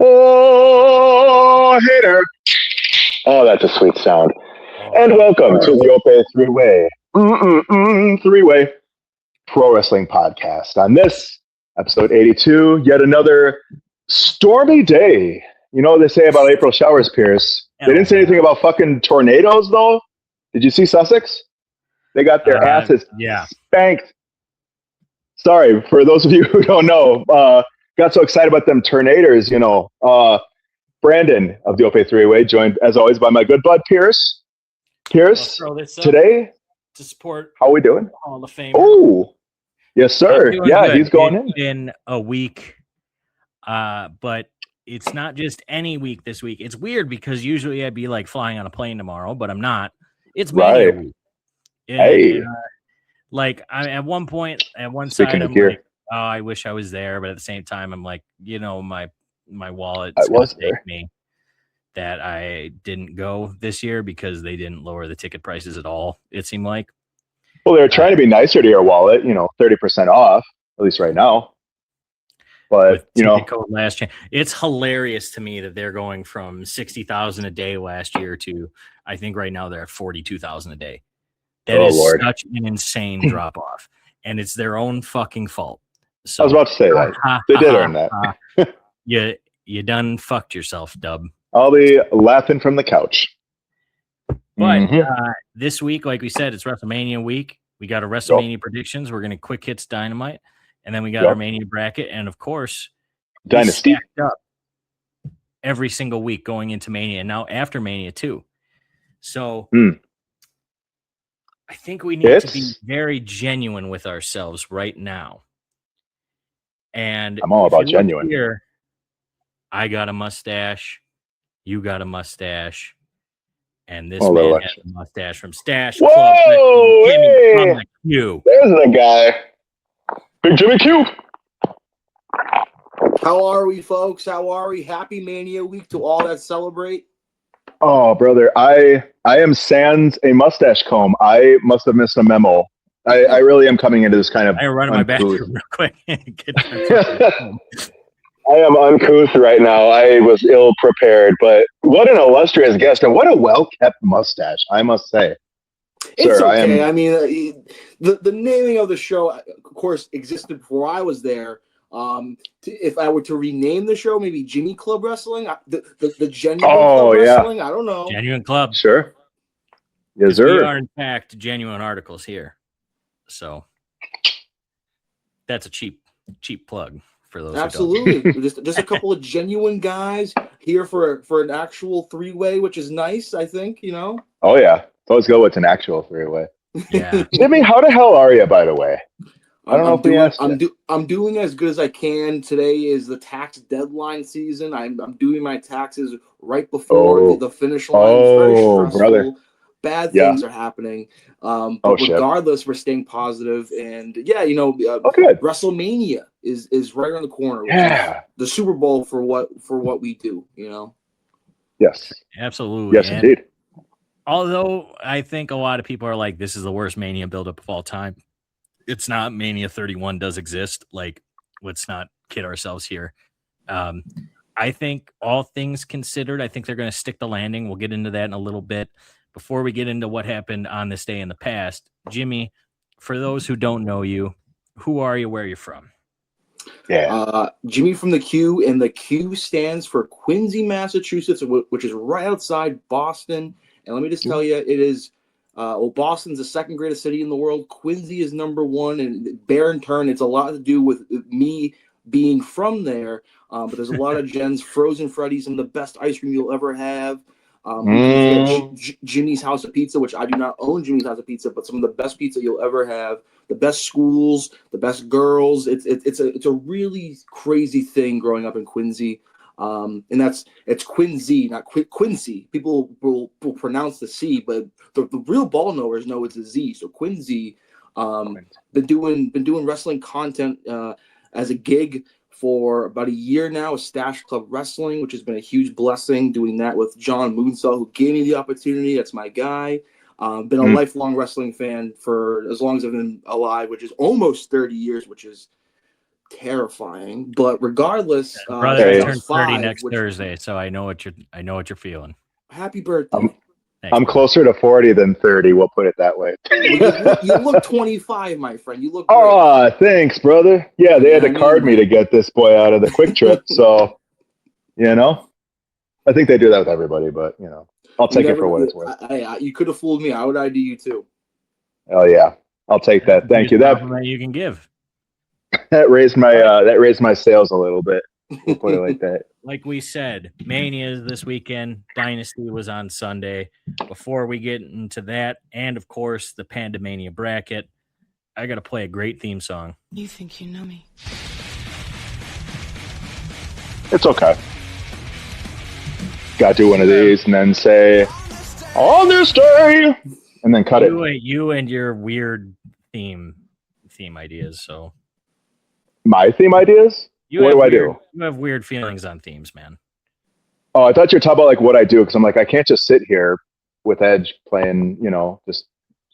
Oh, hater. Oh, that's a sweet sound. And welcome to the Ope-Eh three-way pro wrestling podcast. On this episode 82, yet another stormy day. You know what they say about April showers, Pierce? They didn't say anything about fucking tornadoes, though. Did you see Sussex? They got their asses spanked. Sorry, for those of you who don't know, got so excited about them tornadoes, Brandon of the Ope Three-Way, joined as always by my good bud Pierce. Pierce, today to support how we doing? Hall of Fame. Oh, yes, sir. Yeah, good. He's going in a week, but it's not just any week this week. It's weird because usually I'd be like flying on a plane tomorrow, but I'm not. It's Mania week. And, at one point, at one side, I'm like, oh, I wish I was there, but at the same time, I'm like, my wallet's going to take me that I didn't go this year because they didn't lower the ticket prices at all, it seemed like. Well, they're trying to be nicer to your wallet, 30% off, at least right now. But, code last year. It's hilarious to me that they're going from 60,000 a day last year to, I think right now they're at 42,000 a day. That is such an insane drop off. And it's their own fucking fault. So, I was about to say that. They did earn that. You done fucked yourself, Dub. I'll be laughing from the couch. But this week, like we said, it's WrestleMania week. We got our WrestleMania predictions. We're going to quick hits Dynamite. And then we got our Mania bracket. And of course, Dynasty stacked up every single week going into Mania. And now after Mania too. So I think we need to be very genuine with ourselves right now. And I'm all about genuine. Here, I got a mustache. You got a mustache. And this man has a mustache from Stash Club. Whoa! Hey. There's the guy. Big Jimmy Q. How are we, folks? How are we? Happy Mania week to all that celebrate. Oh, brother, I am sans a mustache comb. I must have missed a memo. I really am coming into this kind of. I run to my bathroom real quick. I am uncouth right now. I was ill prepared, but what an illustrious guest and what a well-kept mustache, I must say. It's sir, okay. I mean, the naming of the show, of course, existed before I was there. If I were to rename the show, maybe Jimmy Club Wrestling, the Genuine Club Wrestling. I don't know. Genuine Club. Sure. Yes, sir. We are, in fact, genuine articles here. So that's a cheap plug for those. Absolutely. just a couple of genuine guys here for an actual three-way, which is nice, I think, Oh, yeah. Let's go with an actual three-way. Yeah. Jimmy, how the hell are you, by the way? I don't know if we asked I'm doing as good as I can. Today is the tax deadline season. I'm doing my taxes right before the finish line. It's very stressful. Brother. Bad things are happening. But regardless, we're staying positive. And WrestleMania is right around the corner. Which is the Super Bowl for what we do. Yes. Absolutely. Yes, indeed. Although I think a lot of people are like, this is the worst Mania buildup of all time. It's not. Mania 31 does exist. Like, let's not kid ourselves here. I think all things considered, I think they're going to stick the landing. We'll get into that in a little bit. Before we get into what happened on this day in the past, Jimmy, for those who don't know you, who are you? Where are you from? Yeah. Jimmy from the Q, and the Q stands for Quincy, Massachusetts, which is right outside Boston. And let me just tell you, it is Boston's the second greatest city in the world. Quincy is number one, and bear in turn, it's a lot to do with me being from there. But there's a lot of gems, Frozen Freddy's, some of the best ice cream you'll ever have. Jimmy's House of Pizza, which I do not own Jimmy's House of Pizza, but some of the best pizza you'll ever have. The best schools, the best girls. It's a really crazy thing growing up in Quincy. And it's Quincy, not Quincy. People will pronounce the C, but the real ball knowers know it's a Z. So Quincy, been doing wrestling content as a gig for about a year now with Stash Club Wrestling, which has been a huge blessing, doing that with John Moonsell, who gave me the opportunity. That's my guy. Been a lifelong wrestling fan for as long as I've been alive, which is almost 30 years, which is terrifying. But regardless, brother, I turn 30 5, next Thursday, so I know what you're feeling. Happy birthday. Thanks, I'm closer to 40 than 30. We'll put it that way. Well, you look 25, my friend. You look great. Oh, thanks, brother. Yeah, they had to card me to get this boy out of the quick trip. So, I think they do that with everybody, but, I'll take it for what it's worth. You could have fooled me. I would ID you too. Oh, yeah. I'll take that. Thank you. That you can give. That raised my sales a little bit. We'll put it like that. Like we said, Mania is this weekend. Dynasty was on Sunday. Before we get into that, and of course the Pandemania bracket, I got to play a great theme song. You think you know me? It's okay. Got to do one of these and then say, on this day, and then cut it. You and your weird theme ideas. So my theme ideas? What do I do? You have weird feelings on themes, man. Oh, I thought you were talking about like what I do, because I'm like, I can't just sit here with Edge playing, just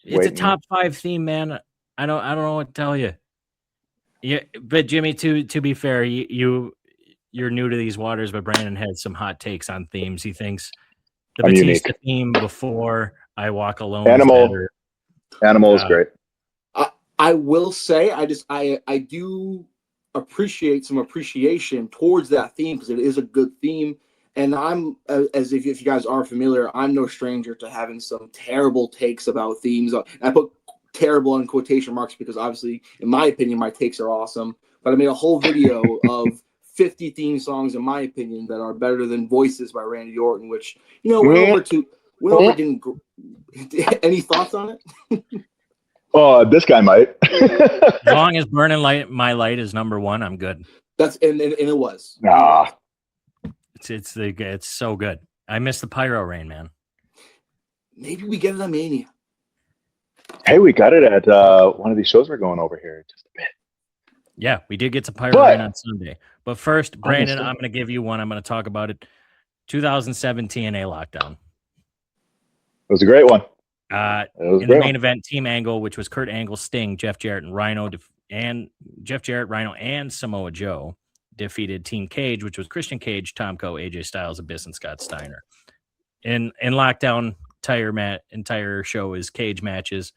it's waiting. A top 5 theme, man. I don't know what to tell you. Yeah, but Jimmy, to be fair, you're new to these waters, but Brandon has some hot takes on themes. He thinks the Batista theme before I Walk Alone Animal is great. I will say I do appreciate some appreciation towards that theme, because it is a good theme, and I'm as if you guys are familiar, I'm no stranger to having some terrible takes about themes. I put terrible in quotation marks because obviously, in my opinion, my takes are awesome, but I made a whole video of 50 theme songs in my opinion that are better than Voices by Randy Orton, which went over didn't. Any thoughts on it? Oh, this guy might. As long as Burning My Light is number 1, I'm good. That's and it was. Nah. It's so good. I miss the Pyro Rain, man. Maybe we get it on Mania. Hey, we got it at one of these shows we're going over here just a bit. Yeah, we did get some Pyro Rain on Sunday. But first, Brandon, I'm going to give you one. I'm going to talk about it. 2007 TNA Lockdown. It was a great one. In the main event, Team Angle, which was Kurt Angle, Sting, Jeff Jarrett, and Rhino, and Samoa Joe, defeated Team Cage, which was Christian Cage, Tom Coe, AJ Styles, Abyss, and Scott Steiner. In Lockdown, entire show is cage matches.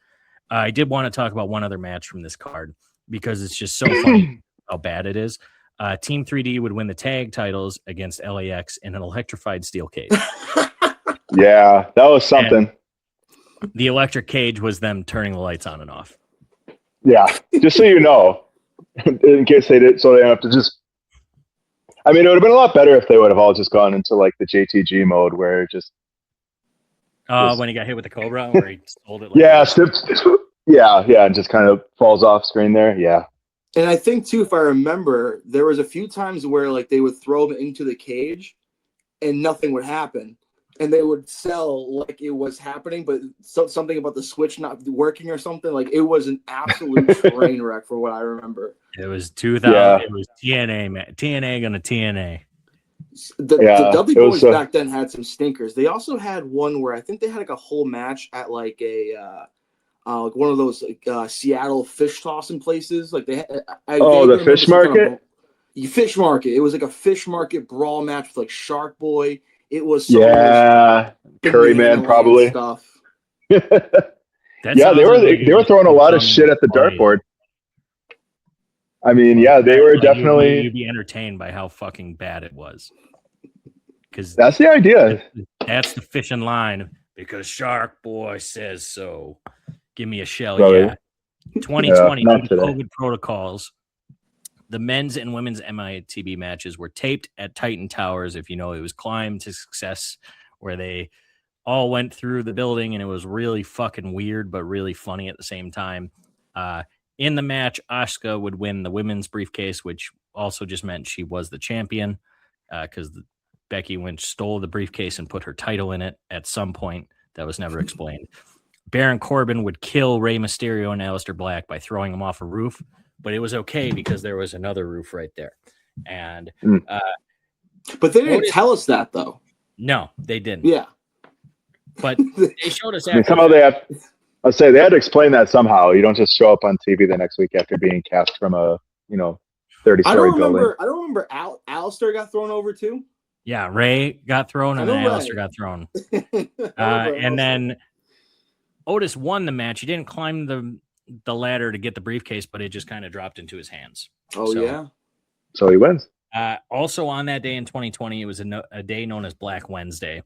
I did want to talk about one other match from this card because it's just so funny how bad it is. Team 3D would win the tag titles against LAX in an electrified steel cage. Yeah, that was something. And the electric cage was them turning the lights on and off. Yeah, just so you know, in case they did, so they don't have to just. I mean, it would have been a lot better if they would have all just gone into like the JTG mode where just. When he got hit with the Cobra, where he sold it. And just kind of falls off screen there. Yeah. And I think too, if I remember, there was a few times where like they would throw him into the cage, and nothing would happen. And they would sell like it was happening, but something about the switch not working or something. Like it was an absolute train wreck for what I remember. It was 2000. Yeah. It was TNA, man. TNA gonna TNA. The Dudley Boys back then had some stinkers. They also had one where I think they had like a whole match at like a like one of those like, Seattle fish tossing places. Like they had, the fish market. Fish market. It was like a fish market brawl match with like Shark Boy. It was Curry Man probably. Stuff. They were throwing a lot of shit at the dartboard. I mean, they were definitely. You'd be entertained by how fucking bad it was. Because that's the idea. That's the fishing line. Because Shark Boy says so. Give me a shell, 2020 COVID protocols. The men's and women's MITB matches were taped at Titan Towers. If you know, it was Climb to Success, where they all went through the building, and it was really fucking weird, but really funny at the same time. In the match, Asuka would win the women's briefcase, which also just meant she was the champion, because Becky Lynch stole the briefcase and put her title in it at some point. That was never explained. Baron Corbin would kill Rey Mysterio and Aleister Black by throwing him off a roof. But it was okay because there was another roof right there. And but they didn't tell us that though. No, they didn't. Yeah. But they showed us after. Somehow they had to explain that somehow. You don't just show up on TV the next week after being cast from a 30-story building. I don't remember. Alistair got thrown over too. Yeah, Ray got thrown, and then Alistair got thrown. And then Otis won the match. He didn't climb the ladder to get the briefcase, but it just kind of dropped into his hands. So he wins. Also on that day in 2020, it was a day known as Black Wednesday.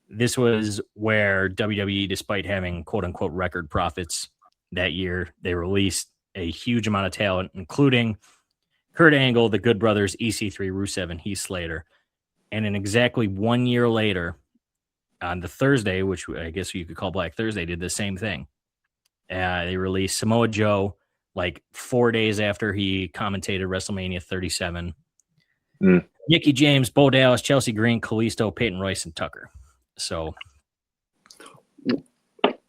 This was where WWE, despite having quote-unquote record profits that year, they released a huge amount of talent, including Kurt Angle, the Good Brothers, EC3, Rusev, and Heath Slater. And in exactly 1 year later, on the Thursday, which I guess you could call Black Thursday, did the same thing. They released Samoa Joe like 4 days after he commentated WrestleMania 37. Mickey James, Bo Dallas, Chelsea Green, Kalisto, Peyton Royce, and Tucker. So,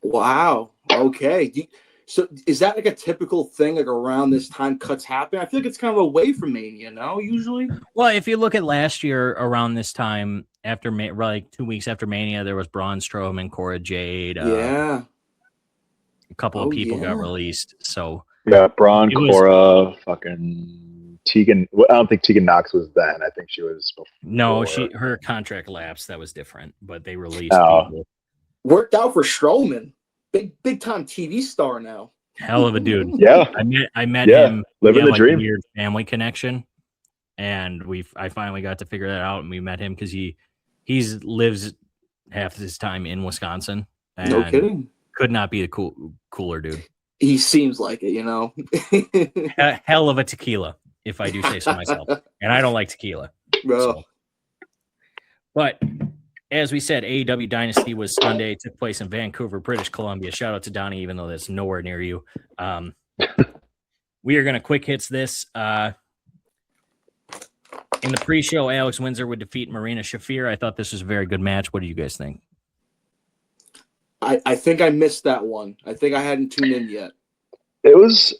wow. Okay. So is that like a typical thing, like around this time cuts happen? I feel like it's kind of away from Mania, no? Usually. Well, if you look at last year around this time, after like 2 weeks after Mania, there was Braun Strowman, Cora Jade. A couple of people got released. So yeah, Braun, Cora, fucking Tegan. I don't think Tegan Knox was then. I think she was before. No, her contract lapsed. That was different, but they released people. Worked out for Strowman. Big time TV star now. Hell of a dude. Yeah. I met him. Living the dream. Weird family connection. And I finally got to figure that out, and we met him because he lives half his time in Wisconsin. And no kidding. Could not be a cooler dude. He seems like it, you know. Hell of a tequila, if I do say so myself. And I don't like tequila. Bro. But as we said, AEW Dynasty was Sunday. Took place in Vancouver, British Columbia. Shout out to Donnie, even though that's nowhere near you. We are going to quick hits this. In the pre-show, Alex Windsor would defeat Marina Shafir. I thought this was a very good match. What do you guys think? I think I missed that one. I think I hadn't tuned in yet. It was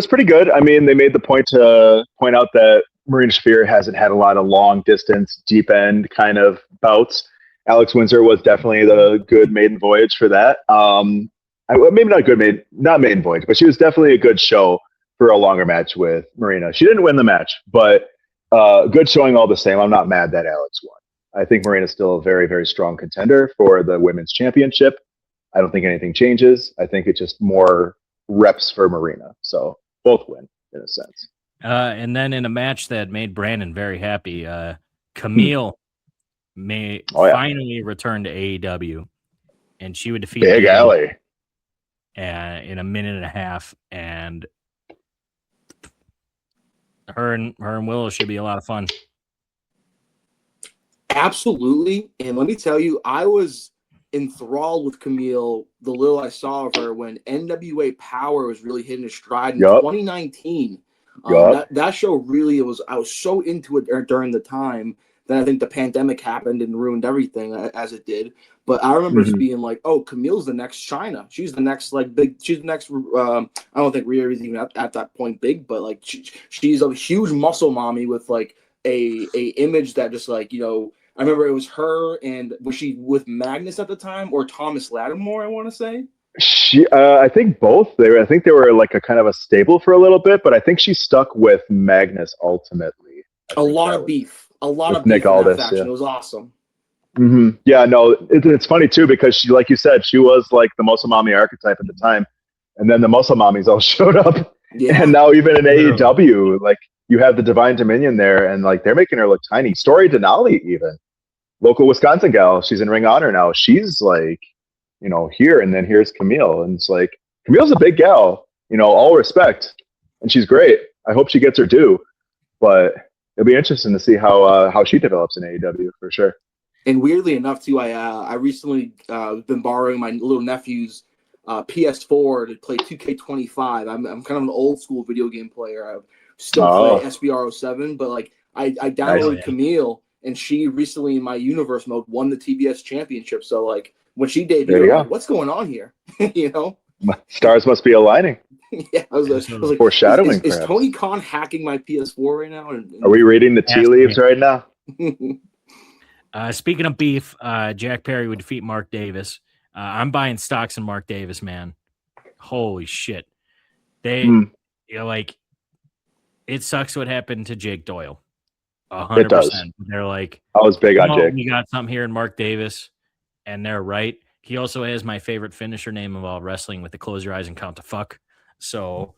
pretty good. I mean, they made the point to point out that Marina Shafir hasn't had a lot of long distance, deep end kind of bouts. Alex Windsor was definitely the good maiden voyage for that. Maybe not maiden voyage, but she was definitely a good show for a longer match with Marina. She didn't win the match, but good showing all the same. I'm not mad that Alex won. I think Marina's still a very, very strong contender for the women's championship. I don't think anything changes. I think it's just more reps for Marina. So both win in a sense. And then in a match that made Brandon very happy, Camille finally return to AEW, and she would defeat Big Alley in a minute and a half, and her and Willow should be a lot of fun. Absolutely. And let me tell you, I was enthralled with Camille the little I saw of her when NWA Power was really hitting its stride in 2019. That show really I was so into it during the time. Then I think the pandemic happened and ruined everything as it did. But I remember being like, "Oh, Camille's the next China. She's the next big. She's the next." I don't think Rhea is even at that point big, but like she's a huge muscle mommy with like a image that just like, you know. I remember it was her, and was she with Magnus at the time or Thomas Lattimore? I want to say. I think both. I think they were like a kind of a stable for a little bit, but I think she stuck with Magnus ultimately. A lot of beef Nick Aldis. Yeah. It was awesome. Mm-hmm. Yeah, no, it's funny too because she, like you said, she was like the muscle mommy archetype at the time, and then the muscle mommies all showed up, and now even in AEW, like you have the Divine Dominion there, and like they're making her look tiny. Story Denali, even local Wisconsin gal, she's in Ring of Honor now. She's like, you know, here, and then here's Camille, and it's like Camille's a big gal, you know, all respect, and she's great. I hope she gets her due, but it'll be interesting to see how she develops in AEW for sure. And weirdly enough, too, I recently been borrowing my little nephew's PS4 to play 2K25. I'm kind of an old school video game player. I still play SBR07, but like I downloaded Camille, and she recently in my universe mode won the TBS championship. So like when she debuted, I'm like, what's going on here? You know, stars must be aligning. Yeah, I was like, foreshadowing. Is Tony Khan hacking my PS4 right now? Are we reading the tea leaves right now? Speaking of beef, Jack Perry would defeat Mark Davis. I'm buying stocks in Mark Davis, man. Holy shit. They, you know, like, it sucks what happened to Jake Doyle. 100%. It does. They're like, I was big on Jake. We got something here in Mark Davis, and they're right. He also has my favorite finisher name of all wrestling with the close your eyes and count to fuck. So,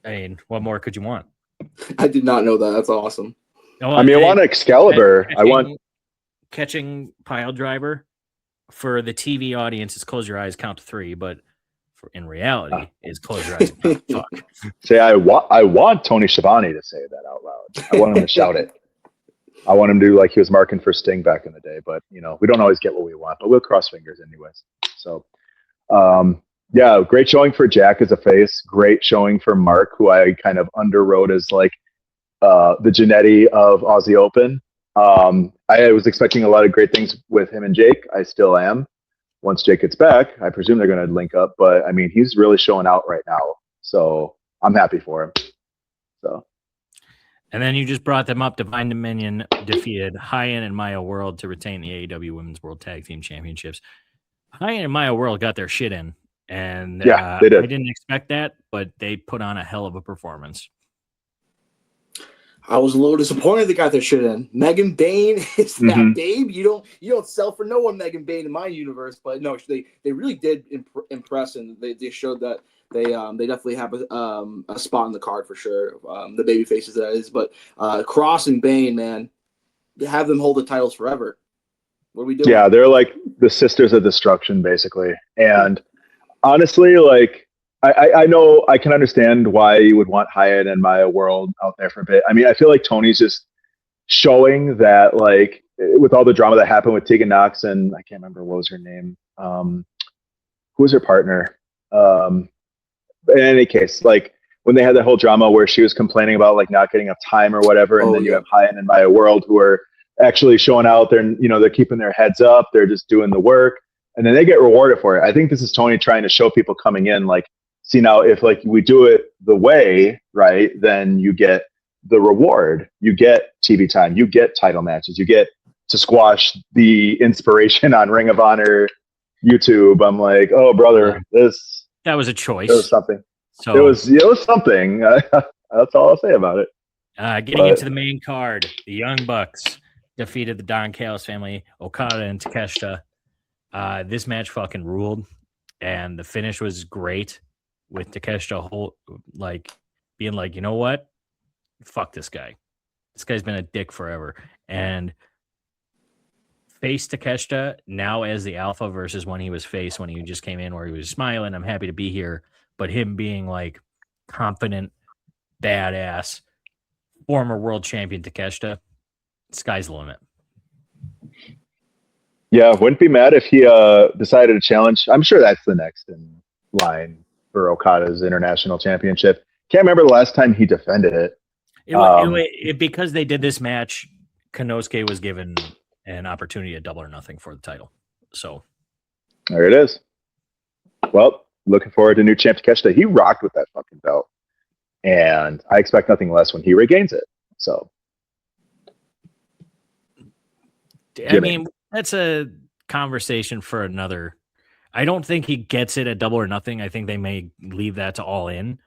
I mean, what more could you want? I did not know that. That's awesome. Oh, I want Excalibur. I want catching pile driver for the TV audience. It's close your eyes, count to 3, but in reality, is close your eyes and count to fuck. Say, I want Tony Schiavone to say that out loud. I want him to shout it. I want him to do like he was marking for Sting back in the day, but we don't always get what we want, but we'll cross fingers anyways. So, yeah, great showing for Jack as a face. Great showing for Mark, who I kind of underwrote as like the Jannetty of Aussie Open. I was expecting a lot of great things with him and Jake. I still am. Once Jake gets back, I presume they're going to link up, but I mean, he's really showing out right now. So I'm happy for him. So. And then you just brought them up. Divine Dominion defeated High-End and Maya World to retain the AEW Women's World Tag Team Championships. High-End and Maya World got their shit in. And they did. I didn't expect that, but they put on a hell of a performance. I was a little disappointed they got their shit in. Megan Bain is that babe. You don't sell for no one, Megan Bain, in my universe. But no, they really did impress, and they showed that they definitely have a spot on the card for sure. The baby faces that is, but Cross and Bain, man, have them hold the titles forever. What are we doing? Yeah, they're like the Sisters of Destruction, basically. And honestly, like. I know I can understand why you would want Hyatt and Maya World out there for a bit. I mean, I feel like Tony's just showing that, like, with all the drama that happened with Tegan Knox and I can't remember what was her name. Who was her partner? In any case, like when they had that whole drama where she was complaining about like not getting enough time or whatever, and then you have Hyatt and Maya World who are actually showing out there. They're keeping their heads up. They're just doing the work, and then they get rewarded for it. I think this is Tony trying to show people coming in, like. See, now if like we do it the way, right, then you get the reward. You get TV time. You get title matches. You get to squash the inspiration on Ring of Honor YouTube. I'm like, oh, brother, that was a choice. It was something. So it was something. That's all I'll say about it. Getting into the main card, the Young Bucks defeated the Don Callis family, Okada and Takeshita. This match fucking ruled, and the finish was great. With Takeshita being like, you know what? Fuck this guy. This guy's been a dick forever. And face Takeshita now as the alpha versus when he was face, when he just came in where he was smiling, I'm happy to be here. But him being like confident, badass, former world champion Takeshita, sky's the limit. Yeah, wouldn't be mad if he decided to challenge. I'm sure that's the next in line for Okada's international championship. Can't remember the last time he defended it. Because they did this match, Konosuke was given an opportunity at Double or Nothing for the title. So there it is. Well, looking forward to new champ Takeshita. He rocked with that fucking belt, and I expect nothing less when he regains it. So, I mean, that's a conversation for another. I don't think he gets it at Double or Nothing. I think they may leave that to All In,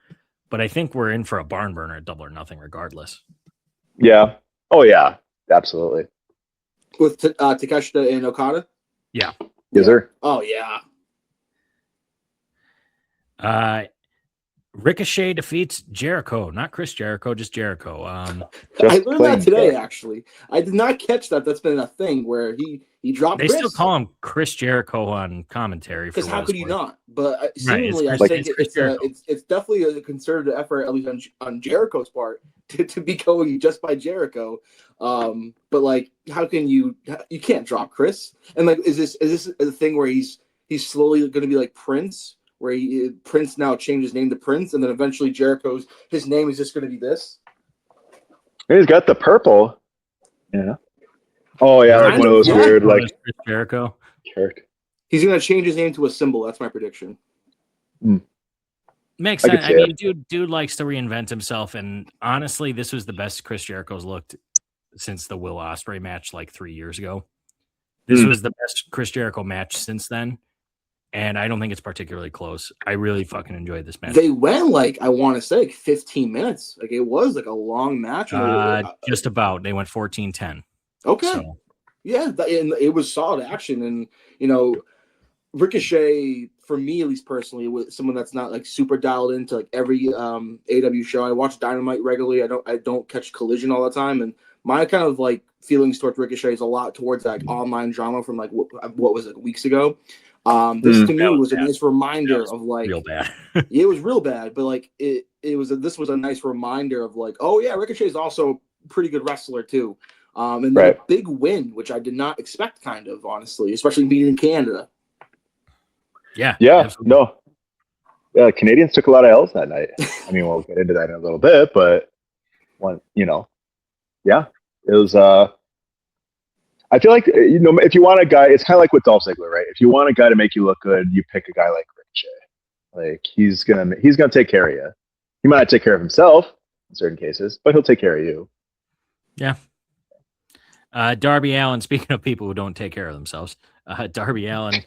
but I think we're in for a barn burner at Double or Nothing regardless. Yeah. Oh, yeah. Absolutely. With Takeshita and Okada? Yeah. Yes, sir. Oh, yeah. Ricochet defeats Jericho. Not Chris Jericho, just Jericho. I learned that today, actually. I did not catch that. That's been a thing where he dropped They Chris. still call him Chris Jericho on commentary. Because how could you not? But seemingly, right, I think it's definitely a concerted effort, at least on Jericho's part, to be going just by Jericho. But like, how can you can't drop Chris? And like, is this a thing where he's slowly going to be like Prince? Where Prince now changed his name to Prince, and then eventually his name is just going to be this. He's got the purple. Yeah. Oh yeah, like one of those weird like Chris Jericho. He's going to change his name to a symbol. That's my prediction. Makes sense. I mean, dude likes to reinvent himself, and honestly, this was the best Chris Jericho's looked since the Will Ospreay match like 3 years ago. This was the best Chris Jericho match since then. And I don't think it's particularly close. I really fucking enjoyed this match. They went like, I want to say, like 15 minutes. Like it was like a long match. Just about. They went 14-10. Okay. So. Yeah, and it was solid action. And, you know, Ricochet, for me at least personally, was someone that's not like super dialed into like every AW show. I watch Dynamite regularly. I don't catch Collision all the time. And my kind of like feelings towards Ricochet is a lot towards like online drama from like what was it, weeks ago. This to me was a nice reminder of like real bad. Yeah, it was real bad, but like this was a nice reminder of like, oh yeah, Ricochet is also a pretty good wrestler too. And then a big win, which I did not expect, kind of honestly, especially being in Canada. Yeah. Absolutely. No. Yeah, Canadians took a lot of L's that night. I mean, we'll get into that in a little bit, but it was. I feel like if you want a guy, it's kind of like with Dolph Ziggler, right? If you want a guy to make you look good, you pick a guy like Ricochet. Like he's gonna take care of you. He might not take care of himself in certain cases, but he'll take care of you. Yeah. Darby Allin, speaking of people who don't take care of themselves, Darby Allin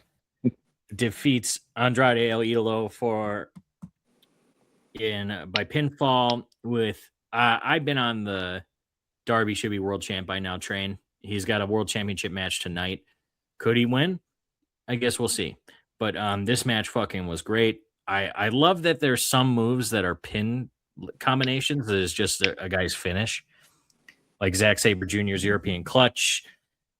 defeats Andrade El Idolo by pinfall with I've been on the Darby should be world champ by now train. He's got a world championship match tonight. Could he win? I guess we'll see. But this match fucking was great. I love that there's some moves that are pin combinations that is just a guy's finish. Like Zack Sabre Jr.'s European Clutch,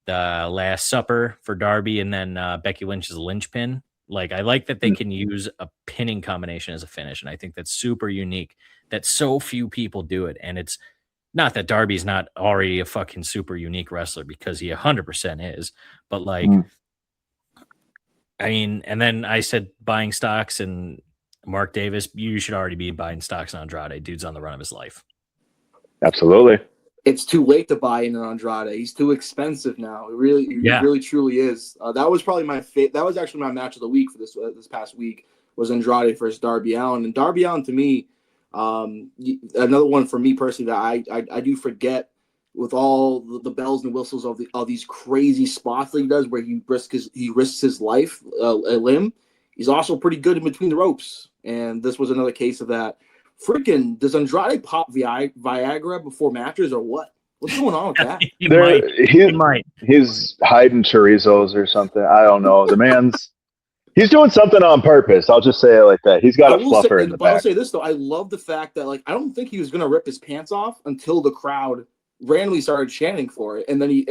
the Last Supper for Darby, and then Becky Lynch's Lynch pin. Like, I like that they can use a pinning combination as a finish, and I think that's super unique that so few people do it. And it's not that Darby's not already a fucking super unique wrestler, because he 100% is. But, like, I mean, and then I said buying stocks, and Mark Davis, you should already be buying stocks on Andrade. Dude's on the run of his life. Absolutely. It's too late to buy in Andrade. He's too expensive now. It really truly is. That was probably that was actually my match of the week for this past week, was Andrade versus Darby Allin. And Darby Allin, to me, another one for me personally that I do forget, with all the bells and whistles of these crazy spots that he does, where he risks his life, a limb. He's also pretty good in between the ropes, and this was another case of that. Freaking, does Andrade pop Viagra before matches or what? What's going on with that? He might. He's hiding chorizos or something. I don't know. The man's he's doing something on purpose. I'll just say it like that. He's got a fluffer in the back. I'll say this though. I love the fact that, like, I don't think he was gonna rip his pants off until the crowd randomly started chanting for it, and then he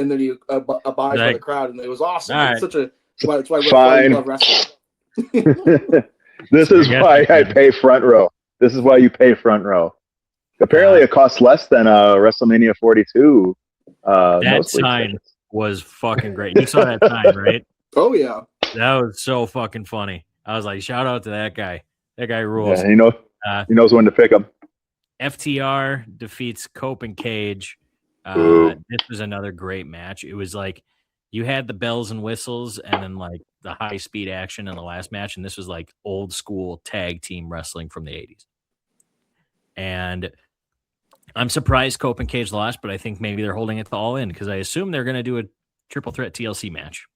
abides by the crowd, and it was awesome. It's such a that's why I love wrestling. This is why I pay front row. This is why you pay front row. Apparently, it costs less than WrestleMania 42. That sign was fucking great. You saw that sign, right? Oh yeah, that was so fucking funny. I was like, shout out to that guy. That guy rules. Yeah, he knows when to pick him. FTR defeats Cope and Cage. This was another great match. It was like you had the bells and whistles, and then like the high speed action in the last match, and this was like old school tag team wrestling from the 80s. And I'm surprised Cope and Cage lost, but I think maybe they're holding it all in, because I assume they're going to do a triple threat TLC match.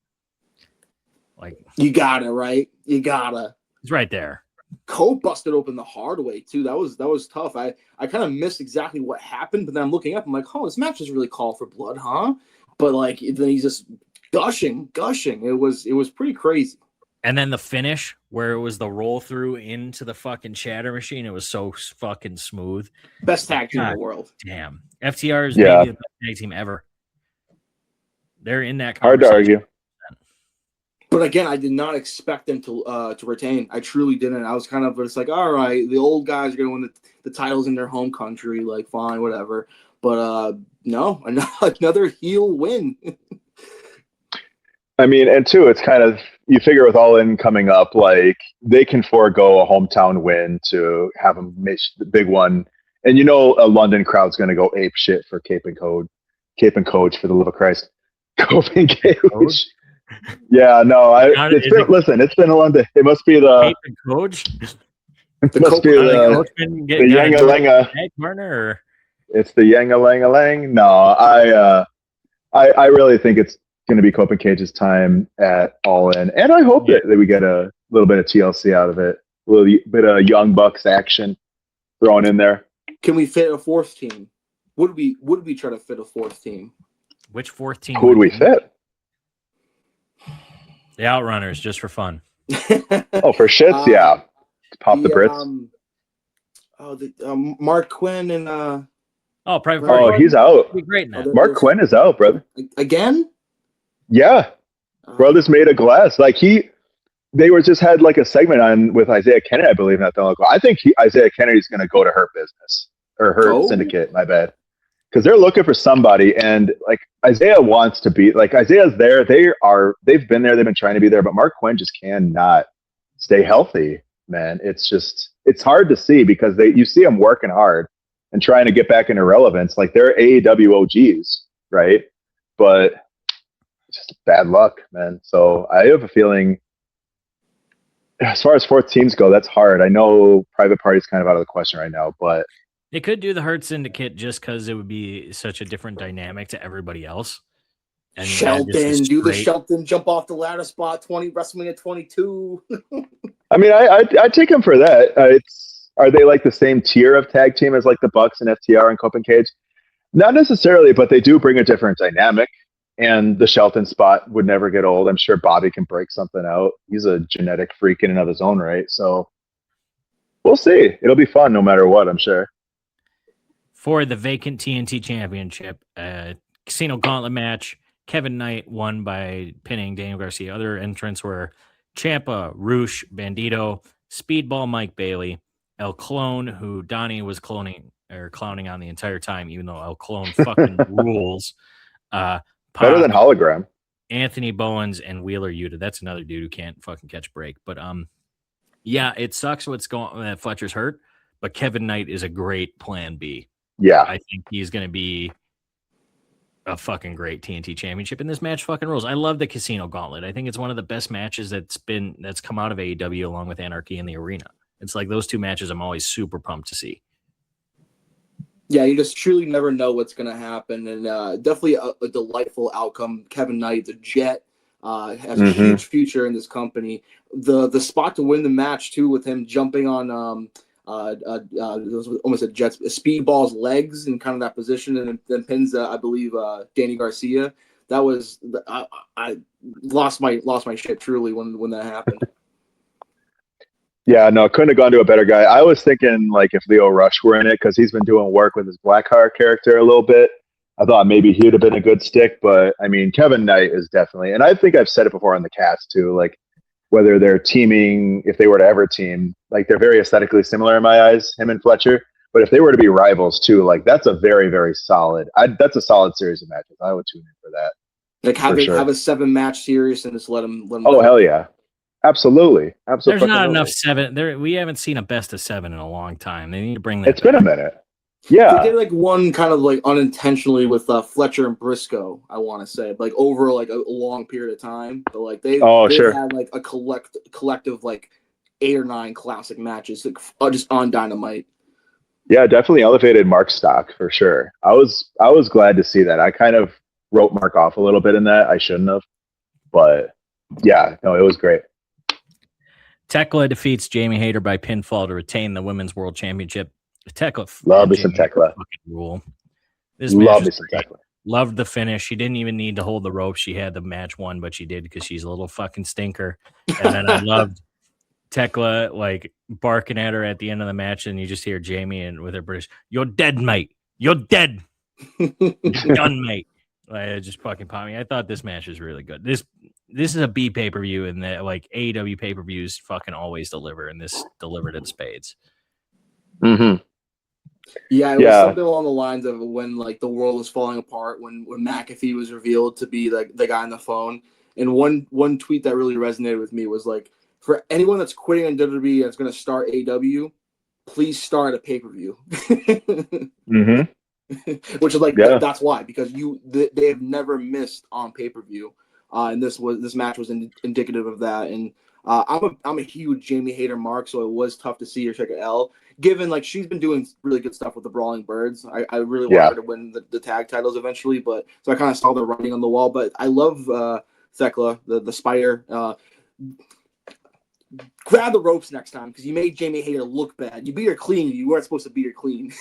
Like, you gotta, right? You gotta. It's right there. Cope busted open the hard way too. That was tough. I kind of missed exactly what happened, but then I'm looking up. I'm like, oh, this match doesn't really call for blood, huh? But like, then he's just gushing. It was pretty crazy. And then the finish, where it was the roll through into the fucking shatter machine, it was so fucking smooth. Best tag team in the world. Damn. FTR is maybe the best tag team ever. They're in that conversation. Hard to argue. But again, I did not expect them to retain. I truly didn't. I was kind of just like, all right, the old guys are going to win the titles in their home country. Like, fine, whatever. But no, another heel win. I mean, and two, it's kind of, you figure with All In coming up, like, they can forego a hometown win to have them make the big one. And a London crowd's going to go ape shit for Cape and Coach, for the love of Christ. Cope and Cage. Yeah, no, it's been a London. It must be the Cape and Coach. It must be the Yanga-Langa. Partner. It's the Yanga-Langa-Lang. No, I really think it's going to be Cope and Cage's time at All In, and I hope that we get a little bit of TLC out of it, a little bit of Young Bucks action thrown in there. Can we fit a fourth team? Would we try to fit a fourth team? Which fourth team? Who would we fit? The Outrunners, just for fun. Oh, for shits, yeah. Pop the Brits. Mark Quinn and Private Party. Oh, he's out. Be great now. Mark Quinn is out, brother. Again? Yeah. Brothers made of glass. Like they were just had like a segment on with Isaiah Kennedy, I believe, not that long ago. I think Isaiah Kennedy's going to go to Hurt Business or Hurt Syndicate. My bad, because they're looking for somebody, and like Isaiah wants to be like Isaiah's there. They've been there. They've been trying to be there, but Mark Quinn just cannot stay healthy, man. It's hard to see because you see them working hard and trying to get back into relevance. Like they're AEW OGs, right? But just bad luck, man. So I have a feeling. As far as fourth teams go, that's hard. I know Private Party's kind of out of the question right now, but they could do the Hurt Syndicate just because it would be such a different dynamic to everybody else. And Shelton, the Shelton jump off the ladder spot 20 WrestleMania 22. I mean, I take them for that. Are they like the same tier of tag team as like the Bucks and FTR and Cope and Cage? Not necessarily, but they do bring a different dynamic. And the Shelton spot would never get old. I'm sure Bobby can break something out. He's a genetic freak in and of his own right. So we'll see. It'll be fun no matter what, I'm sure. For the vacant TNT Championship, Casino Gauntlet match, Kevin Knight won by pinning Daniel Garcia. Other entrants were Ciampa, Roosh, Bandito, Speedball Mike Bailey, El Clone, who Donnie was clowning on the entire time, even though El Clone fucking rules. Better than Hologram. Anthony Bowens and Wheeler Yuta. That's another dude who can't fucking catch break. But yeah, it sucks what's going on that Fletcher's hurt, but Kevin Knight is a great plan B. Yeah. I think he's gonna be a fucking great TNT championship, and this match fucking rules. I love the Casino Gauntlet. I think it's one of the best matches that's come out of AEW along with Anarchy in the Arena. It's like those two matches I'm always super pumped to see. Yeah, you just truly never know what's going to happen, and definitely a delightful outcome. Kevin Knight, the Jet, has a huge future in this company. The spot to win the match too, with him jumping on it was almost a Jet's Speedball's legs in kind of that position, and then pins I believe Danny Garcia. That was I lost my shit truly when that happened. Yeah, no, couldn't have gone to a better guy. I was thinking like if Leo Rush were in it, because he's been doing work with his Blackheart character a little bit. I thought maybe he would have been a good stick, but I mean, Kevin Knight is definitely, and I think I've said it before on the cast too, like whether they're teaming, if they were to ever team, like they're very aesthetically similar in my eyes, him and Fletcher. But if they were to be rivals too, like that's a very, very solid, that's a solid series of matches. I would tune in for that. Like have a 7-match series and just let them. Oh, hell yeah. Absolutely. There's not enough 7. We haven't seen a best of 7 in a long time. They need to bring that. It's been a minute. Yeah. They did like one kind of like unintentionally with Fletcher and Briscoe, I want to say, like over like a long period of time. But like they had like a collective like 8 or 9 classic matches like, just on Dynamite. Yeah, definitely elevated Mark's stock for sure. I was glad to see that. I kind of wrote Mark off a little bit in that. I shouldn't have. But yeah, no, it was great. Tekla defeats Jamie Hayter by pinfall to retain the Women's World Championship. Tekla, love me some Tekla. Rule. Love me some Tekla. Loved the finish. She didn't even need to hold the rope. She had the match won, but she did because she's a little fucking stinker. And then I loved Tekla like barking at her at the end of the match, and you just hear Jamie and with her British, "You're dead, mate. You're dead. Done, mate." Like, it just fucking popped me. I thought this match was really good. This is a B pay-per-view, and that like AEW pay-per-views fucking always deliver, and this delivered in spades. Mm-hmm. Yeah, it was something along the lines of when like the world was falling apart, when McAfee was revealed to be like the guy on the phone. And one tweet that really resonated with me was like, for anyone that's quitting on WWE that's going to start AEW, please start a pay-per-view. Mm-hmm. Which is like that's why, because they have never missed on pay-per-view, and this match was indicative of that. And I'm a huge Jamie Hayter mark, so it was tough to see her take an L. Given like she's been doing really good stuff with the Brawling Birds, I really want her to win the tag titles eventually. But so I kind of saw the writing on the wall. But I love Thekla, the Spider. grab the ropes next time because you made Jamie Hayter look bad. You beat her clean. You weren't supposed to beat her clean.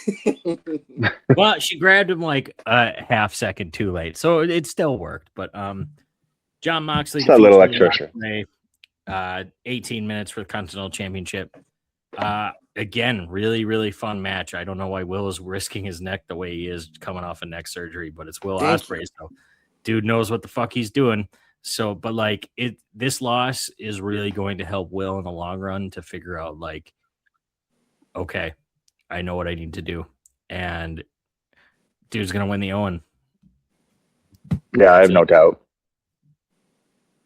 Well, she grabbed him like a half second too late, so it still worked. But John Moxley It's that little extra. 18 minutes for the Continental Championship. Again, really, really fun match. I don't know why Will is risking his neck the way he is coming off a neck surgery, but it's Will Ospreay, so dude knows what the fuck he's doing. So, but like this loss is really going to help Will in the long run to figure out like, okay, I know what I need to do, and dude's gonna win the Owen. Yeah, I have no doubt.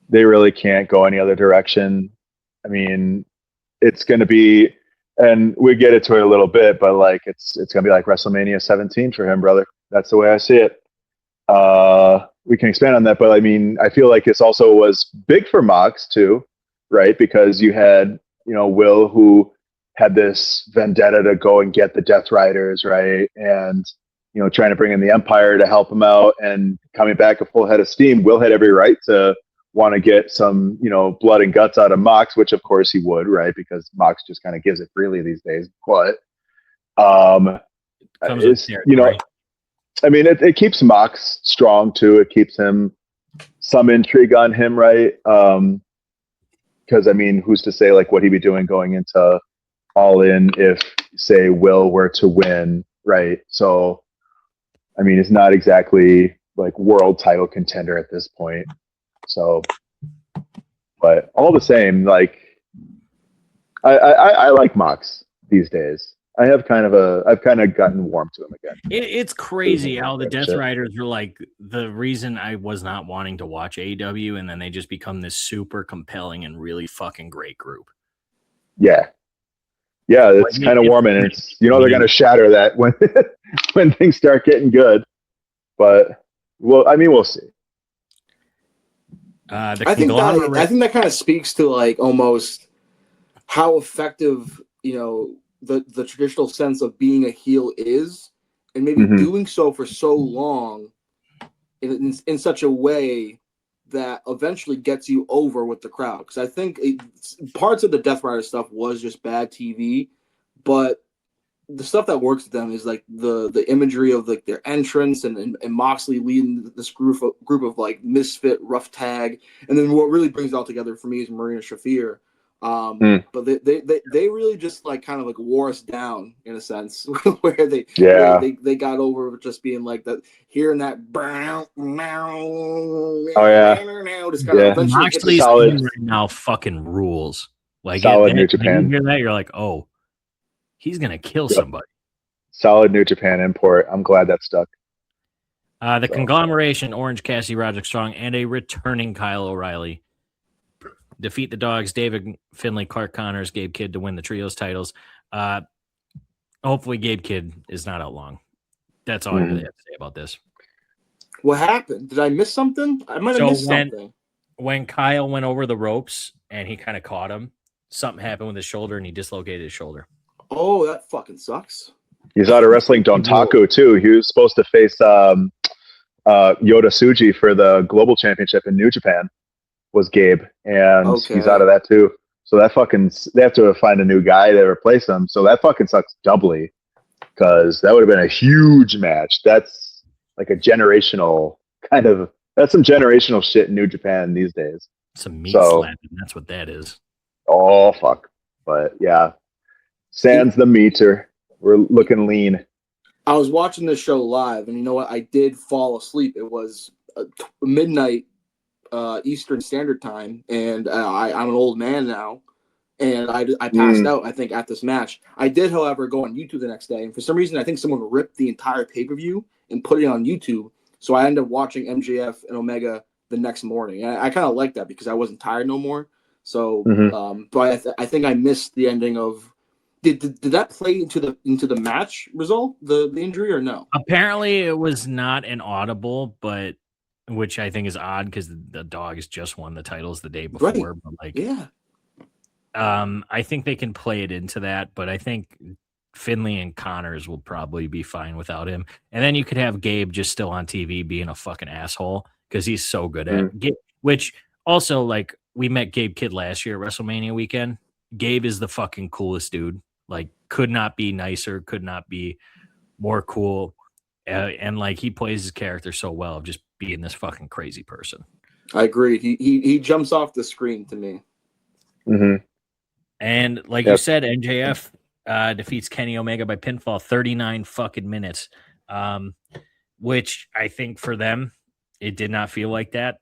They really can't go any other direction. I mean, it's going to be, and we get into it a little bit, but like it's going to be like WrestleMania 17 for him, brother. That's the way I see it. We can expand on that, but I mean, I feel like this also was big for Mox too, right? Because you had, Will, who had this vendetta to go and get the Death Riders, right? And trying to bring in the Empire to help him out, and coming back a full head of steam. Will had every right to want to get some, blood and guts out of Mox, which of course he would, right? Because Mox just kind of gives it freely these days. But, I mean, it keeps Mox strong too. It keeps him some intrigue on him, right? Because I mean, who's to say like what he'd be doing going into All In if, say, Will were to win, right? So, I mean, it's not exactly like world title contender at this point. So, but all the same, like I like Mox these days. I've kind of gotten warm to him again. It's crazy how the Death Riders were like the reason I was not wanting to watch AEW, and then they just become this super compelling and really fucking great group. Yeah, it's kind of warm, and it's they're going to shatter that when when things start getting good. But we'll see. I think that kind of speaks to like almost how effective the traditional sense of being a heel is, and maybe doing so for so long in such a way that eventually gets you over with the crowd. Because I think parts of the Death Rider stuff was just bad TV, but the stuff that works with them is like the imagery of like their entrance and Moxley leading this group of like misfit rough tag, and then what really brings it all together for me is Marina Shafir. But they really just like kind of like wore us down in a sense where they got over with just being like that, hearing that brown just kind of Moxley's right now fucking rules. Like solid New Japan. You hear that, you're like, oh, he's gonna kill somebody. Solid New Japan import. I'm glad that stuck. The conglomeration: Orange Cassidy, Roderick Strong, and a returning Kyle O'Reilly defeat the Dogs, David Finlay, Clark Connors, Gabe Kidd to win the trios titles. Hopefully Gabe Kidd is not out long. That's all I really have to say about this. What happened? Did I miss something? I might have missed something. When Kyle went over the ropes and he kind of caught him, something happened with his shoulder and he dislocated his shoulder. Oh, that fucking sucks. He's out of wrestling Dontaku too. He was supposed to face Yota Tsuji for the Global Championship in New Japan. Was Gabe, and he's out of that too. So they have to find a new guy to replace him. So that fucking sucks doubly, because that would have been a huge match. That's like a generational that's some generational shit in New Japan these days. Some meat slapping, that's what that is. Oh fuck. But yeah. Sans the meter. We're looking lean. I was watching this show live, and you know what? I did fall asleep. It was midnight Eastern Standard Time, and I'm an old man now, and I passed out, I think, at this match. I did, however, go on YouTube the next day, and for some reason, I think someone ripped the entire pay-per-view and put it on YouTube, so I ended up watching MJF and Omega the next morning. And I kind of like that because I wasn't tired no more. So, but I think I missed the ending of. Did that play into the match result, the injury, or no? Apparently, it was not an audible, but. Which I think is odd because the Dogs just won the titles the day before. Right. But like, yeah, I think they can play it into that. But I think Finlay and Connors will probably be fine without him. And then you could have Gabe just still on TV being a fucking asshole because he's so good at it. Which also, like, we met Gabe Kidd last year at WrestleMania weekend. Gabe is the fucking coolest dude. Like, could not be nicer, could not be more cool. And like, he plays his character so well of just being this fucking crazy person. I agree. He jumps off the screen to me. Mm-hmm. And like you said, MJF defeats Kenny Omega by pinfall, 39 fucking minutes. Which I think for them, it did not feel like that.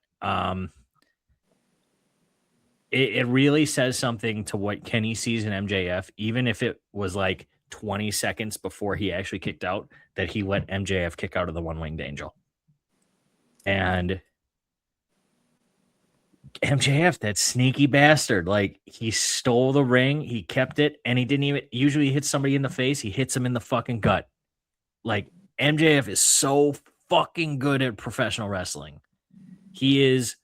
It really says something to what Kenny sees in MJF, even if it was like 20 seconds before he actually kicked out, that he let MJF kick out of the one-winged angel. And MJF, that sneaky bastard, like, he stole the ring, he kept it, and he didn't even usually hit somebody in the face, he hits him in the fucking gut. Like, MJF is so fucking good at professional wrestling. He is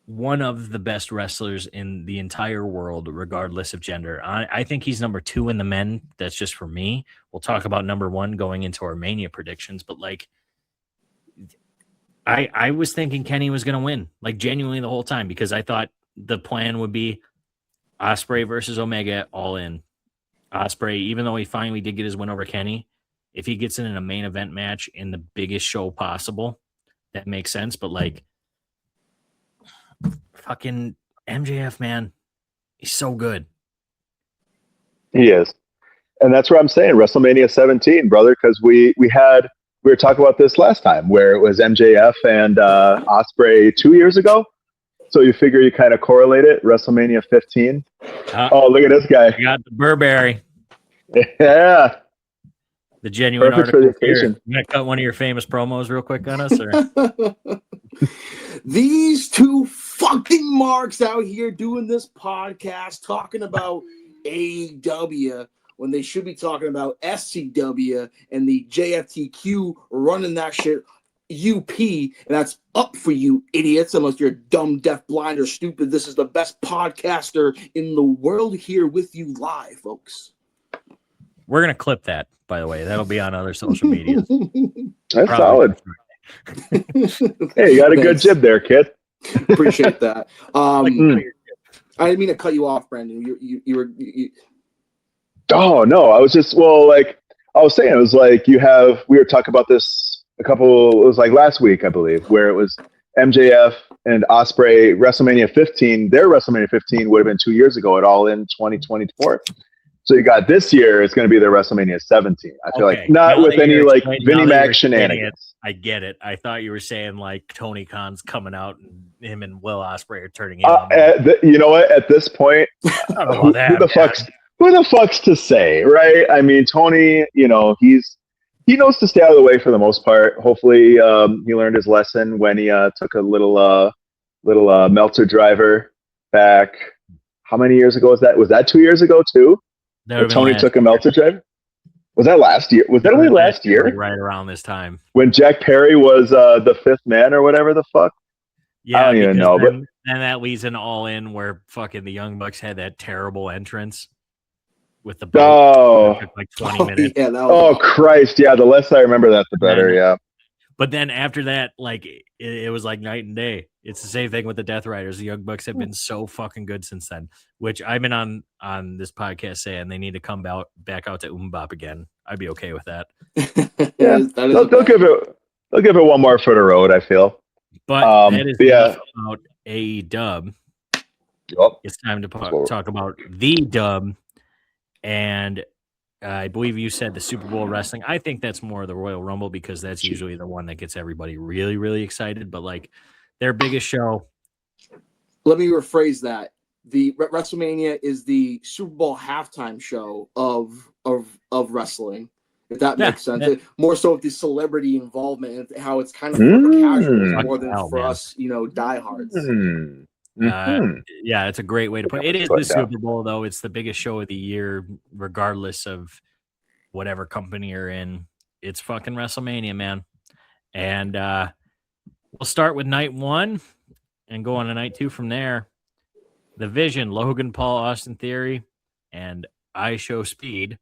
one of the best wrestlers in the entire world, regardless of gender. I think he's number 2 in the men. That's just for me. We'll talk about number 1 going into our Mania predictions, but like, I was thinking Kenny was going to win, like, genuinely the whole time, because I thought the plan would be Ospreay versus Omega all in. Ospreay, even though he finally did get his win over Kenny, if he gets in a main event match in the biggest show possible, that makes sense. But like, fucking MJF, man, he's so good. He is. And that's what I'm saying, WrestleMania 17, brother, because we were talking about this last time where it was MJF and Ospreay 2 years ago. So you figure you kind of correlate it, WrestleMania 15. Oh, look at this guy. You got the Burberry. Yeah. The genuine Perfect for the article here. occasion. You gonna cut one of your famous promos real quick on us? Or? These two fucking marks out here doing this podcast talking about AEW when they should be talking about SCW and the JFTQ running that shit UP, and that's up for you idiots, unless you're dumb, deaf, blind, or stupid. This is the best podcaster in the world here with you live, folks. We're going to clip that, by the way. That'll be on other social media. That's solid. Hey, you got a good jib there, kid. Appreciate that. I didn't mean to cut you off, Brandon. You were. Oh, no. I was just, like I was saying, it was like we were talking about this it was like last week, I believe, where it was MJF and Ospreay WrestleMania 15. Their WrestleMania 15 would have been 2 years ago at All In 2024. So you got this year, it's going to be their WrestleMania 17. I feel like not now with any like Vinnie Mac shenanigans. I get it. I thought you were saying like Tony Khan's coming out and him and Will Ospreay are turning in. You know what? At this point, who the fuck's to say, right? I mean, Tony, he knows to stay out of the way for the most part. Hopefully, he learned his lesson when he took a little Meltzer driver back. How many years ago was that? Was that 2 years ago too? Tony took a Meltzer driver. Was that last year? Was that only last year? Right around this time when Jack Perry was the fifth man or whatever the fuck. Yeah, I don't even know. Then that leads in All In where fucking the Young Bucks had that terrible entrance with the boat. Oh, took like 20 minutes. Yeah, Christ! Yeah, the less I remember that, the better. Yeah. But then after that, like it was like night and day. It's the same thing with the Death Riders. The Young Bucks have been so fucking good since then. Which I've been on this podcast saying they need to come back out to Umbop again. I'd be okay with that. Yeah, they'll give it one more for the road. I feel. But that is enough about AEW. Yep. It's time to talk about the dub, and I believe you said the Super Bowl wrestling. I think that's more the Royal Rumble because that's usually the one that gets everybody really, really excited. But like their biggest show. Let me rephrase that. The WrestleMania is the Super Bowl halftime show of wrestling. If that makes sense. More so with the celebrity involvement and how it's kind of for the casuals more than for us, diehards. Yeah, it's a great way to put it. It is the Super Bowl, though. It's the biggest show of the year, regardless of whatever company you're in. It's fucking WrestleMania, man. And we'll start with night 1 and go on to night 2 from there. The Vision, Logan Paul, Austin Theory, and I Show Speed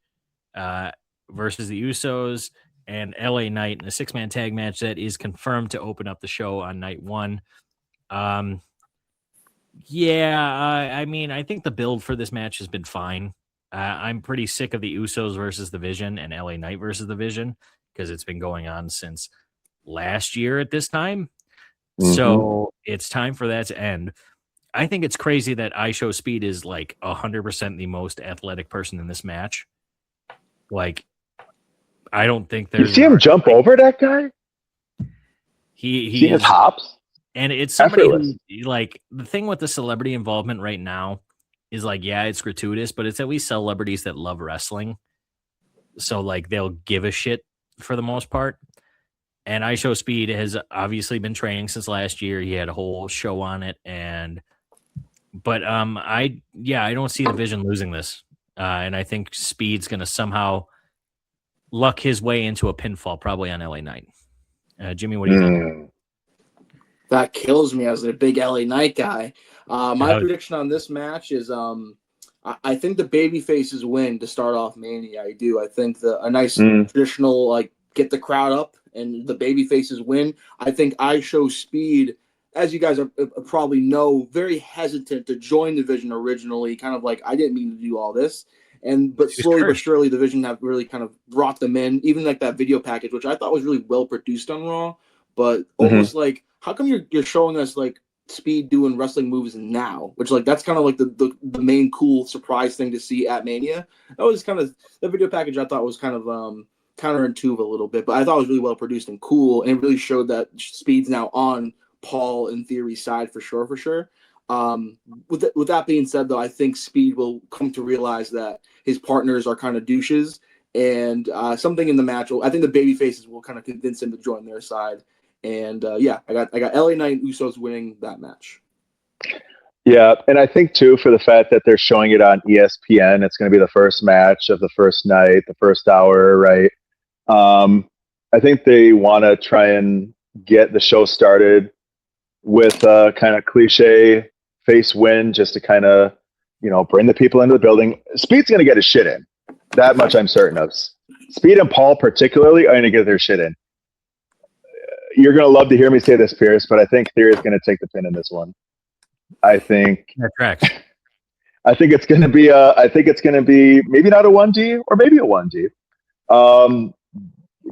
versus the Usos and LA Knight in a 6-man tag match that is confirmed to open up the show on night 1. Yeah, I mean, I think the build for this match has been fine. I'm pretty sick of the Usos versus the Vision and LA Knight versus the Vision because it's been going on since last year at this time. So it's time for that to end. I think it's crazy that IShowSpeed is like 100% the most athletic person in this match. Like, I don't think You there's. see him jump over that guy? He see his is, hops? and it's somebody Effortless. who, like, the thing with the celebrity involvement right now is like, yeah, it's gratuitous, but it's at least celebrities that love wrestling. So like they'll give a shit for the most part. And IShowSpeed has obviously been training since last year. He had a whole show on it, but I don't see the Vision losing this, and I think Speed's going to somehow luck his way into a pinfall, probably on LA Knight. Jimmy, what do you think? That kills me as a big LA Knight guy. My prediction on this match is I think the baby faces win to start off Mania. I do. I think a nice traditional, like, get the crowd up and the baby faces win. I think IShowSpeed, as you guys probably know, very hesitant to join the Vision originally. Kind of like, I didn't mean to do all this. But slowly but surely, the Vision have really kind of brought them in. Even like that video package, which I thought was really well produced on Raw, but almost like, how come you're showing us like Speed doing wrestling moves now? Which, like, that's kind of like the main cool surprise thing to see at Mania. That was kind of the video package. I thought was kind of counterintuitive a little bit, but I thought it was really well produced and cool, and it really showed that Speed's now on Paul and Theory's side for sure. With that being said, though, I think Speed will come to realize that his partners are kind of douches, and something in the match, I think the baby faces will kind of convince him to join their side. And I got LA Knight and Usos winning that match. Yeah, and I think too, for the fact that they're showing it on ESPN, it's going to be the first match of the first night, the first hour, right? I think they want to try and get the show started with a kind of cliche face win, just to kind of, bring the people into the building. Speed's going to get his shit in. That much I'm certain of. Speed and Paul particularly are going to get their shit in. You're going to love to hear me say this, Pierce, but I think Theory is going to take the pin in this one. I think that's correct. I think it's going to be maybe not a 1D or maybe a 1D.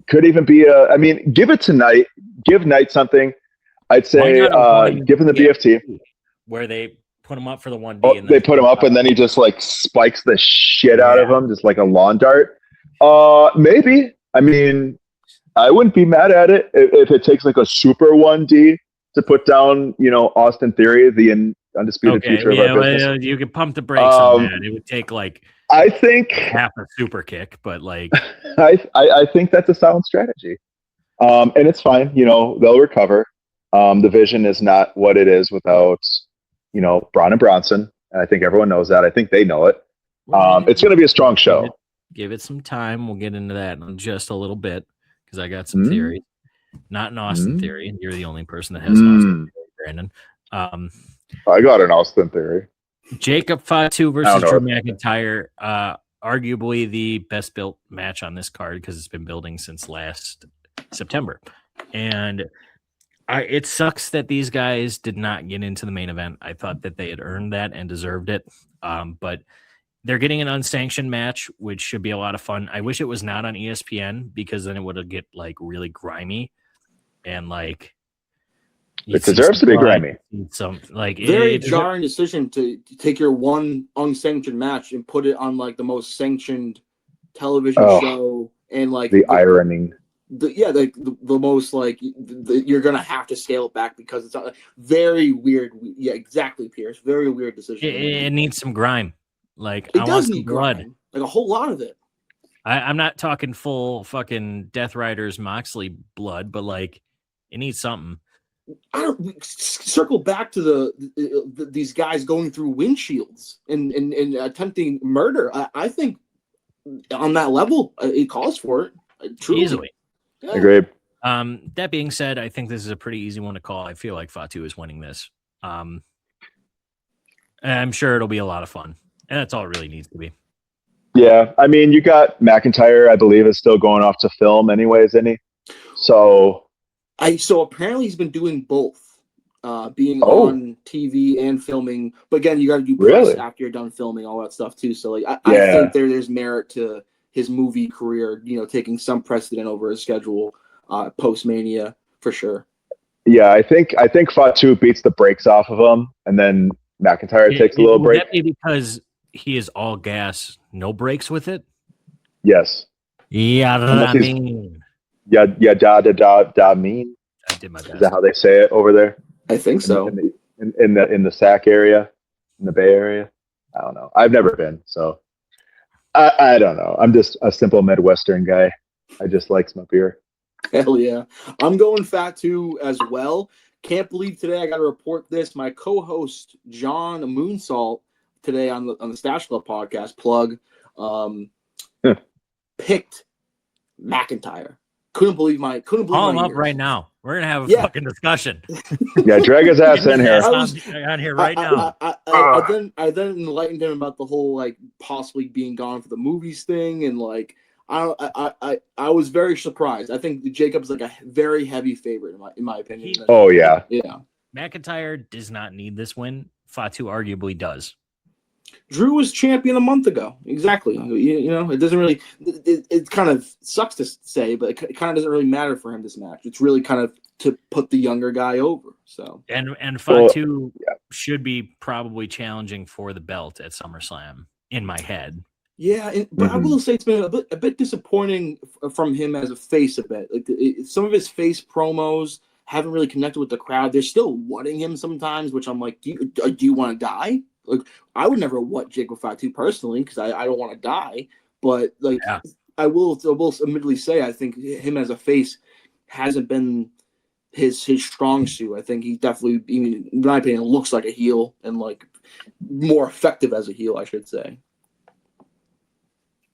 Could even be give it to Knight. Give Knight something. I'd say give him the BFT. Where they put him up for the 1D. And they put him up and then he just like spikes the shit out of him, just like a lawn dart. Maybe. I wouldn't be mad at it if it takes like a super 1D to put down, Austin Theory, the undisputed future of our business. You could pump the brakes on that. It would take like, I think, half a super kick, but like, I think that's a sound strategy. And it's fine. They'll recover. The Vision is not what it is without, Braun and Bronson. And I think everyone knows that. I think they know it. It's going to be a strong show. Give it some time. We'll get into that in just a little bit. Because I got some theory, not an Austin theory, and you're the only person that has an Austin theory, Brandon. I got an Austin theory. Jacob Fatu versus Drew McIntyre, arguably the best built match on this card because it's been building since last September, and it sucks that these guys did not get into the main event. I thought that they had earned that and deserved it, but they're getting an unsanctioned match, which should be a lot of fun. I wish it was not on ESPN because then it would get like really grimy and like it deserves to be grimy. Very jarring decision to take your one unsanctioned match and put it on like the most sanctioned television show, and like the irony. The most like you're gonna have to scale it back because it's very weird. Yeah, exactly, Pierce. Very weird decision. It needs some grime. Like, it does need blood, like a whole lot of it. I'm not talking full fucking Death Riders Moxley blood, but like it needs something. I don't circle back to these guys going through windshields and attempting murder. I think on that level, it calls for it. Truly. Easily. Yeah. Agreed. That being said, I think this is a pretty easy one to call. I feel like Fatu is winning this. I'm sure it'll be a lot of fun. And that's all it really needs to be. Yeah. You got McIntyre, I believe, is still going off to film anyways, isn't he? So apparently he's been doing both. being on TV and filming. But again, you got to do press after you're done filming, all that stuff too. So like, I think there's merit to his movie career, taking some precedent over his schedule post-Mania for sure. Yeah, I think Fatu beats the brakes off of him, and then McIntyre takes a little break. That be because he is all gas, no brakes with it? Yes. Yeah, I mean. Yeah, mean. I did my best. Is that how they say it over there? I think so. In the SAC area, in the Bay Area. I don't know. I've never been, so I don't know. I'm just a simple Midwestern guy. I just like my beer. Hell yeah. I'm going Fatu as well. Can't believe today I got to report this. My co-host, John Moonsalt, today on the Stash Club podcast, plug, picked McIntyre. Couldn't believe Call him up ears. Right now. We're gonna have a fucking discussion. Yeah, drag his ass in here. On here right now. I then enlightened him about the whole like possibly being gone for the movies thing, and like I was very surprised. I think Jacob's like a very heavy favorite in my opinion. Yeah. McIntyre does not need this win. Fatu arguably does. Drew was champion a month ago. Exactly. It doesn't really. It kind of sucks to say, but it kind of doesn't really matter for him this match. It's really kind of to put the younger guy over. So and Fatu should be probably challenging for the belt at SummerSlam in my head. Yeah, but I will say it's been a bit disappointing from him as a face a bit. Like some of his face promos haven't really connected with the crowd. They're still wutting him sometimes, which I'm like, do you want to die? Like, I would never what Jacob Fatu personally because I don't want to die. But like, I will admittedly say I think him as a face hasn't been his strong suit. I think he definitely, in my opinion, looks like a heel and like more effective as a heel, I should say.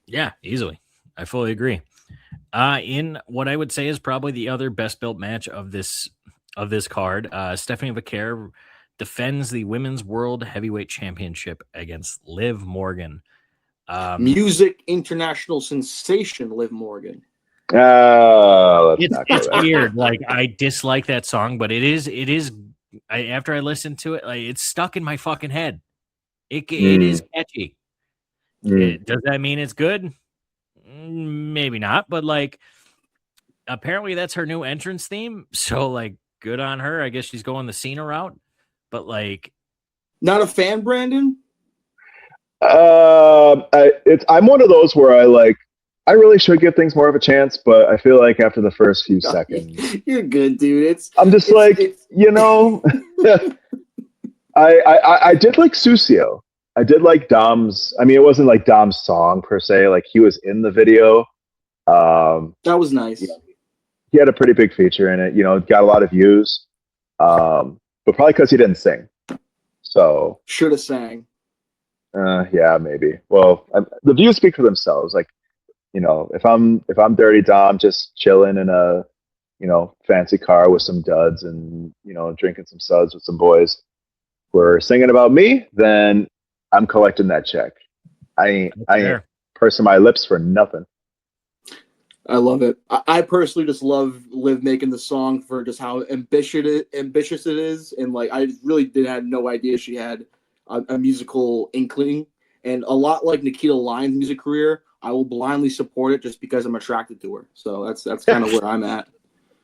Yeah, easily. I fully agree. In what I would say is probably the other best built match of this card, Stephanie Vaquer defends the Women's World Heavyweight Championship against Liv Morgan. Music international sensation Liv Morgan. It's weird. Like I dislike that song, but it is. After I listened to it, like it's stuck in my fucking head. It is catchy. Does that mean it's good? Maybe not, but like apparently that's her new entrance theme. So like good on her. I guess she's going the Cena route. But like, not a fan, Brandon. I'm one of those where I really should give things more of a chance, but I feel like after the first few seconds, you're good, dude. I did like Susio. I did like Dom's. I mean, it wasn't like Dom's song per se. Like he was in the video. That was nice. He had a pretty big feature in it. Got a lot of views. But probably because he didn't sing. So should have sang. Yeah, maybe. Well, the views speak for themselves. Like, if I'm Dirty Dom, just chilling in a fancy car with some duds and drinking some suds with some boys who are singing about me, then I'm collecting that check. I ain't pursing my lips for nothing. I love it. I personally just love Liv making the song for just how ambitious it is, and like I really had no idea she had a musical inkling. And a lot like Nikita Lyons' music career, I will blindly support it just because I'm attracted to her. So that's kind of where I'm at.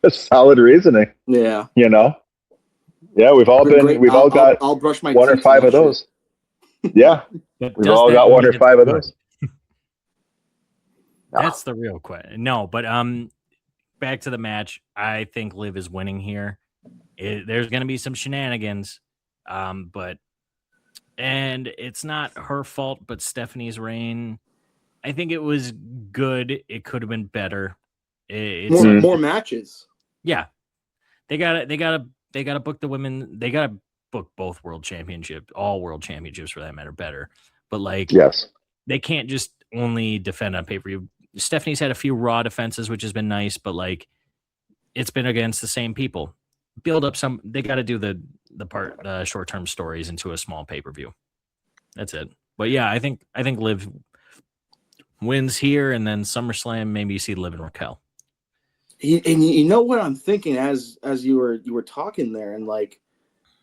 That's solid reasoning. Yeah. Yeah, we've all got I'll brush my 1 or 5 of those. Yeah, we've all got 1 or 5 of those. That's the real question. No, but back to the match. I think Liv is winning here. There's going to be some shenanigans, but it's not her fault. But Stephanie's reign, I think it was good. It could have been better. More matches. Yeah, they got to book the women. They got to book both all world championships for that matter better. But like, yes, they can't just only defend on pay-per-view. Stephanie's had a few Raw defenses, which has been nice, but like it's been against the same people. Build up they got to do the short-term stories into a small pay-per-view. That's it. But yeah, I think Liv wins here, and then SummerSlam, maybe you see Liv and Raquel. And you know what I'm thinking as you were talking there, and like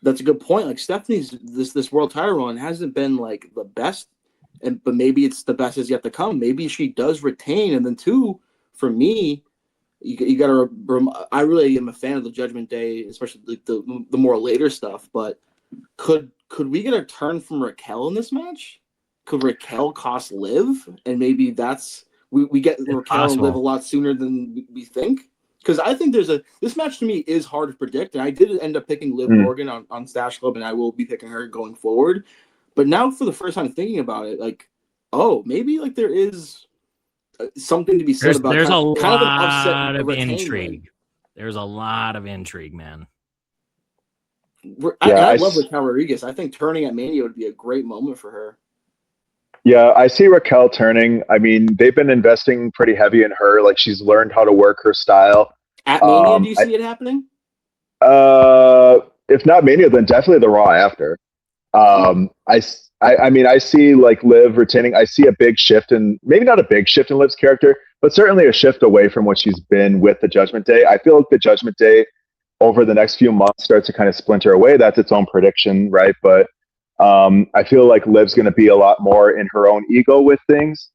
That's a good point. Like Stephanie's this world title run hasn't been like the best, but maybe it's the best is yet to come. Maybe she does retain, and then two, for me, you got to. I really am a fan of the Judgment Day, especially like the more later stuff. But could we get a turn from Raquel in this match? Could Raquel cost Liv, and maybe that's we get Raquel possible. and Liv a lot sooner than we think? Because I think this match to me is hard to predict, and I did end up picking Liv Morgan on Stash Club, and I will be picking her going forward. But now, for the first time thinking about it, like, maybe like there is something to be said about there's kind a of lot an upset of intrigue. There's a lot of intrigue, man. I love Raquel Rodriguez. I think turning at Mania would be a great moment for her. Yeah, I see Raquel turning. I mean, they've been investing pretty heavy in her. Like, she's learned how to work her style. At Mania, do you see it happening? If not Mania, then definitely the Raw after. I mean, I see like Liv retaining. I see a big shift in, maybe not a big shift in Liv's character, but certainly a shift away from what she's been with the Judgment Day. I feel like the Judgment Day over the next few months starts to kind of splinter away. That's its own prediction, right? But I feel like Liv's going to be a lot more in her own ego with things,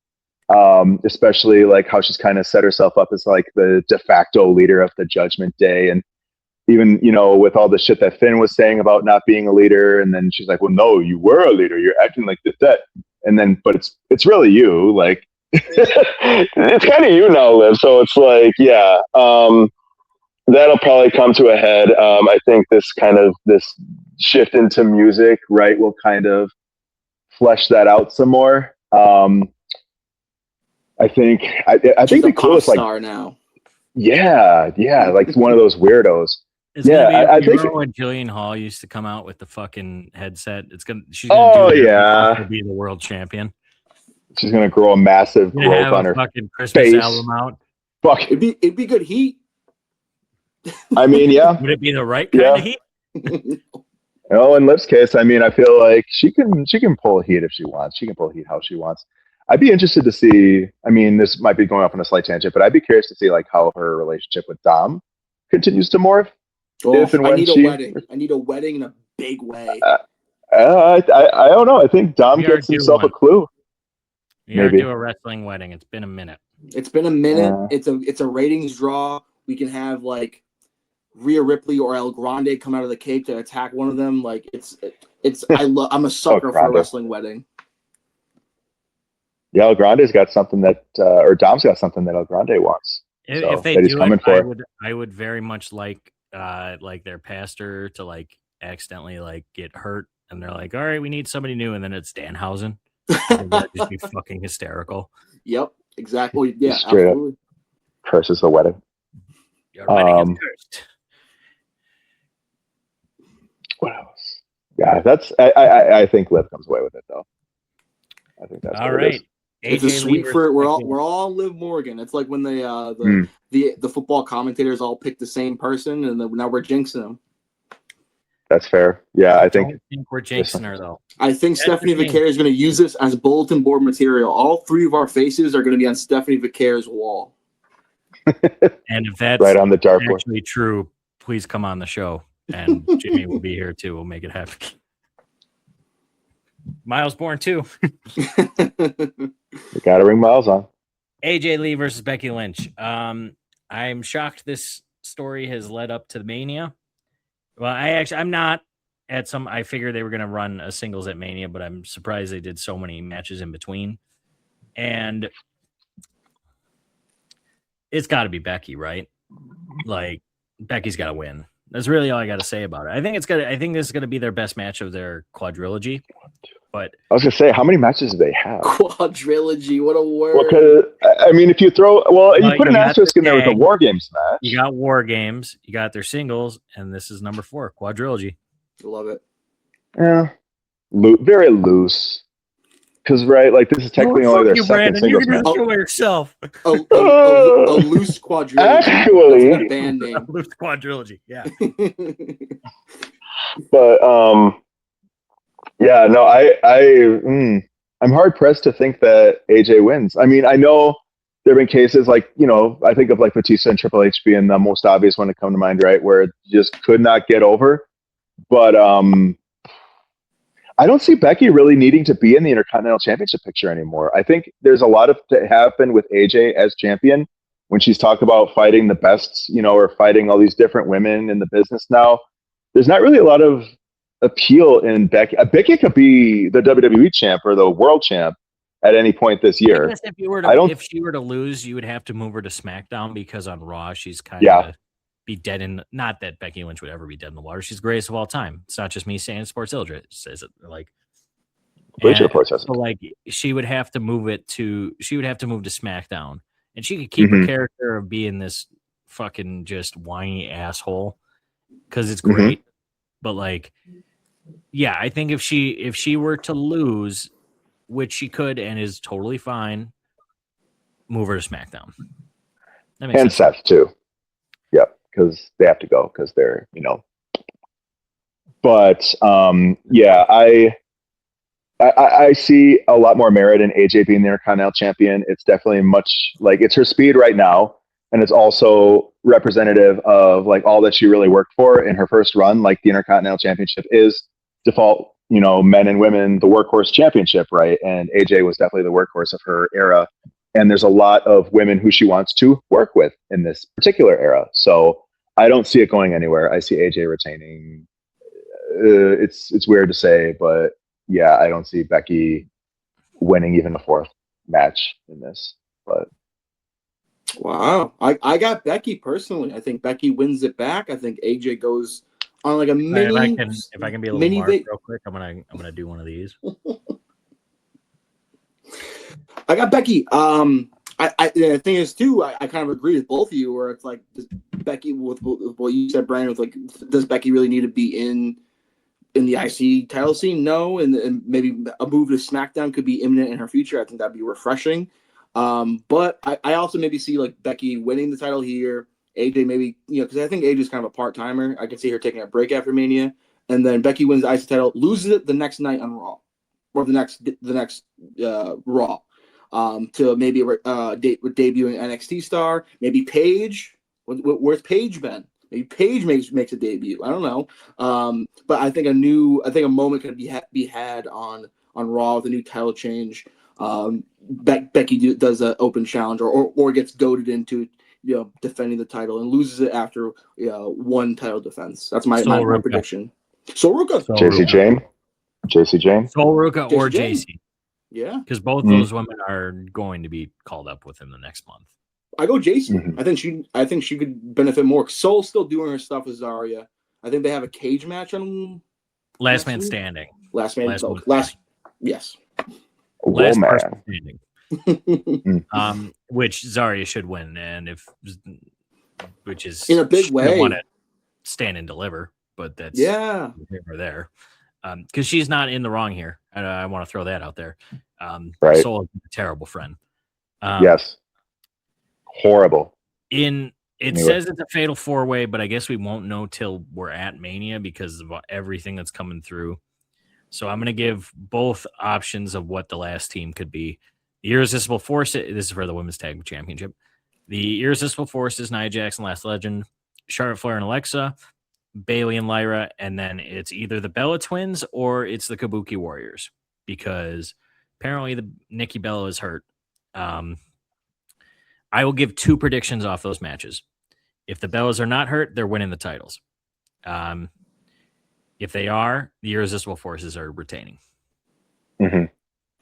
especially like how she's kind of set herself up as like the de facto leader of the Judgment Day. And even, you know, with all the shit that Finn was saying about not being a leader. And then she's like, well, no, you were a leader. You're acting like this. And then, but it's really you. Like, it's kind of you now, Liv. So it's like, yeah, that'll probably come to a head. I think this shift into music, right, will kind of flesh that out some more. I think the coolest, like, star now. Yeah, like one of those weirdos. It's I think when Jillian Hall used to come out with the fucking headset, she's gonna be the world champion. She's gonna grow a massive growth on her fucking Christmas face. album out. Fuck, it'd be good heat. I mean, yeah. Would it be the right kind of heat? Oh, in Liv's case, I mean, I feel like she can pull heat if she wants. She can pull heat how she wants. I'd be interested to see. I mean, this might be going off on a slight tangent, but I'd be curious to see like how her relationship with Dom continues to morph. If and when a wedding. I need a wedding in a big way. I don't know. I think Dom gets himself a clue. Maybe do a wrestling wedding. It's been a minute. It's a ratings draw. We can have like Rhea Ripley or El Grande come out of the cake to attack one of them. Like I'm a sucker for a wrestling wedding. Yeah, El Grande's got something that, or Dom's got something that El Grande wants. If they do it, I would very much like their pastor to like accidentally like get hurt, and they're like, "All right, we need somebody new," and then it's Danhausen. That'd just be fucking hysterical. Yep, exactly. Yeah, straight absolutely. Up curses the wedding. Your wedding is cursed. What else? Yeah, that's. I think Liv comes away with it though. I think that's all right. It's a sweep for we're all Liv Morgan. It's like when the football commentators all pick the same person, and now we're jinxing them. That's fair. Yeah, I think we're jinxing her though. I think Stephanie Vicaire is going to use this as bulletin board material. All three of our faces are going to be on Stephanie Vicaire's wall. And if that's right on the dartboard actually true, please come on the show, and Jimmy will be here too. We'll make it happen. Miles born too. You gotta bring Miles on. AJ Lee versus Becky Lynch. I'm shocked this story has led up to the Mania. Well, I'm not at some. I figured they were going to run a singles at Mania, but I'm surprised they did so many matches in between. And it's got to be Becky, right? Like Becky's got to win. That's really all I got to say about it. I think this is going to be their best match of their quadrilogy. But I was going to say, how many matches do they have? Quadrilogy, what a word. Well, I mean, if you you put an asterisk in there with the War Games match. You got War Games, you got their singles, and this is number 4, quadrilogy. Love it. Yeah. Very loose. Because, right, like this is technically only their second singles match. You're going to yourself. A loose quadrilogy. Actually. That's a band name. A loose quadrilogy, yeah. But, yeah, no, I'm hard pressed to think that AJ wins. I mean, I know there have been cases like, you know, I think of like Batista and Triple H being the most obvious one to come to mind, right? Where it just could not get over. But I don't see Becky really needing to be in the Intercontinental Championship picture anymore. I think there's a lot of to happen with AJ as champion when she's talked about fighting the best, or fighting all these different women in the business now. There's not really a lot of appeal in Becky. Becky could be the WWE champ or the world champ at any point this year. I guess if she were to lose, you would have to move her to SmackDown, because on Raw she's kind of be dead in. Not that Becky Lynch would ever be dead in the water. She's the greatest of all time. It's not just me saying. Sports Illustrated says it. She would have to move to SmackDown, and she could keep her character of being this fucking just whiny asshole because it's great. But I think if she were to lose, which she could and is totally fine, move her to SmackDown. That makes sense. Seth too. Yep, because they have to go because they're But I see a lot more merit in AJ being the Intercontinental Champion. It's definitely it's her speed right now, and it's also representative of all that she really worked for in her first run. The Intercontinental Championship is default, men and women, the workhorse championship, right? And AJ was definitely the workhorse of her era. And there's a lot of women who she wants to work with in this particular era. So I don't see it going anywhere. I see AJ retaining. It's weird to say, but yeah, I don't see Becky winning even the fourth match in this. But wow, I got Becky personally. I think Becky wins it back. I think AJ goes on a mini. If I can be a little Mark real quick, I'm gonna do one of these. I got Becky. The thing is too, I kind of agree with both of you, where it's does Becky, with what you said, Brian, with does Becky really need to be in the IC title scene? No, and maybe a move to SmackDown could be imminent in her future. I think that'd be refreshing. But I also maybe see Becky winning the title here. AJ maybe, because I think AJ's kind of a part-timer. I could see her taking a break after Mania, and then Becky wins the IC title, loses it the next night on Raw, or the next Raw, to maybe debuting NXT star, maybe Paige. Where's Paige been? Maybe Paige makes a debut. I don't know. But I think a moment could be had on Raw with a new title change. Becky does an open challenge or gets goaded into defending the title and loses it after one title defense. That's my prediction. Soruka. JC Jane. Soruka or JC. Yeah, because both those women are going to be called up within the next month. I go JC. I think she could benefit more. Soul's still doing her stuff with Zarya. I think they have a cage match on Last Man Standing. Yes. Last person standing. Which Zarya should win, and which is in a big way. Want to stand and deliver, but that's here or there. Because she's not in the wrong here. I want to throw that out there. Right. Soul is a terrible friend. Yes. Horrible. It says it's a fatal 4-way, but I guess we won't know till we're at Mania because of everything that's coming through. So I'm going to give both options of what the last team could be. The Irresistible Force, this is for the Women's Tag Championship. The Irresistible Force is Nia Jackson, Last Legend, Charlotte Flair and Alexa, Bayley and Lyra, and then it's either the Bella Twins or it's the Kabuki Warriors, because apparently the Nikki Bella is hurt. I will give 2 predictions off those matches. If the Bellas are not hurt, they're winning the titles. If they are, the Irresistible Forces are retaining.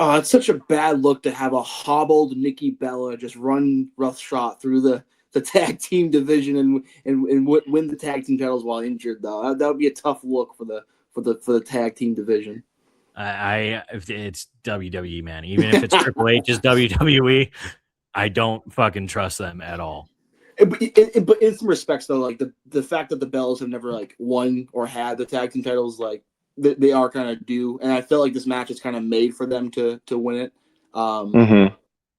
It's such a bad look to have a hobbled Nikki Bella just run roughshod through the tag team division and win the tag team titles while injured, though. That would be a tough look for the tag team division. If it's WWE, man. Even if it's Triple H's WWE, I don't fucking trust them at all. But in some respects, though, the fact that the Bellas have never won or had the tag team titles, they are kind of due, and I feel like this match is kind of made for them to win it.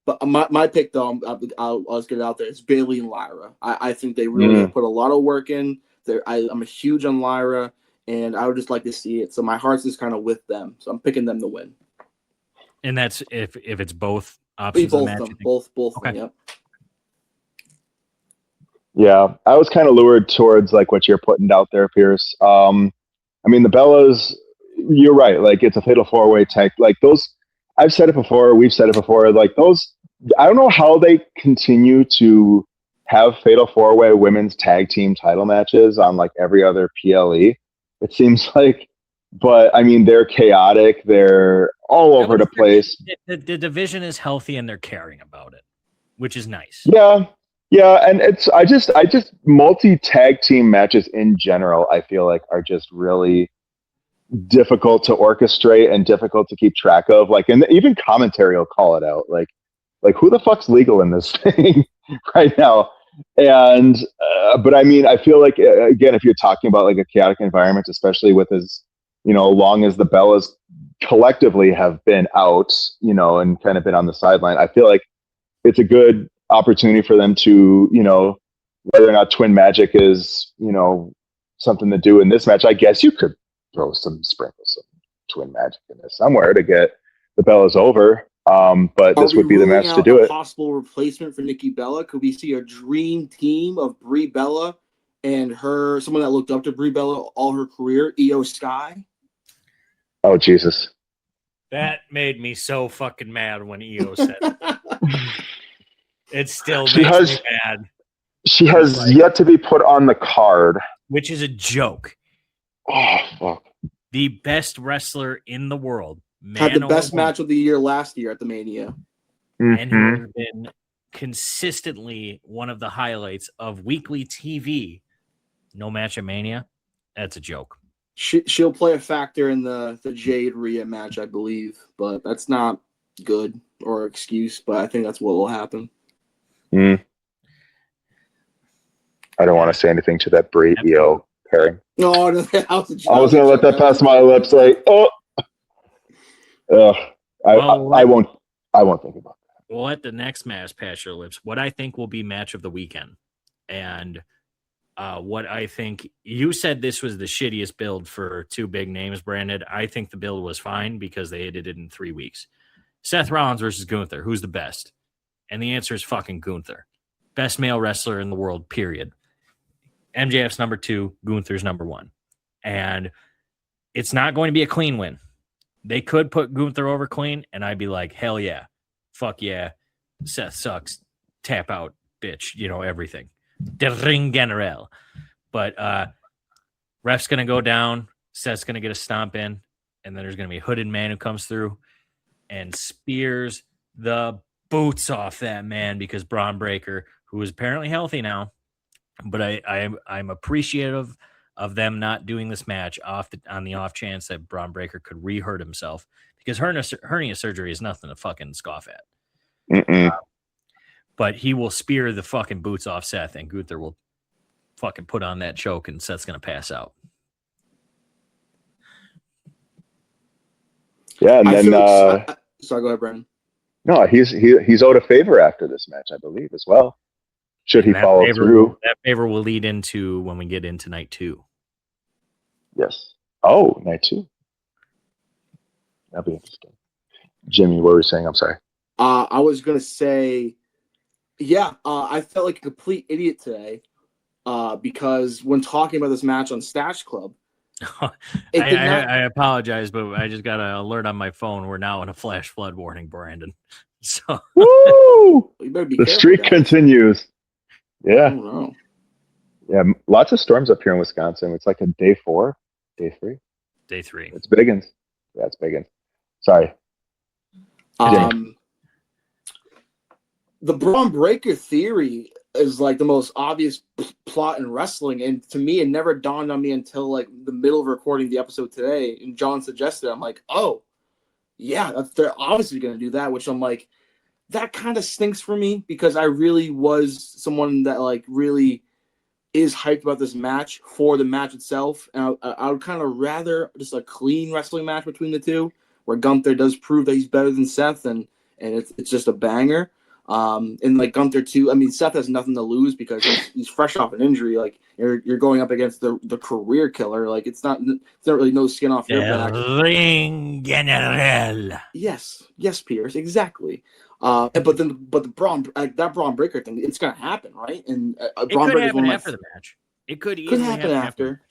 But my pick, though, I'll get it out there. It's Bayley and Lyra. I think they really have put a lot of work in. I'm a huge on Lyra, and I would just like to see it. So my heart's just kind of with them. So I'm picking them to win. And that's if it's both options. Both of them. Both. Okay. Yep. Yeah, I was kind of lured towards what you're putting out there, Pierce. I mean, the Bellas, you're right. Like, it's a fatal four-way tag. Like, those, I've said it before. We've said it before. Like, those, I don't know how they continue to have fatal four-way women's tag team title matches on like every other PLE. It seems like, but I mean, they're chaotic. They're all over the place. The division is healthy and they're caring about it, which is nice. Yeah. And I just multi-tag team matches in general, I feel like are just really difficult to orchestrate and difficult to keep track of. Like, and even commentary will call it out. Like who the fuck's legal in this thing right now? And, but I mean, I feel like, again, if you're talking about like a chaotic environment, especially with as, long as the Bellas collectively have been out, and kind of been on the sideline, I feel like it's a good opportunity for them to, whether or not Twin Magic is, something to do in this match. I guess you could sprinkle some Twin Magic in this somewhere to get the Bellas over. But this would be the match to do it. Possible replacement for Nikki Bella? Could we see a dream team of Brie Bella and someone that looked up to Brie Bella all her career, Io Sky? Oh, Jesus. That made me so fucking mad when Io said it. It still makes me mad. She has yet to be put on the card. Which is a joke. Oh, fuck. The best wrestler in the world. Had the best match of the year last year at the Mania. And who has been consistently one of the highlights of weekly TV. No match at Mania. That's a joke. She'll play a factor in the Jade Rhea match, I believe. But that's not good or excuse. But I think that's what will happen. I don't want to say anything to that Brie Io pairing. No, I was going to let that pass my lips. Like, I won't think about that. We'll let the next match pass your lips. What I think will be match of the weekend, and what I think you said this was the shittiest build for two big names, Brandon. I think the build was fine because they did it in 3 weeks. Seth Rollins versus Gunther. Who's the best? And the answer is fucking Gunther. Best male wrestler in the world, period. MJF's number 2, Gunther's number 1. And it's not going to be a clean win. They could put Gunther over clean, and I'd be like, hell yeah. Fuck yeah. Seth sucks. Tap out, bitch. Everything. The ring general. But ref's going to go down. Seth's going to get a stomp in. And then there's going to be a hooded man who comes through and spears the boots off that man because Braun Breaker, who is apparently healthy now, but I'm appreciative of them not doing this match on the off chance that Braun Breaker could re-hurt himself because hernia surgery is nothing to fucking scoff at. But he will spear the fucking boots off Seth and Gunther will fucking put on that choke and Seth's going to pass out. Yeah, and then... sorry, go ahead, Brandon. No, he's owed a favor after this match, I believe, as well. Should he follow through? That favor will lead into when we get into night 2. Yes. Oh, night 2. That'll be interesting. Jimmy, what were you saying? I'm sorry. I was going to say, I felt like a complete idiot today because when talking about this match on Stash Club, I apologize, but I just got an alert on my phone. We're now in a flash flood warning, Brandon. So woo! You better be the careful, streak guys. Continues. Yeah. I don't know. Yeah, lots of storms up here in Wisconsin. It's like a day 4, day 3. Day 3. It's biggins. Yeah, it's biggins. Sorry. The Braun Breaker theory is like the most obvious plot in wrestling, and to me, it never dawned on me until like the middle of recording the episode today. And John suggested it. I'm like, oh, yeah, they're obviously going to do that. Which I'm like, that kind of stinks for me because I really was someone that like really is hyped about this match for the match itself, and I would kind of rather just a clean wrestling match between the two, where Gunther does prove that he's better than Seth, and it's just a banger. And like Gunther too, I mean, Seth has nothing to lose because he's fresh off an injury. Like you're going up against the career killer. Like it's not really no skin off your back. Ring general. Yes, Pierce, exactly. But the Braun that Braun Breaker thing, it's gonna happen, right? And It Braun could Breaker's happen after the match. It could easily happen after.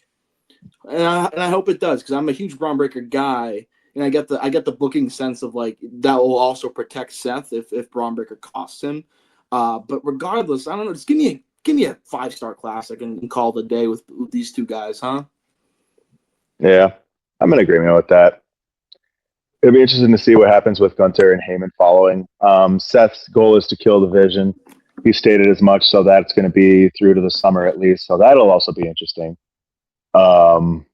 And I hope it does, because I'm a huge Braun Breaker guy, and I get the booking sense of like that will also protect Seth if Braun Breaker costs him. But regardless, I don't know. Just give me a 5-star classic and call it a day with these two guys, huh? Yeah, I'm in agreement with that. It'll be interesting to see what happens with Gunther and Heyman following. Seth's goal is to kill the Vision. He stated as much, so that's going to be through to the summer at least. So that'll also be interesting. It's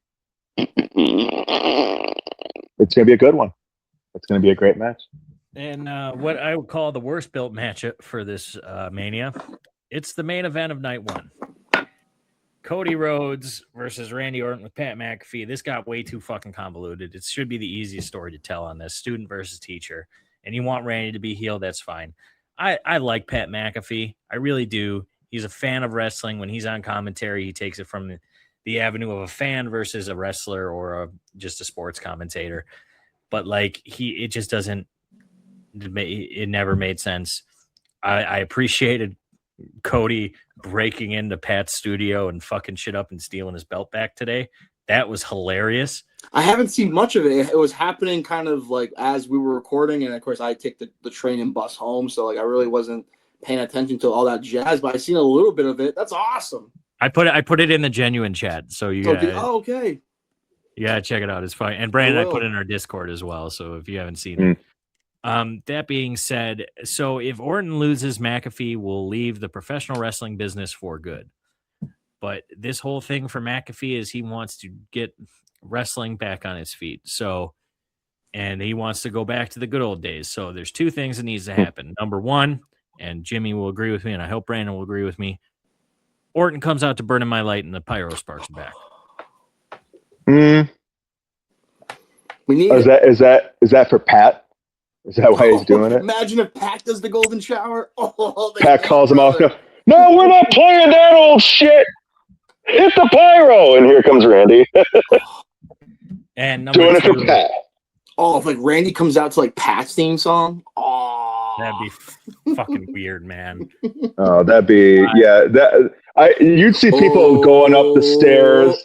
going to be a good one. It's going to be a great match. And what I would call the worst built matchup for this Mania, it's the main event of night one. Cody Rhodes versus Randy Orton with Pat McAfee. This got way too fucking convoluted. It should be the easiest story to tell on this. Student versus teacher. And you want Randy to be healed, that's fine. I like Pat McAfee. I really do. He's a fan of wrestling. When he's on commentary, he takes it from the avenue of a fan versus a wrestler or just a sports commentator. But like it just doesn't, it never made sense. I appreciated Cody breaking into Pat's studio and fucking shit up and stealing his belt back today. That was hilarious. I haven't seen much of it. It was happening kind of like as we were recording, and of course I take the train and bus home, so like I really wasn't paying attention to all that jazz, but I seen a little bit of it. That's awesome. I put it in the genuine chat, so you okay. Yeah, check it out. It's fine. And Brandon, I put it in our Discord as well, so if you haven't seen it. That being said, so if Orton loses, McAfee will leave the professional wrestling business for good. But this whole thing for McAfee is he wants to get wrestling back on its feet. So, and he wants to go back to the good old days. So there's two things that needs to happen. Number one, and Jimmy will agree with me, and I hope Brandon will agree with me. Orton comes out to Burn in My Light, and the pyro sparks back. We need is that for Pat? Is that why he's doing it? Imagine if Pat does the golden shower. Pat calls him out. No, we're not playing that old shit. Hit the pyro, and here comes Randy. And doing it for Pat. Oh, if like Randy comes out to like Pat's theme song. Oh, that'd be fucking weird, man. Oh, that'd be you'd see people going up the stairs.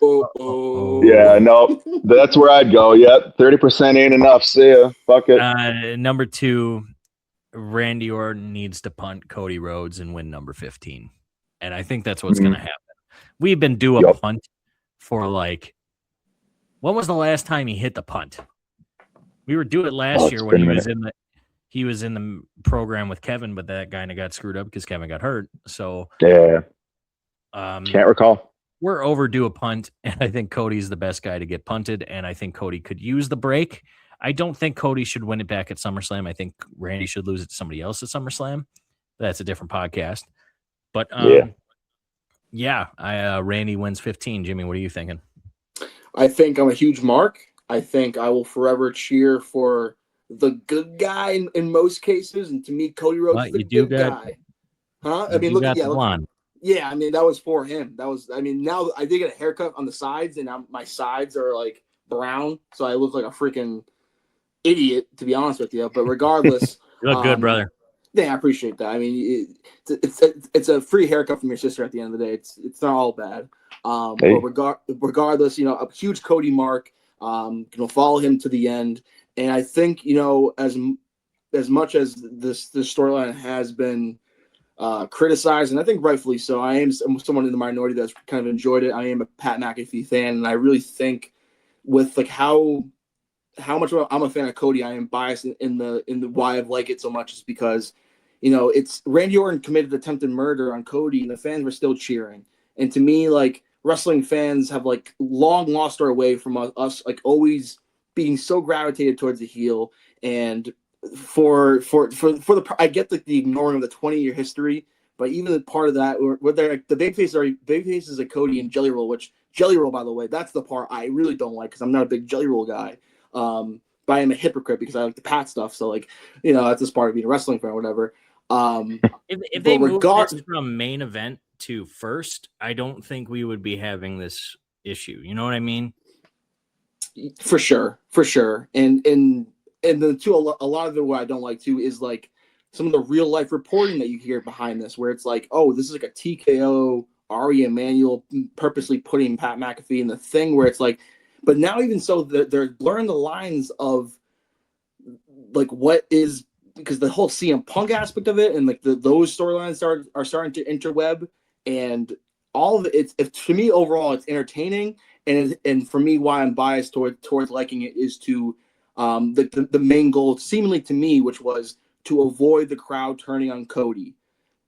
Yeah, no, that's where I'd go. Yep, 30% ain't enough. See ya. Fuck it. Number two, Randy Orton needs to punt Cody Rhodes and win number 15, and I think that's what's going to happen. We've been due a punt for like, when was the last time he hit the punt? We were due it last year when he was in the program with Kevin, but that kind of got screwed up because Kevin got hurt. So yeah, can't recall. We're overdue a punt, and I think Cody's the best guy to get punted, and I think Cody could use the break. I don't think Cody should win it back at SummerSlam. I think Randy should lose it to somebody else at SummerSlam. That's a different podcast. But Randy wins 15. Jimmy, what are you thinking? I think I'm a huge mark. I think I will forever cheer for the good guy in most cases, and to me, Cody Rhodes is the good guy. Huh? I mean, look at blonde. Yeah, I mean, that was for him. Now I did get a haircut on the sides, and my sides are like brown, so I look like a freaking idiot, to be honest with you. But regardless, you look good, brother. Yeah, I appreciate that. I mean, it's a free haircut from your sister at the end of the day. It's not all bad. But regardless, a huge Cody mark. Gonna follow him to the end, and I think as much as this storyline has been criticized, and I think rightfully so. I'm someone in the minority that's kind of enjoyed it. I am a Pat McAfee fan, and I really think with like how much I'm a fan of Cody, I am biased in the why I like it so much is because it's Randy Orton committed attempted murder on Cody, and the fans were still cheering. And to me, like, wrestling fans have like long lost our way from us like always being so gravitated towards the heel. And for the I get the ignoring of the 20-year history, but even the part of that where they're like the big faces of Cody and Jelly Roll, which Jelly Roll, by the way, that's the part I really don't like because I'm not a big Jelly Roll guy. But I am a hypocrite because I like the Pat stuff. So like, that's just part of being a wrestling fan or whatever. If they move this from main event to first, I don't think we would be having this issue. You know what I mean? For sure. And then too, a lot of it what I don't like too is like some of the real life reporting that you hear behind this, where it's like, oh, this is like a TKO Ari Emanuel purposely putting Pat McAfee in the thing where it's like, but now even so, they're blurring the lines of like what is, because the whole CM Punk aspect of it and like those storylines are starting to interweb, and all of it. It's to me overall it's entertaining, and for me why I'm biased towards liking it is to the main goal seemingly to me, which was to avoid the crowd turning on Cody.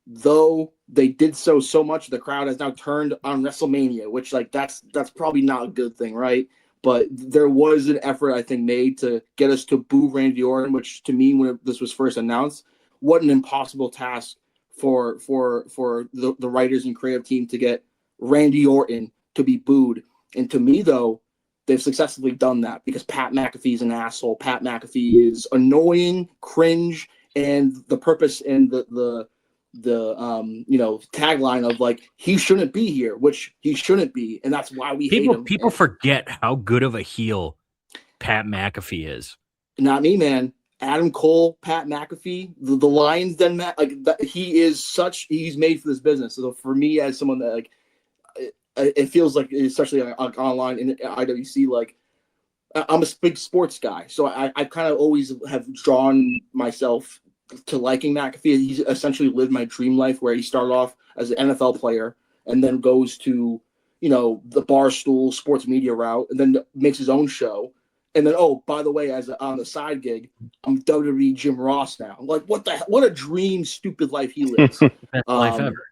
Though they did so much, the crowd has now turned on WrestleMania, which like that's probably not a good thing, right? But there was an effort I think made to get us to boo Randy Orton, which to me when this was first announced, what an impossible task for the writers and creative team to get Randy Orton to be booed. And to me though, they've successfully done that because Pat McAfee is an asshole. Pat McAfee is annoying, cringe, and the purpose and the tagline of like he shouldn't be here, which he shouldn't be, and that's why we hate him. People forget how good of a heel Pat McAfee is. Not me, man. Adam Cole, Pat McAfee, the Lions Den, he's made for this business. So for me, as someone that like, it feels like, especially online in IWC, like I'm a big sports guy, so I kind of always have drawn myself to liking McAfee. He's essentially lived my dream life where he started off as an NFL player and then goes to, the Barstool sports media route and then makes his own show. And then, oh, by the way, on the side gig, I'm WWE Jim Ross now. Like, what a dream, stupid life he lives. Best life ever.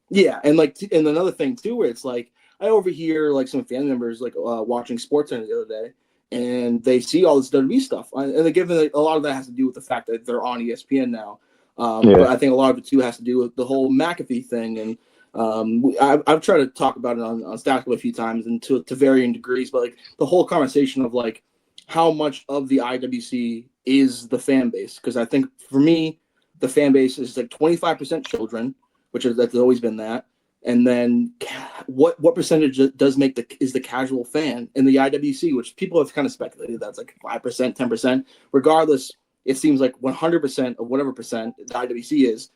Yeah. And and another thing too, where it's like, I overhear like some family members, like watching SportsCenter the other day, and they see all this WWE stuff, and they're given a lot of that has to do with the fact that they're on ESPN now. But I think a lot of it too has to do with the whole McAfee thing, and I've tried to talk about it on Stack a few times and to varying degrees. But like the whole conversation of like how much of the IWC is the fan base, because I think for me the fan base is like 25% children, that's always been that. And then what percentage does is the casual fan in the IWC, which people have kind of speculated that's like 5%, 10%. Regardless, it seems like 100% of whatever percent the IWC is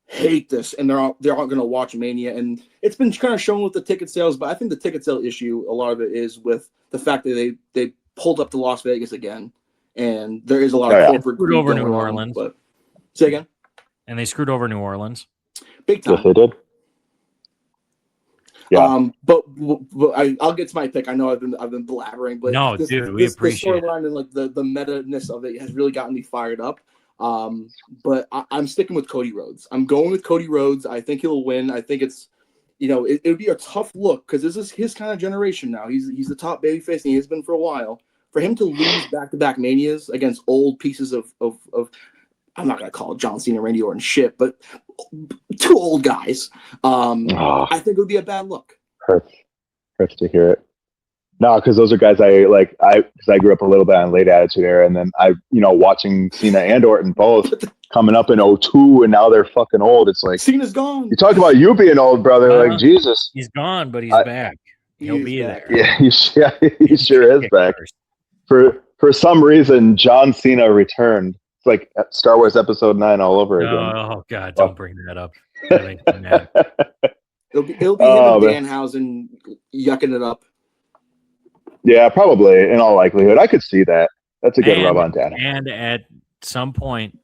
hate this, and they're all going to watch Mania. And it's been kind of shown with the ticket sales, but I think the ticket sale issue, a lot of it is with the fact that they pulled up to Las Vegas again, and there is a lot of corporate screwed over New Orleans. But say again, and they screwed over New Orleans big time. Yes, they did. Yeah. But I'll get to my pick. I know I've been blabbering, but we appreciate the storyline and like the meta-ness of it has really gotten me fired up. But I'm sticking with Cody Rhodes. I'm going with Cody Rhodes. I think he'll win. I think it's, it would be a tough look because this is his kind of generation now. He's the top babyface, and he has been for a while. For him to lose back-to-back Manias against old pieces of I'm not going to call it John Cena, Randy Orton shit, but two old guys. I think it would be a bad look. Hurts to hear it. No, because those are guys because I grew up a little bit on late Attitude Era, and then watching Cena and Orton both coming up in 2002, and now they're fucking old. It's like Cena's gone. You talk about you being old, brother. Like Jesus, he's gone, but he's back. He'll be there. Yeah, he sure is back. For some reason, John Cena returned. It's like Star Wars Episode 9 all over again. Oh God, don't bring that up. That makes me mad. It'll be him and Danhausen yucking it up. Yeah, probably. In all likelihood, I could see that. That's a good rub on Danhausen. And at some point,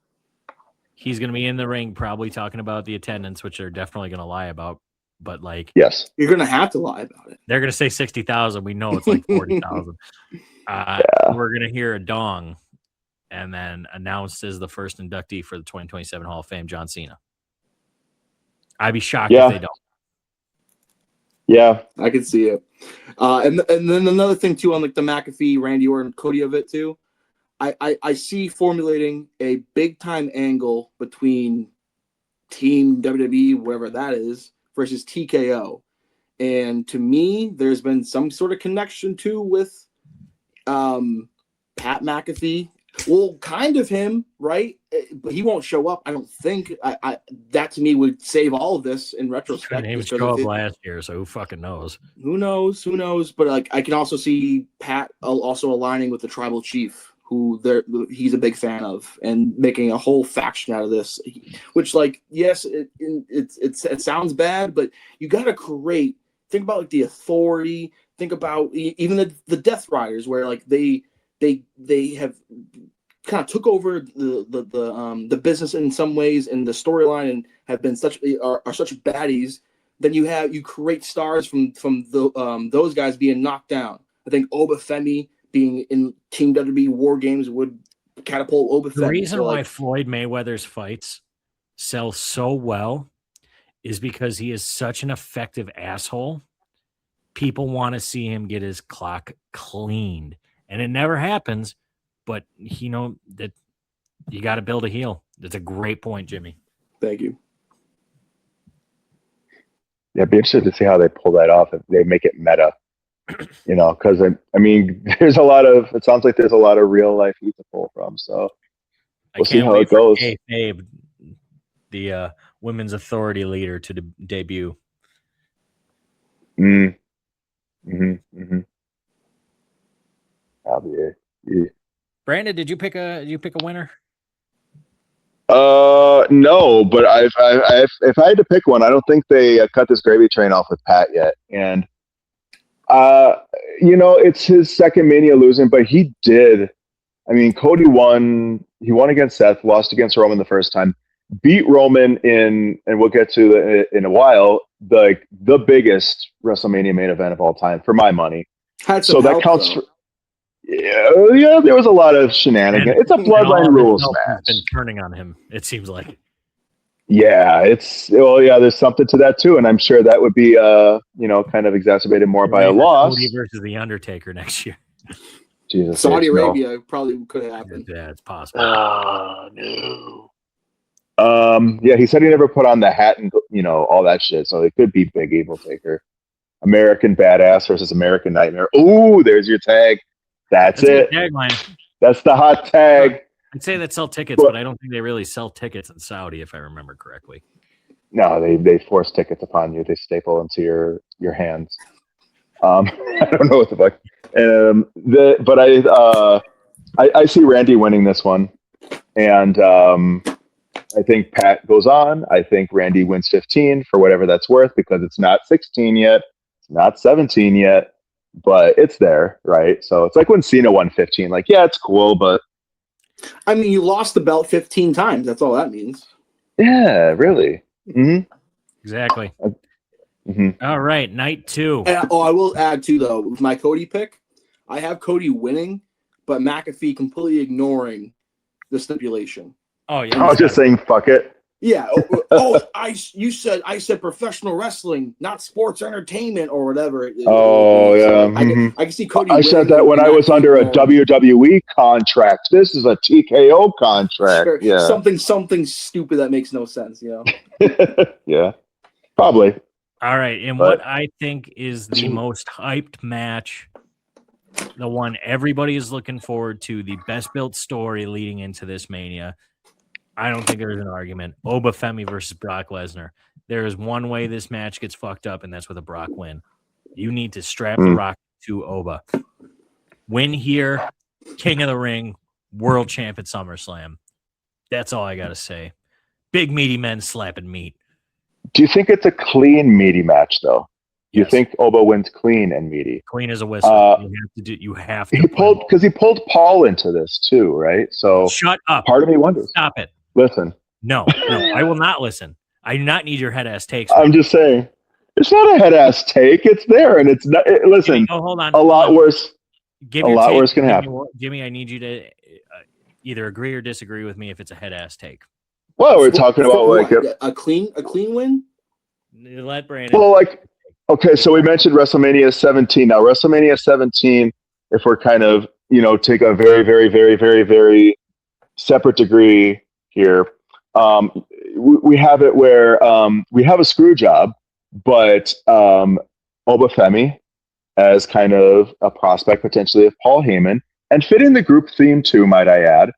he's going to be in the ring, probably talking about the attendance, which they're definitely going to lie about. But like, yes, you're going to have to lie about it. They're going to say 60,000. We know it's like 40,000. We're going to hear a dong. And then announced as the first inductee for the 2027 Hall of Fame, John Cena. I'd be shocked if they don't. Yeah, I can see it. And then another thing too on like the McAfee, Randy Orton, Cody of it too. I see formulating a big time angle between Team WWE, wherever that is, versus TKO. And to me, there's been some sort of connection too with Pat McAfee. Well, kind of him, right? But he won't show up. I don't think. That to me would save all of this in retrospect. He didn't show up last year, so who fucking knows? Who knows? But like, I can also see Pat also aligning with the tribal chief, who he's a big fan of, and making a whole faction out of this. Which, like, yes, it sounds bad, but you got to create. Think about like the Authority. Think about even the Death Riders, where like they have kind of took over the business in some ways in the storyline, and have been such baddies. Then you create stars from those guys being knocked down. I think Ope-Eh being in Team WWE War Games would catapult Ope-Eh. The reason why Floyd Mayweather's fights sell so well is because he is such an effective asshole. People want to see him get his clock cleaned, and it never happens. But that you got to build a heel. That's a great point, Jimmy. Thank you. Yeah, it'd be interesting to see how they pull that off if they make it meta. Because I mean, it sounds like there's a lot of real life heat to pull from. So we'll see how it goes. Kayfabe, the Women's Authority leader, to debut. Brandon, did you pick a winner? No, but if I had to pick one, I don't think they cut this gravy train off with Pat yet. And it's his second Mania losing, but he did. I mean, Cody won. He won against Seth, lost against Roman the first time, beat Roman and we'll get to in a while, the biggest WrestleMania main event of all time for my money. So that counts for. Yeah, there was a lot of shenanigans. It's a bloodline rules match. Been turning on him, it seems like. Yeah, there's something to that too, and I'm sure that would be kind of exacaminated more by a loss. Cody versus the Undertaker next year. Jesus, Saudi Arabia probably could have happened. Yeah, it's possible. Oh no. Yeah, he said he never put on the hat and all that shit, so it could be Big Evil Taker. American Badass versus American Nightmare. Ooh, there's your tag. That's it. Tagline. That's the hot tag. I'd say that sell tickets, but I don't think they really sell tickets in Saudi, if I remember correctly. No, they force tickets upon you. They staple them to your hands. I don't know what the fuck. But I see Randy winning this one, and I think Pat goes on. I think Randy wins 15 for whatever that's worth, because it's not 16 yet, it's not 17 yet. But it's there, right? So it's like when Cena won 15. Like, yeah, it's cool, but I mean, you lost the belt 15 times. That's all that means. Yeah, really. Mm-hmm. Exactly. All right, night 2. And, I will add too, though, with my Cody pick, I have Cody winning, but McAfee completely ignoring the stipulation. Oh yeah, I was just saying, fuck it. Yeah. I said professional wrestling, not sports entertainment or whatever. Yeah. I can see Cody. I said that when I was under a WWE contract. This is a TKO contract. Sure. Yeah. Something stupid that makes no sense. Yeah. Probably. All right, and what I think is the most hyped match, the one everybody is looking forward to, the best built story leading into this Mania. I don't think there's an argument. Ope-Eh versus Brock Lesnar. There is one way this match gets fucked up, and that's with a Brock win. You need to strap the Rock to Ope. Win here, King of the Ring, world champ at SummerSlam. That's all I got to say. Big meaty men slapping meat. Do you think it's a clean meaty match, though? Yes. You think Ope wins clean and meaty? Clean as a whistle. You have to. He pulled Paul into this too, right? So shut up. Part of me wonders. Stop it. Listen. No, I will not listen. I do not need your head ass takes. I'm just saying, it's not a head ass take. It's there, and it's not. Listen, Jimmy, hold on. A lot worse can happen. Jimmy, I need you to either agree or disagree with me if it's a head ass take. Well, we're talking about like a clean win. Let Brandon. Well, okay, so we mentioned WrestleMania 17. Now, WrestleMania 17, if we're kind of take a very, very, very, very, very separate degree here, we have it where we have a screw job, but Ope-Eh as kind of a prospect potentially of Paul Heyman, and fitting the group theme too, might I add,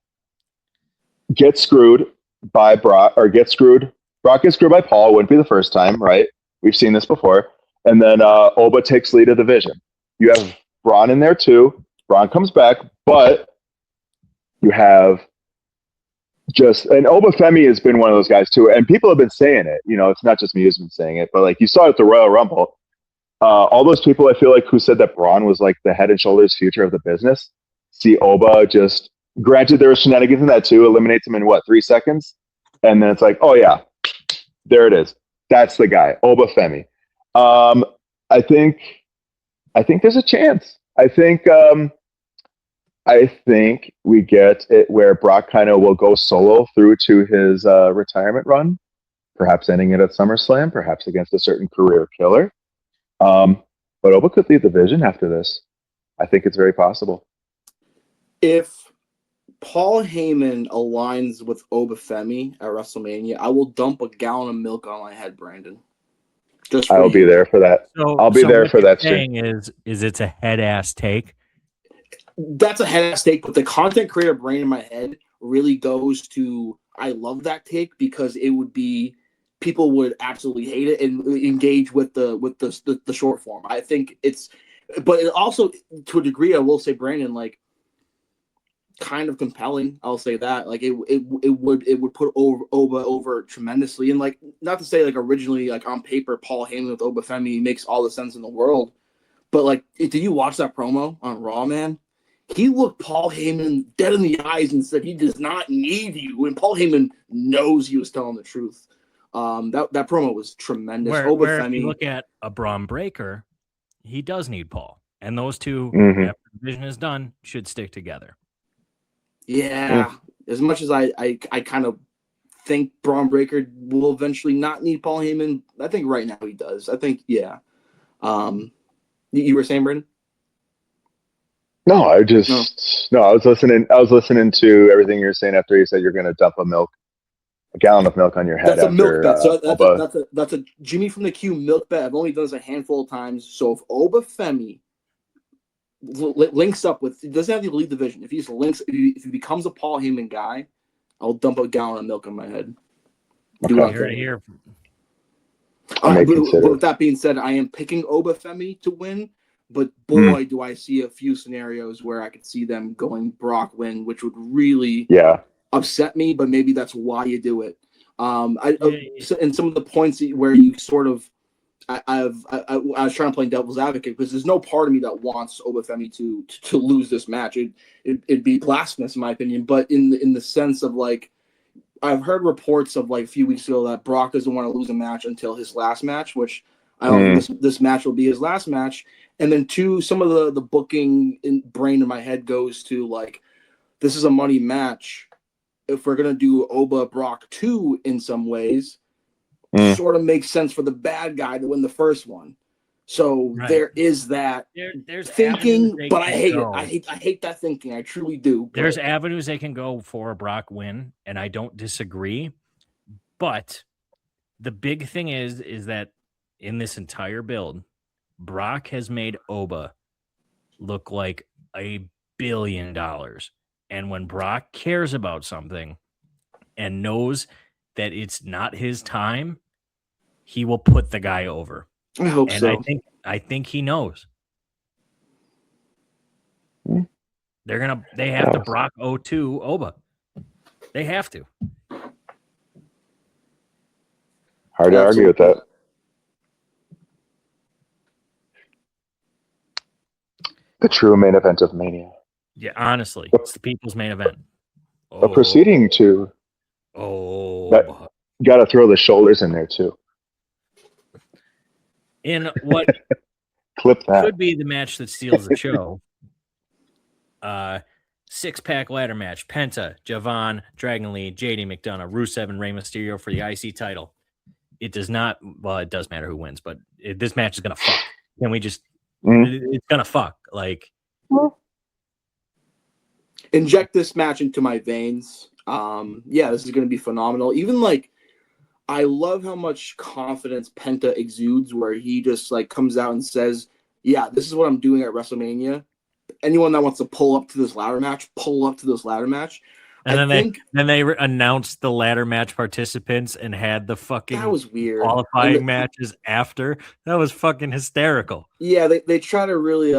gets screwed by Brock, or gets screwed. Brock gets screwed by Paul. Wouldn't be the first time, right? We've seen this before. And then Ope takes lead of the division. You have Braun in there too. Braun comes back, but You have and Ope-Eh has been one of those guys too, and people have been saying it. You know, it's not just me who's been saying it, but like you saw at the Royal Rumble, all those people I feel like who said that Braun was like the head and shoulders future of the business. See Oba just, granted there was shenanigans in that too, eliminates him in 3 seconds, and then it's like, oh yeah, there it is. That's the guy, Ope-Eh. I think there's a chance. I think we get it where Brock kind of will go solo through to his retirement run, perhaps ending it at SummerSlam, perhaps against a certain career killer. But Oba could lead the division after this. I think it's very possible. If Paul Heyman aligns with Ope-Eh at WrestleMania, I will dump a gallon of milk on my head, Brandon. I'll be there for that. I'll be there for that. Saying is it's a head ass take. That's a head ass take, but the content creator brain in my head really goes to I love that take because it would be people would absolutely hate it and engage with the short form. I think but it also to a degree I will say, Brandon, like kind of compelling. I'll say that like it would put Oba over tremendously, and like not to say like originally like on paper Paul Heyman with Ope-Eh makes all the sense in the world, but like did you watch that promo on Raw, man? He looked Paul Heyman dead in the eyes and said he does not need you, and Paul Heyman knows he was telling the truth. That promo was tremendous. Where if you look at a Braun Breaker, he does need Paul, and those two after the division is done should stick together. Yeah, as much as I kind of think Braun Breaker will eventually not need Paul Heyman, I think right now he does. I think you were saying, Brandon? No, I was listening to everything you were saying after you said you're going to dump a gallon of milk on your head. That's after, a milk bet. That's a Jimmy from the Q milk bet. I've only done this a handful of times. So if Ope-Eh links up with, he doesn't have to lead division. If he becomes a Paul Heyman guy, I'll dump a gallon of milk on my head. Okay. But with that being said, I am picking Ope-Eh to win. But boy, do I see a few scenarios where I could see them going Brock win, which would really upset me. But maybe that's why you do it. And some of the points where you sort of, I was trying to play devil's advocate because there's no part of me that wants Ope-Eh to lose this match. It'd be blasphemous in my opinion. But in the sense of like, I've heard reports of like a few weeks ago that Brock doesn't want to lose a match until his last match, which I don't think this match will be his last match. And then some of the booking brain in my head goes to like, this is a money match. If we're going to do Oba Brock 2 in some ways, sort of makes sense for the bad guy to win the first one. So there is that there's thinking, but I hate it. I hate that thinking. I truly do. There's avenues they can go for a Brock win, and I don't disagree. But the big thing is that in this entire build, Brock has made Oba look like $1 billion. And when Brock cares about something and knows that it's not his time, he will put the guy over. I hope so. I think he knows. They have to Brock 02 Oba. They have to. Hard to argue with that. The true main event of Mania. Yeah, honestly, it's the people's main event. But proceeding to got to throw the shoulders in there too. In what clip that could be the match that steals the show. 6-pack ladder match: Penta, Javon, Dragon Lee, JD McDonough, Rusev, and Rey Mysterio for the IC title. It does not. Well, it does matter who wins, but this match is gonna fuck. Can we just? It's gonna fuck. Like, inject this match into my veins. This is gonna be phenomenal. Even like, I love how much confidence Penta exudes, where he just like comes out and says, "Yeah, this is what I'm doing at WrestleMania." Anyone that wants to pull up to this ladder match, pull up to this ladder match. And then they announced the ladder match participants and had the fucking that was weird qualifying matches after. That was fucking hysterical. Yeah, they try to really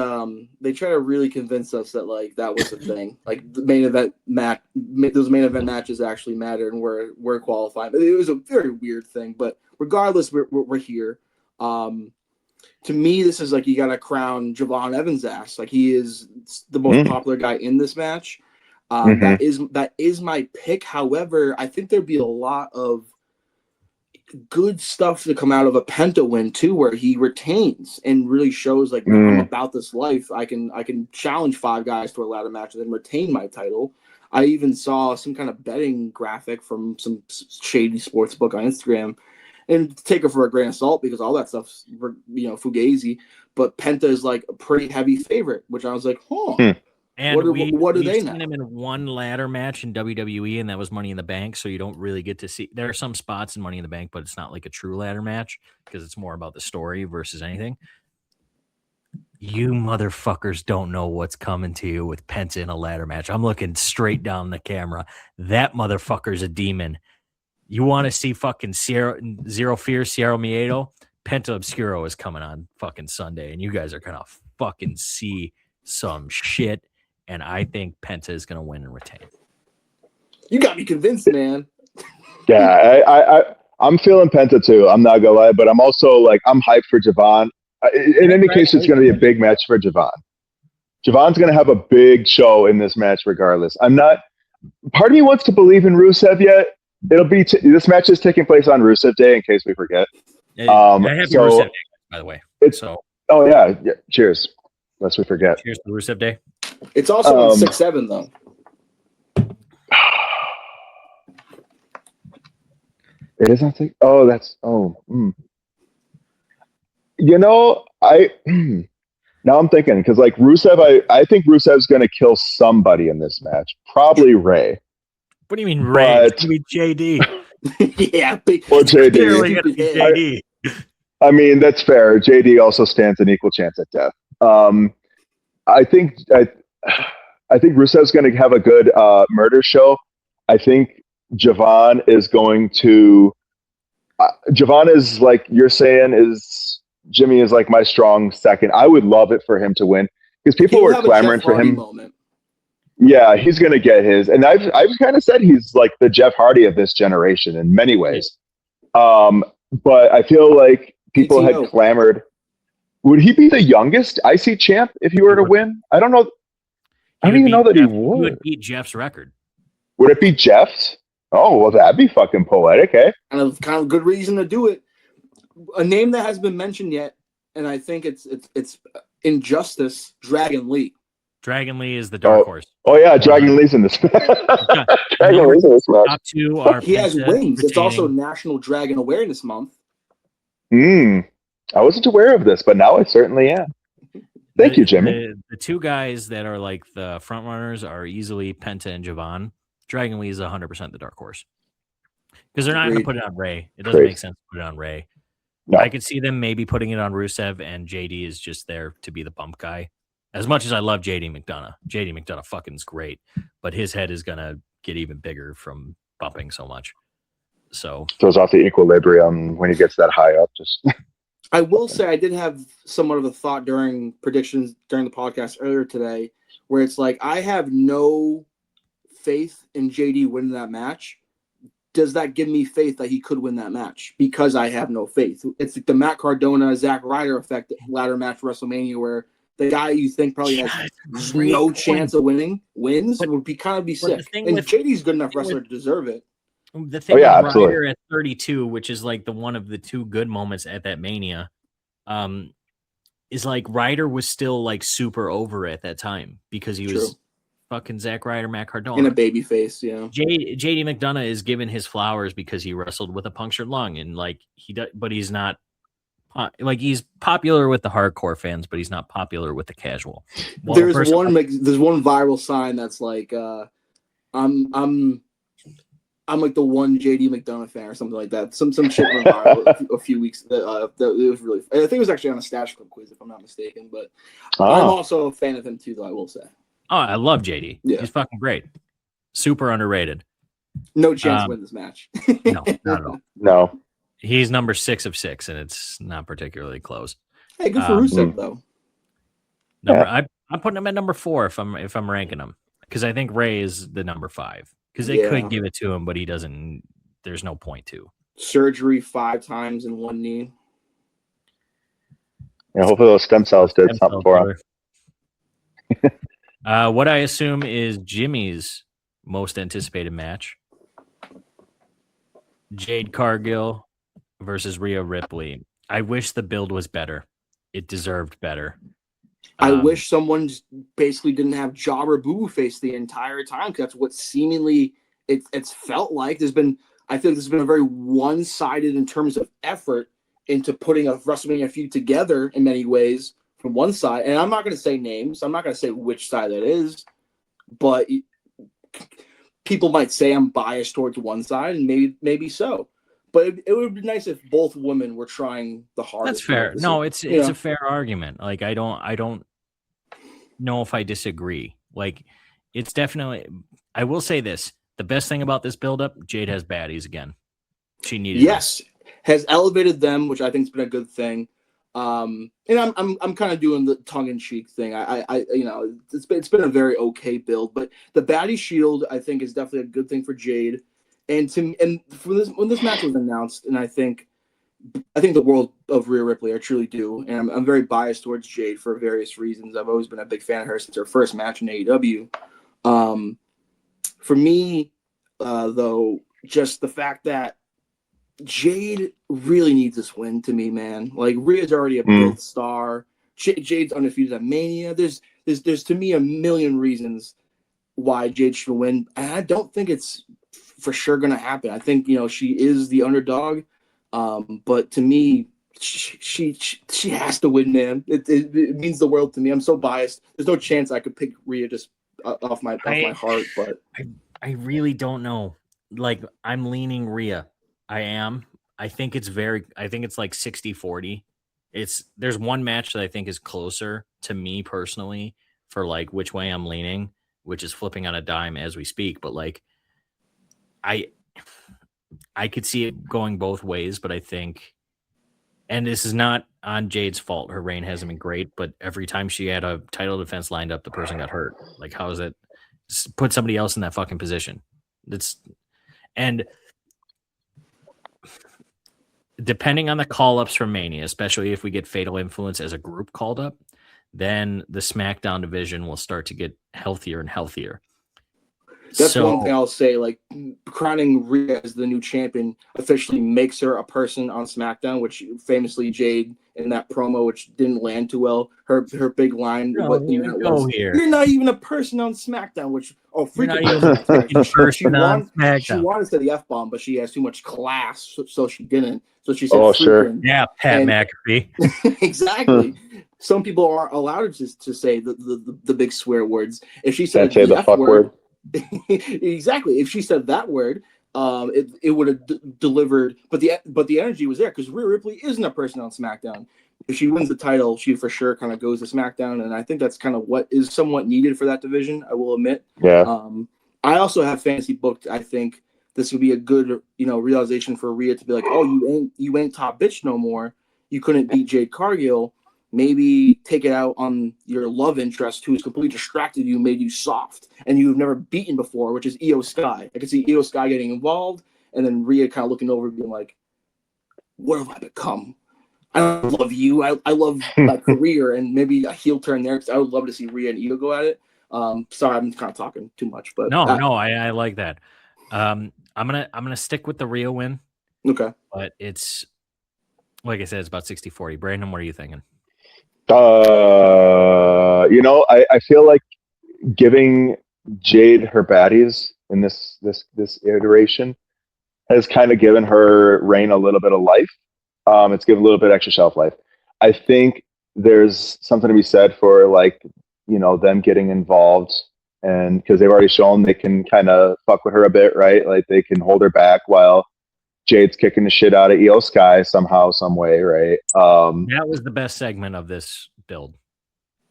convince us that like that was the thing. Like the main event those main event matches actually mattered and were qualified. It was a very weird thing, but regardless, we're here. To me, this is like you got to crown Javon Evans' ass. Like he is the most popular guy in this match. That is my pick. However, I think there'd be a lot of good stuff to come out of a Penta win too, where he retains and really shows like I'm about this life. I can challenge 5 guys to a ladder match and then retain my title. I even saw some kind of betting graphic from some shady sports book on Instagram, and take it for a grain of salt because all that stuff's fugazi. But Penta is like a pretty heavy favorite, which I was like, And what do they know? We've seen him in one ladder match in WWE, and that was Money in the Bank. So you don't really get to see. There are some spots in Money in the Bank, but it's not like a true ladder match because it's more about the story versus anything. You motherfuckers don't know what's coming to you with Penta in a ladder match. I'm looking straight down the camera. That motherfucker's a demon. You want to see fucking Zero Fear, Sierra Miedo? Penta Obscuro is coming on fucking Sunday, and you guys are going to fucking see some shit. And I think Penta is going to win and retain. You got me convinced, man. Yeah, I'm feeling Penta too. I'm not gonna lie, but I'm also like I'm hyped for Javon. In any case, it's going to be a big match for Javon. Javon's going to have a big show in this match, regardless. I'm not. Part of me wants to believe in Rusev yet. It'll be this match is taking place on Rusev Day, in case we forget. I have your Rusev Day, by the way. Oh yeah. Cheers. Lest we forget. Cheers to Rusev Day. It's also on 6/7 though. It is on 6. Oh, that's now I'm thinking because like Rusev, I think Rusev's going to kill somebody in this match. Probably Ray. What do you mean Ray? It's going to be JD. Yeah, or JD. I mean that's fair. JD also stands an equal chance at death. I think Rusev's going to have a good murder show. I think Javon is going to. Javon is like you're saying is Jimmy is like my strong second. I would love it for him to win because people were clamoring for him. Moment. Yeah, he's going to get his, and I've kind of said he's like the Jeff Hardy of this generation in many ways. But I feel like people had clamored. Would he be the youngest IC champ if he were to win? I don't know. I don't even know that he would. He would beat Jeff's record. Would it be Jeff's? Oh, well, that'd be fucking poetic, eh? And a kind of good reason to do it. A name that has been mentioned yet, and I think it's injustice. Dragon Lee. Dragon Lee is the dark horse. Oh yeah, Dragon Lee's in this. Dragon Lee's in this match. Top 2 are he has wings. It's also National Dragon Awareness Month. I wasn't aware of this, but now I certainly am. Thank you, Jimmy. The 2 guys that are like the front runners are easily Penta and Javon. Dragon Lee is 100% the dark horse because they're not going to put it on Ray. It doesn't make sense to put it on Ray. No. I could see them maybe putting it on Rusev, and JD is just there to be the bump guy. As much as I love JD McDonough fucking is great, but his head is going to get even bigger from bumping so much. So throws off the equilibrium when he gets that high up. Just I will say I did have somewhat of a thought during predictions during the podcast earlier today, where it's like I have no faith in JD winning that match. Does that give me faith that he could win that match? Because I have no faith. It's like the Matt Cardona, Zack Ryder effect ladder match WrestleMania, where the guy you think probably has no chance of winning wins. It would be kind of sick. And JD's good enough wrestler to deserve it. The thing with Ryder at 32, which is like the one of the 2 good moments at that Mania, is like Ryder was still like super over at that time because he was fucking Zack Ryder, Matt Cardona. In a baby face, yeah. JD McDonough is given his flowers because he wrestled with a punctured lung, and like but he's not like he's popular with the hardcore fans, but he's not popular with the casual. There's one viral sign that's like I'm like the one JD McDonough fan or something like that. Some shit went viral a few weeks. That it was really. I think it was actually on a Stash Club quiz, if I'm not mistaken. But I'm also a fan of him too, though. I will say. Oh, I love JD. Yeah. He's fucking great. Super underrated. No chance to win this match. No, not at all. No. He's number 6 of 6, and it's not particularly close. Hey, good for Rusev though. I'm putting him at number 4 if I'm ranking him, because I think Ray is the number 5, because they could give it to him, but he doesn't. There's no point to. Surgery 5 times in one knee. Yeah, hopefully those stem cells did something for him. What I assume is Jimmy's most anticipated match: Jade Cargill versus Rhea Ripley. I wish the build was better. It deserved better. I wish someone basically didn't have Jobber Boo face the entire time, because that's what seemingly it's felt like. I feel like there's been a very one-sided in terms of effort into putting a WrestleMania feud together in many ways from one side. And I'm not going to say names. I'm not going to say which side that is, but people might say I'm biased towards one side, and maybe so. But it would be nice if both women were trying the hardest. That's fair. No, it's a fair argument. Like, I don't know if I disagree. Like, it's definitely. I will say this: the best thing about this build-up, Jade has baddies again. She needed. Yes, has elevated them, which I think has been a good thing. And I'm kind of doing the tongue-in-cheek thing. I it's been a very okay build, but the baddie shield I think is definitely a good thing for Jade. And for this, when this match was announced, and I think the world of Rhea Ripley, I truly do, and I'm very biased towards Jade for various reasons. I've always been a big fan of her since her first match in AEW. For me, though, just the fact that Jade really needs this win to me, man. Like, Rhea's already a built star. Jade's undefeated at Mania. There's to me a million reasons why Jade should win, and I don't think it's for sure going to happen. I think, she is the underdog. But to me, she has to win, man. It means the world to me. I'm so biased. There's no chance I could pick Rhea just off my heart, but I really don't know. Like, I'm leaning Rhea. I am. I think it's like 60-40. There's one match that I think is closer to me personally for like which way I'm leaning, which is flipping on a dime as we speak, but like I could see it going both ways, but I think, and this is not on Jade's fault, her reign hasn't been great, but every time she had a title defense lined up, the person got hurt. Like, how is it? Just put somebody else in that fucking position. And depending on the call-ups from Mania, especially if we get Fatal Influence as a group called up, then the SmackDown division will start to get healthier and healthier. That's one thing I'll say. Like, crowning Rhea as the new champion officially makes her a person on SmackDown, which famously Jade in that promo, which didn't land too well. Her big line, you're not even a person on SmackDown. Which freaking she wanted to say the F-bomb, but she has too much class, so she didn't. So she said, "Oh, sure, yeah, Pat McAfee." Exactly. Some people aren't allowed to say the big swear words. If she said the fuck word. Exactly. If she said that word, it would have delivered. But the energy was there because Rhea Ripley isn't a person on SmackDown. If she wins the title, she for sure kind of goes to SmackDown, and I think that's kind of what is somewhat needed for that division. I will admit. Yeah. I also have fantasy booked. I think this would be a good realization for Rhea to be like, oh, you ain't top bitch no more. You couldn't beat Jade Cargill. Maybe take it out on your love interest who's completely distracted you, made you soft, and you've never beaten before, which is Io Sky. I could see Io Sky getting involved, and then Rhea kind of looking over being like, what have I become? I don't love you. I love my career, and maybe a heel turn there, because I would love to see Rhea and Io go at it. Sorry, I'm kind of talking too much, but no, I like that. I'm gonna stick with the Rhea win. Okay. But it's, like I said, it's about 60-40. Brandon, what are you thinking? I feel like giving Jade her baddies in this iteration has kind of given her reign a little bit of life. It's given a little bit extra shelf life. I think there's something to be said for them getting involved, and because they've already shown they can kind of fuck with her a bit, right? Like, they can hold her back while Jade's kicking the shit out of Io Sky somehow, some way, right? That was the best segment of this build.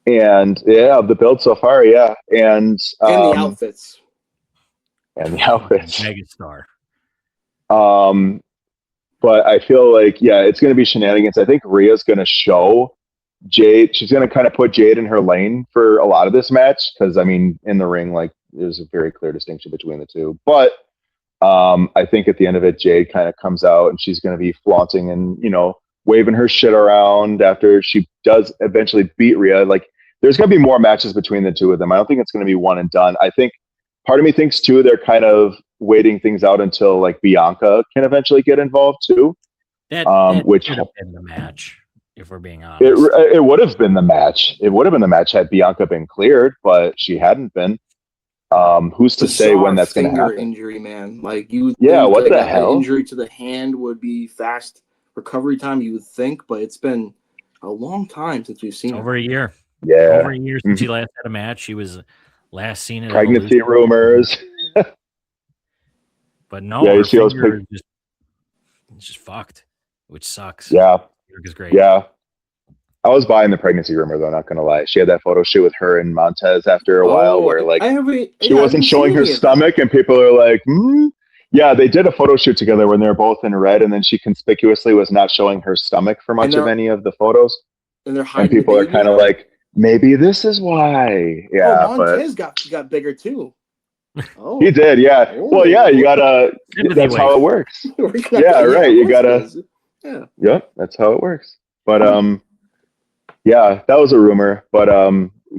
And yeah, the build so far, yeah. And the outfits. and the outfits. Megastar. But I feel like, yeah, it's going to be shenanigans. I think Rhea's going to show Jade. She's going to kind of put Jade in her lane for a lot of this match because, I mean, in the ring, like, there's a very clear distinction between the two. But I think at the end of it, Jade kind of comes out and she's going to be flaunting and, you know, waving her shit around after she does eventually beat Rhea. Like, there's going to be more matches between the two of them. I don't think it's going to be one and done. I think part of me thinks, too, they're kind of waiting things out until like Bianca can eventually get involved too. That which should have been the match, if we're being honest. It would have been the match. It would have been the match had Bianca been cleared, but she hadn't been. Who's to say when that's going to happen? Injury, man. Like you. Yeah, think what the an hell? Injury to the hand would be fast recovery time. You would think, but it's been a long time since we've seen over a year. Yeah, over a year since she last had a match. She was last seen at pregnancy Evolution. rumors. But no, yeah, her finger it's just fucked, which sucks. Yeah, is great. Yeah, I was buying the pregnancy rumor though. Not gonna lie, she had that photo shoot with her and Montez after a while, where like she wasn't showing her stomach, and people are like, yeah, they did a photo shoot together when they were both in red, and then she conspicuously was not showing her stomach for much of any of the photos. And they're hiding. And people are kind of like, maybe this is why. Yeah, Montez got bigger too. Oh, he did. Yeah. Oh. Well, yeah, you gotta. That's how it works. Yeah, right. You gotta. Yeah. Yep, that's how it works. But yeah, that was a rumor. But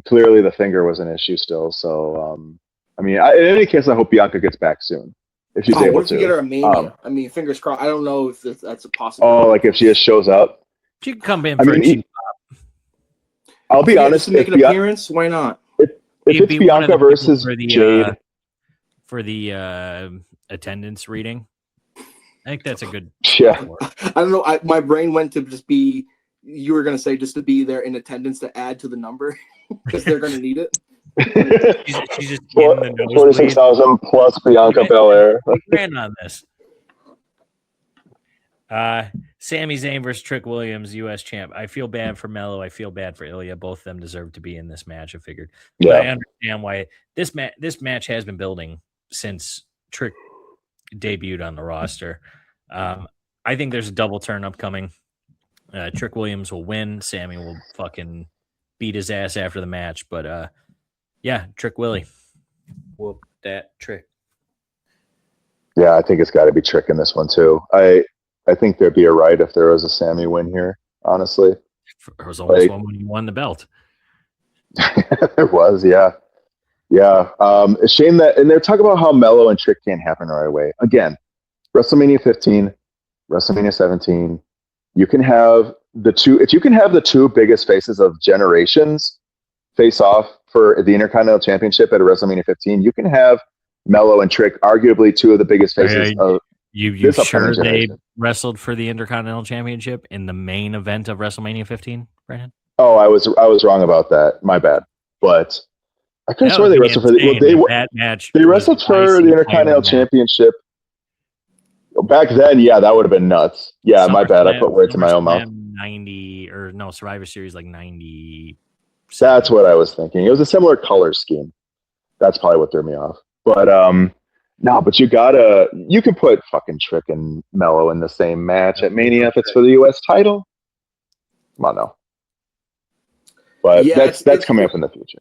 clearly the finger was an issue still. So I mean, in any case, I hope Bianca gets back soon if she's able to. What if we get her a Mania? I mean, fingers crossed. I don't know if that's a possibility. Oh, like if she just shows up, she can come in for a cheap pop. I'll be honest. Make an appearance. Why not? If it's Bianca versus Jade. For the attendance reading, I think that's a good. Yeah. I don't know. My brain went to just be. You were gonna say just to be there in attendance to add to the number because they're gonna need it. she's just 46,000 plus Bianca Belair. Ran on this. Sami Zayn versus Trick Williams, U.S. champ. I feel bad for Melo. I feel bad for Ilya. Both of them deserve to be in this match. I figured. Yeah. But I understand why this match has been building since Trick debuted on the roster. I think there's a double turn upcoming. Trick Williams will win. Sammy will fucking beat his ass after the match. But yeah, Trick Willie. Whoop that Trick. Yeah, I think it's got to be Trick in this one too. I think there'd be a right if there was a Sammy win here, honestly. There was almost one when he won the belt. There was, yeah. Yeah. A shame that, and they're talking about how Melo and Trick can't happen right away. Again, WrestleMania 15, WrestleMania 17, you can have if you can have the two biggest faces of generations face off for the Intercontinental Championship at a WrestleMania 15, you can have Melo and Trick, arguably two of the biggest faces of You sure they wrestled for the Intercontinental Championship in the main event of WrestleMania 15, Brandon? Oh, I was wrong about that. My bad. But I could have sworn they wrestled for that match. They wrestled for the Intercontinental Championship. Back then, yeah, that would have been nuts. Yeah, my bad. I put words in my own mouth. 90 or no, Survivor Series like 90. That's what I was thinking. It was a similar color scheme. That's probably what threw me off. But no, but you can put fucking Trick and Melo in the same match at Mania if it's for the U.S. title. Come on now. But yeah, that's coming up in the future.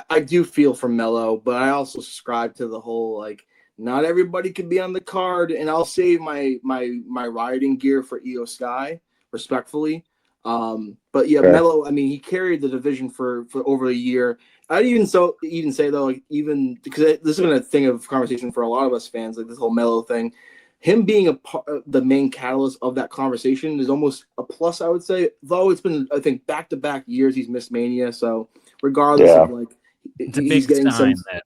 I do feel for Melo, but I also subscribe to the whole like not everybody can be on the card, and I'll save my riding gear for Io Sky, respectfully. But yeah, okay. Melo, I mean, he carried the division for over a year. I'd even say though, like even because this has been a thing of conversation for a lot of us fans, like this whole Melo thing, him being the main catalyst of that conversation is almost a plus, I would say. Though it's been, I think, back-to-back years he's missed Mania, so regardless of like, it's a big sign that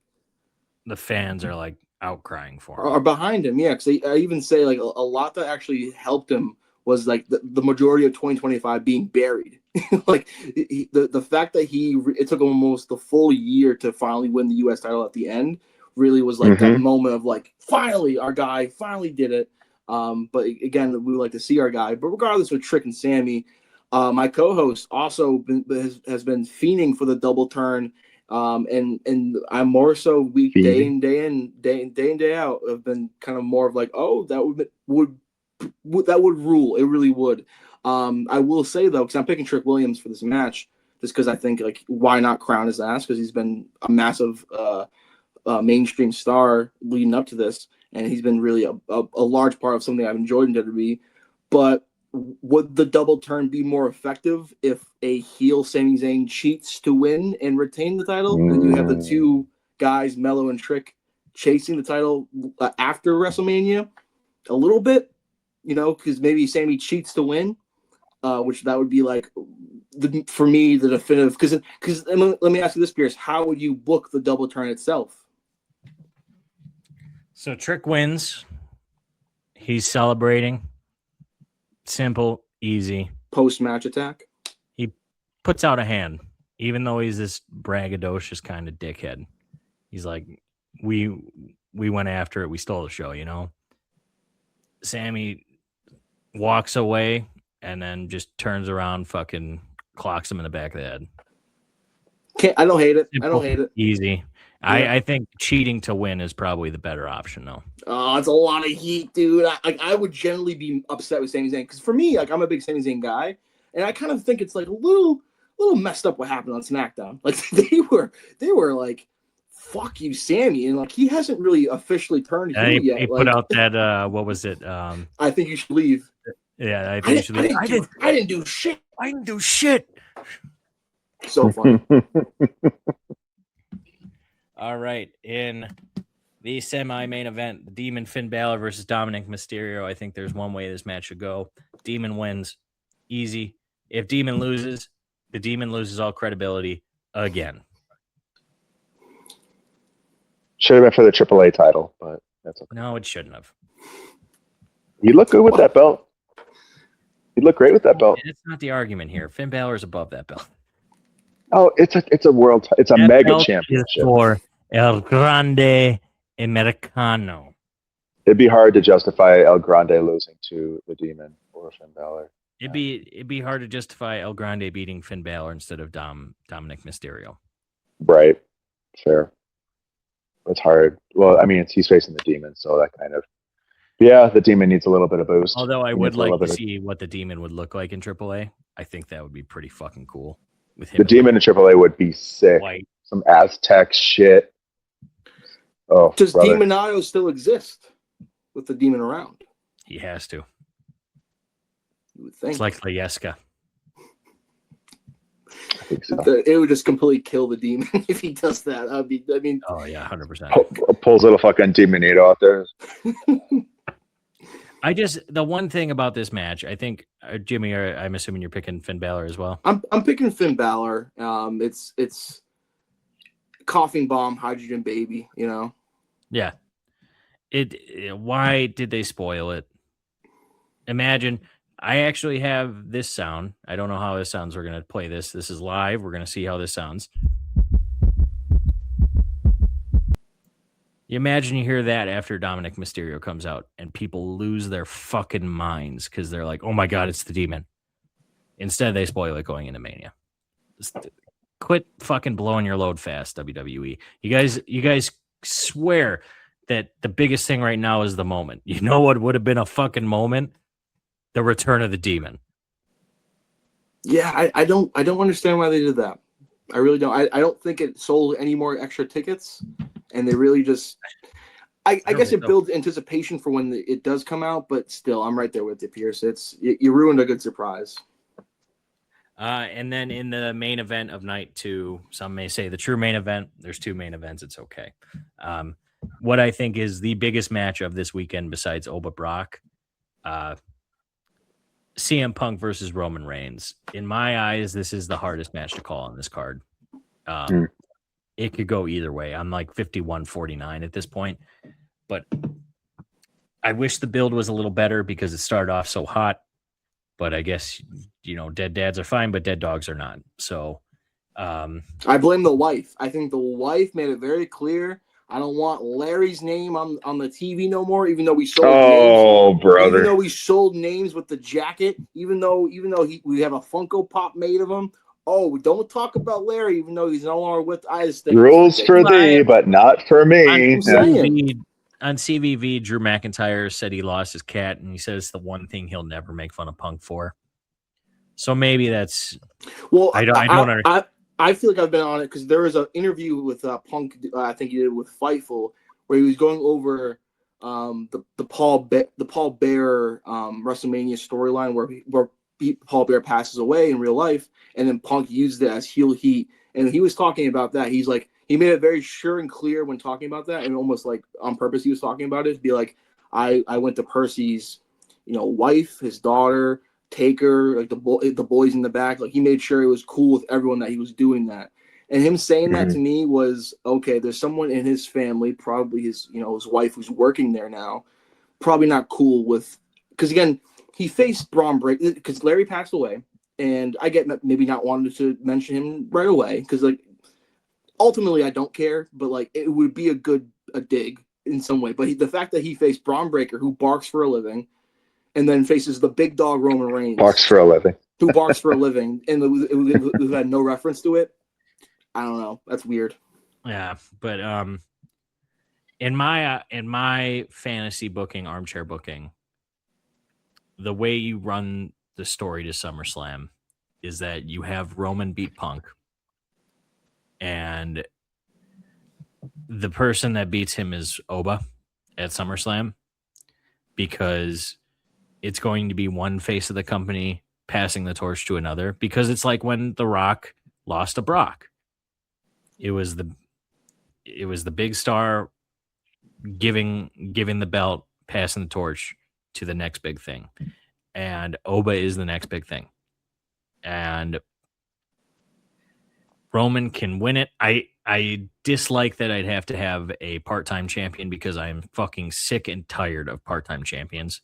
the fans are like outcrying for him. Are behind him, yeah. Because I even say like a lot that actually helped him was like the majority of 2025 being buried. Like the fact that it took almost the full year to finally win the U.S. title at the end really was like that moment of like, finally, our guy finally did it. But again, we would like to see our guy. But regardless with Trick and Sammy, my co-host also has been fiending for the double turn. And I'm more so week day in day out have been kind of more of like, oh, that would rule. It really would. I will say though, because I'm picking Trick Williams for this match, just because I think like why not crown his ass, because he's been a massive mainstream star leading up to this, and he's been really a large part of something I've enjoyed in WWE. But would the double turn be more effective if a heel Sami Zayn cheats to win and retain the title, and you have the two guys, Mello and Trick, chasing the title after WrestleMania? A little bit, because maybe Sami cheats to win, which that would be like for me the definitive. Because let me ask you this, Pierce: how would you book the double turn itself? So Trick wins. He's celebrating. Simple, easy. Post-match attack. He puts out a hand, even though he's this braggadocious kind of dickhead. He's like, we went after it. We stole the show, Sami walks away and then just turns around, fucking clocks him in the back of the head. I don't hate it. Simple, I don't hate it. Easy. Yeah. I think cheating to win is probably the better option, though. Oh, it's a lot of heat, dude. I would generally be upset with Sami Zayn because for me, like I'm a big Sami Zayn guy, and I kind of think it's like a little messed up what happened on SmackDown. Like they were like, "Fuck you, Sami," and like he hasn't really officially turned heel yet. He put out that what was it? I think you should leave. Yeah, I think you should leave. I didn't do shit. I didn't do shit. So funny. All right, in the semi-main event, the Demon Finn Balor versus Dominic Mysterio. I think there's one way this match should go. Demon wins. Easy. If Demon loses, the Demon loses all credibility again. Should have been for the AAA title, but that's okay. No, it shouldn't have. You look good with that belt. You look great with that belt. It's not the argument here. Finn Balor is above that belt. Oh, it's a world. It's a that mega belt championship. Is for El Grande Americano. It'd be hard to justify El Grande losing to the Demon or Finn Balor. It'd be hard to justify El Grande beating Finn Balor instead of Dominic Mysterio. Right. Fair. It's hard. Well, I mean, he's facing the Demon, so that kind of. Yeah, the Demon needs a little bit of boost. Although I would like to see what the Demon would look like in AAA. I think that would be pretty fucking cool. With him, the Demon in AAA would be sick. White. Some Aztec shit. Oh, does Demonato still exist with the Demon around? He has to. You would think. It's like Layeska. I think so. It would just completely kill the Demon if he does that. Oh yeah, 100%. Pulls a little fucking Demonito out there. The one thing about this match, I think, Jimmy, I'm assuming you're picking Finn Balor as well. I'm picking Finn Balor. It's coughing bomb, hydrogen baby, Yeah. Why did they spoil it? Imagine, I actually have this sound. I don't know how this sounds. We're going to play this. This is live. We're going to see how this sounds. You imagine you hear that after Dominic Mysterio comes out and people lose their fucking minds because they're like, oh my God, it's the Demon. Instead, they spoil it going into Mania. Just quit fucking blowing your load fast, WWE. You guys swear that the biggest thing right now is the moment. You know what would have been a fucking moment? The return of the Demon. Yeah, I don't understand why they did that. I really don't. I don't think it sold any more extra tickets, and they really just. I guess it builds anticipation for when it does come out, but still, I'm right there with you, Pierce. You ruined a good surprise. And then in the main event of night 2, some may say the true main event. There's 2 main events. It's okay. What I think is the biggest match of this weekend besides Oba Brock, CM Punk versus Roman Reigns. In my eyes, this is the hardest match to call on this card. It could go either way. I'm like 51-49 at this point, but I wish the build was a little better because it started off so hot. But I guess, dead dads are fine, but dead dogs are not. So I blame the wife. I think the wife made it very clear. I don't want Larry's name on the TV no more, even though we sold names. Brother. Even though we sold names with the jacket, even though we have a Funko Pop made of him, Oh, don't talk about Larry, even though he's no longer with. I just think rules for thee, but not for me. I'm saying. On CVV, Drew McIntyre said he lost his cat, and he says the one thing he'll never make fun of Punk for. So maybe that's. Well, I don't understand. I feel like I've been on it because there was an interview with Punk. I think he did with Fightful, where he was going over the Paul Bear WrestleMania storyline where Paul Bear passes away in real life, and then Punk used it as heel heat. And he was talking about that. He's like, he made it very sure and clear when talking about that, and almost like on purpose he was talking about it to be like, I went to Percy's, wife, his daughter, Taker, like the boys in the back. Like he made sure it was cool with everyone that he was doing that. And him saying that to me was, okay, there's someone in his family, probably his wife who's working there now, probably not cool with, because again, he faced Braun Breaker because Larry passed away, and I get maybe not wanting to mention him right away because like ultimately I don't care, but like it would be a dig in some way. But the fact that he faced Braun Breaker, who barks for a living, and then faces the big dog Roman Reigns, Barks for a living, who barks for a living, and it had no reference to it. I don't know. That's weird. Yeah, but in my fantasy booking, armchair booking, the way you run the story to SummerSlam is that you have Roman beat Punk, and the person that beats him is Oba at SummerSlam, because it's going to be one face of the company passing the torch to another, because it's like when The Rock lost to Brock. It was the big star giving the belt, passing the torch to the next big thing. And Oba is the next big thing. And Roman can win it. I dislike that I'd have to have a part-time champion because I'm fucking sick and tired of part-time champions,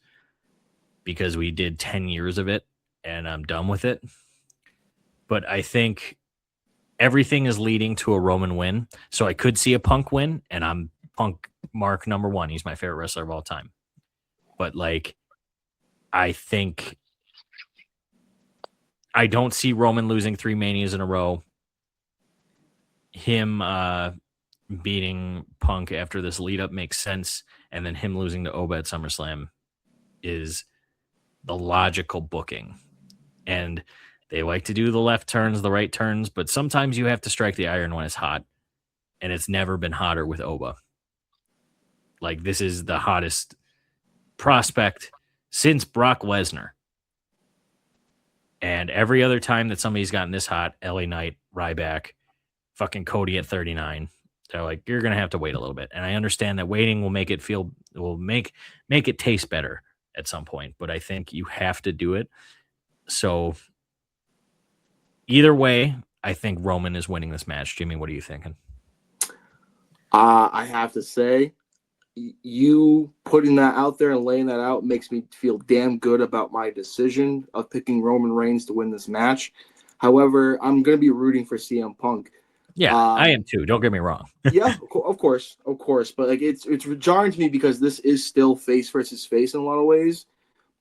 because we did 10 years of it and I'm done with it. But I think everything is leading to a Roman win. So I could see a Punk win, and I'm Punk Mark number 1. He's my favorite wrestler of all time. But like, I think I don't see Roman losing 3 Manias in a row. Him beating Punk after this lead up makes sense. And then him losing to Oba at SummerSlam is the logical booking. And they like to do the left turns, the right turns, but sometimes you have to strike the iron when it's hot. And it's never been hotter with Oba. Like, this is the hottest prospect since Brock Lesnar. And every other time that somebody's gotten this hot, LA Knight, Ryback, fucking Cody at 39, they're like, you're going to have to wait a little bit. And I understand that waiting will make it taste better at some point, but I think you have to do it. So either way, I think Roman is winning this match. Jimmy, what are you thinking? I have to say, you putting that out there and laying that out makes me feel damn good about my decision of picking Roman Reigns to win this match. However, I'm going to be rooting for CM Punk. Yeah, I am too. Don't get me wrong. Yeah, of course. But like, it's jarring to me because this is still face versus face in a lot of ways.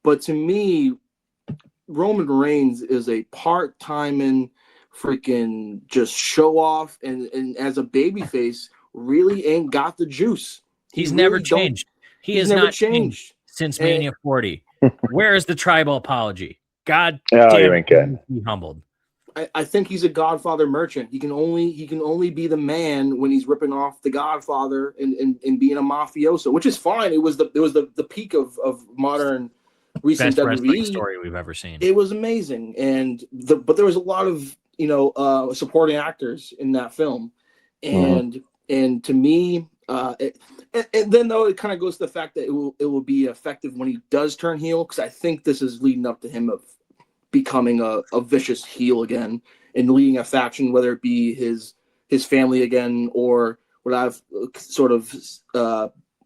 But to me, Roman Reigns is a part-time and freaking just show off, and as a babyface, really ain't got the juice. He's never changed. He has not changed since Mania 40. Where is the tribal apology? God damn, be humbled. I think he's a Godfather merchant. He can only be the man when he's ripping off the Godfather and being a mafioso, which is fine. It was the peak of modern recent best wrestling WWE story we've ever seen. It was amazing, but there was a lot of supporting actors in that film, and to me, and then though it kind of goes to the fact that it will be effective when he does turn heel, because I think this is leading up to him of becoming a vicious heel again and leading a faction, whether it be his family again or what I've sort of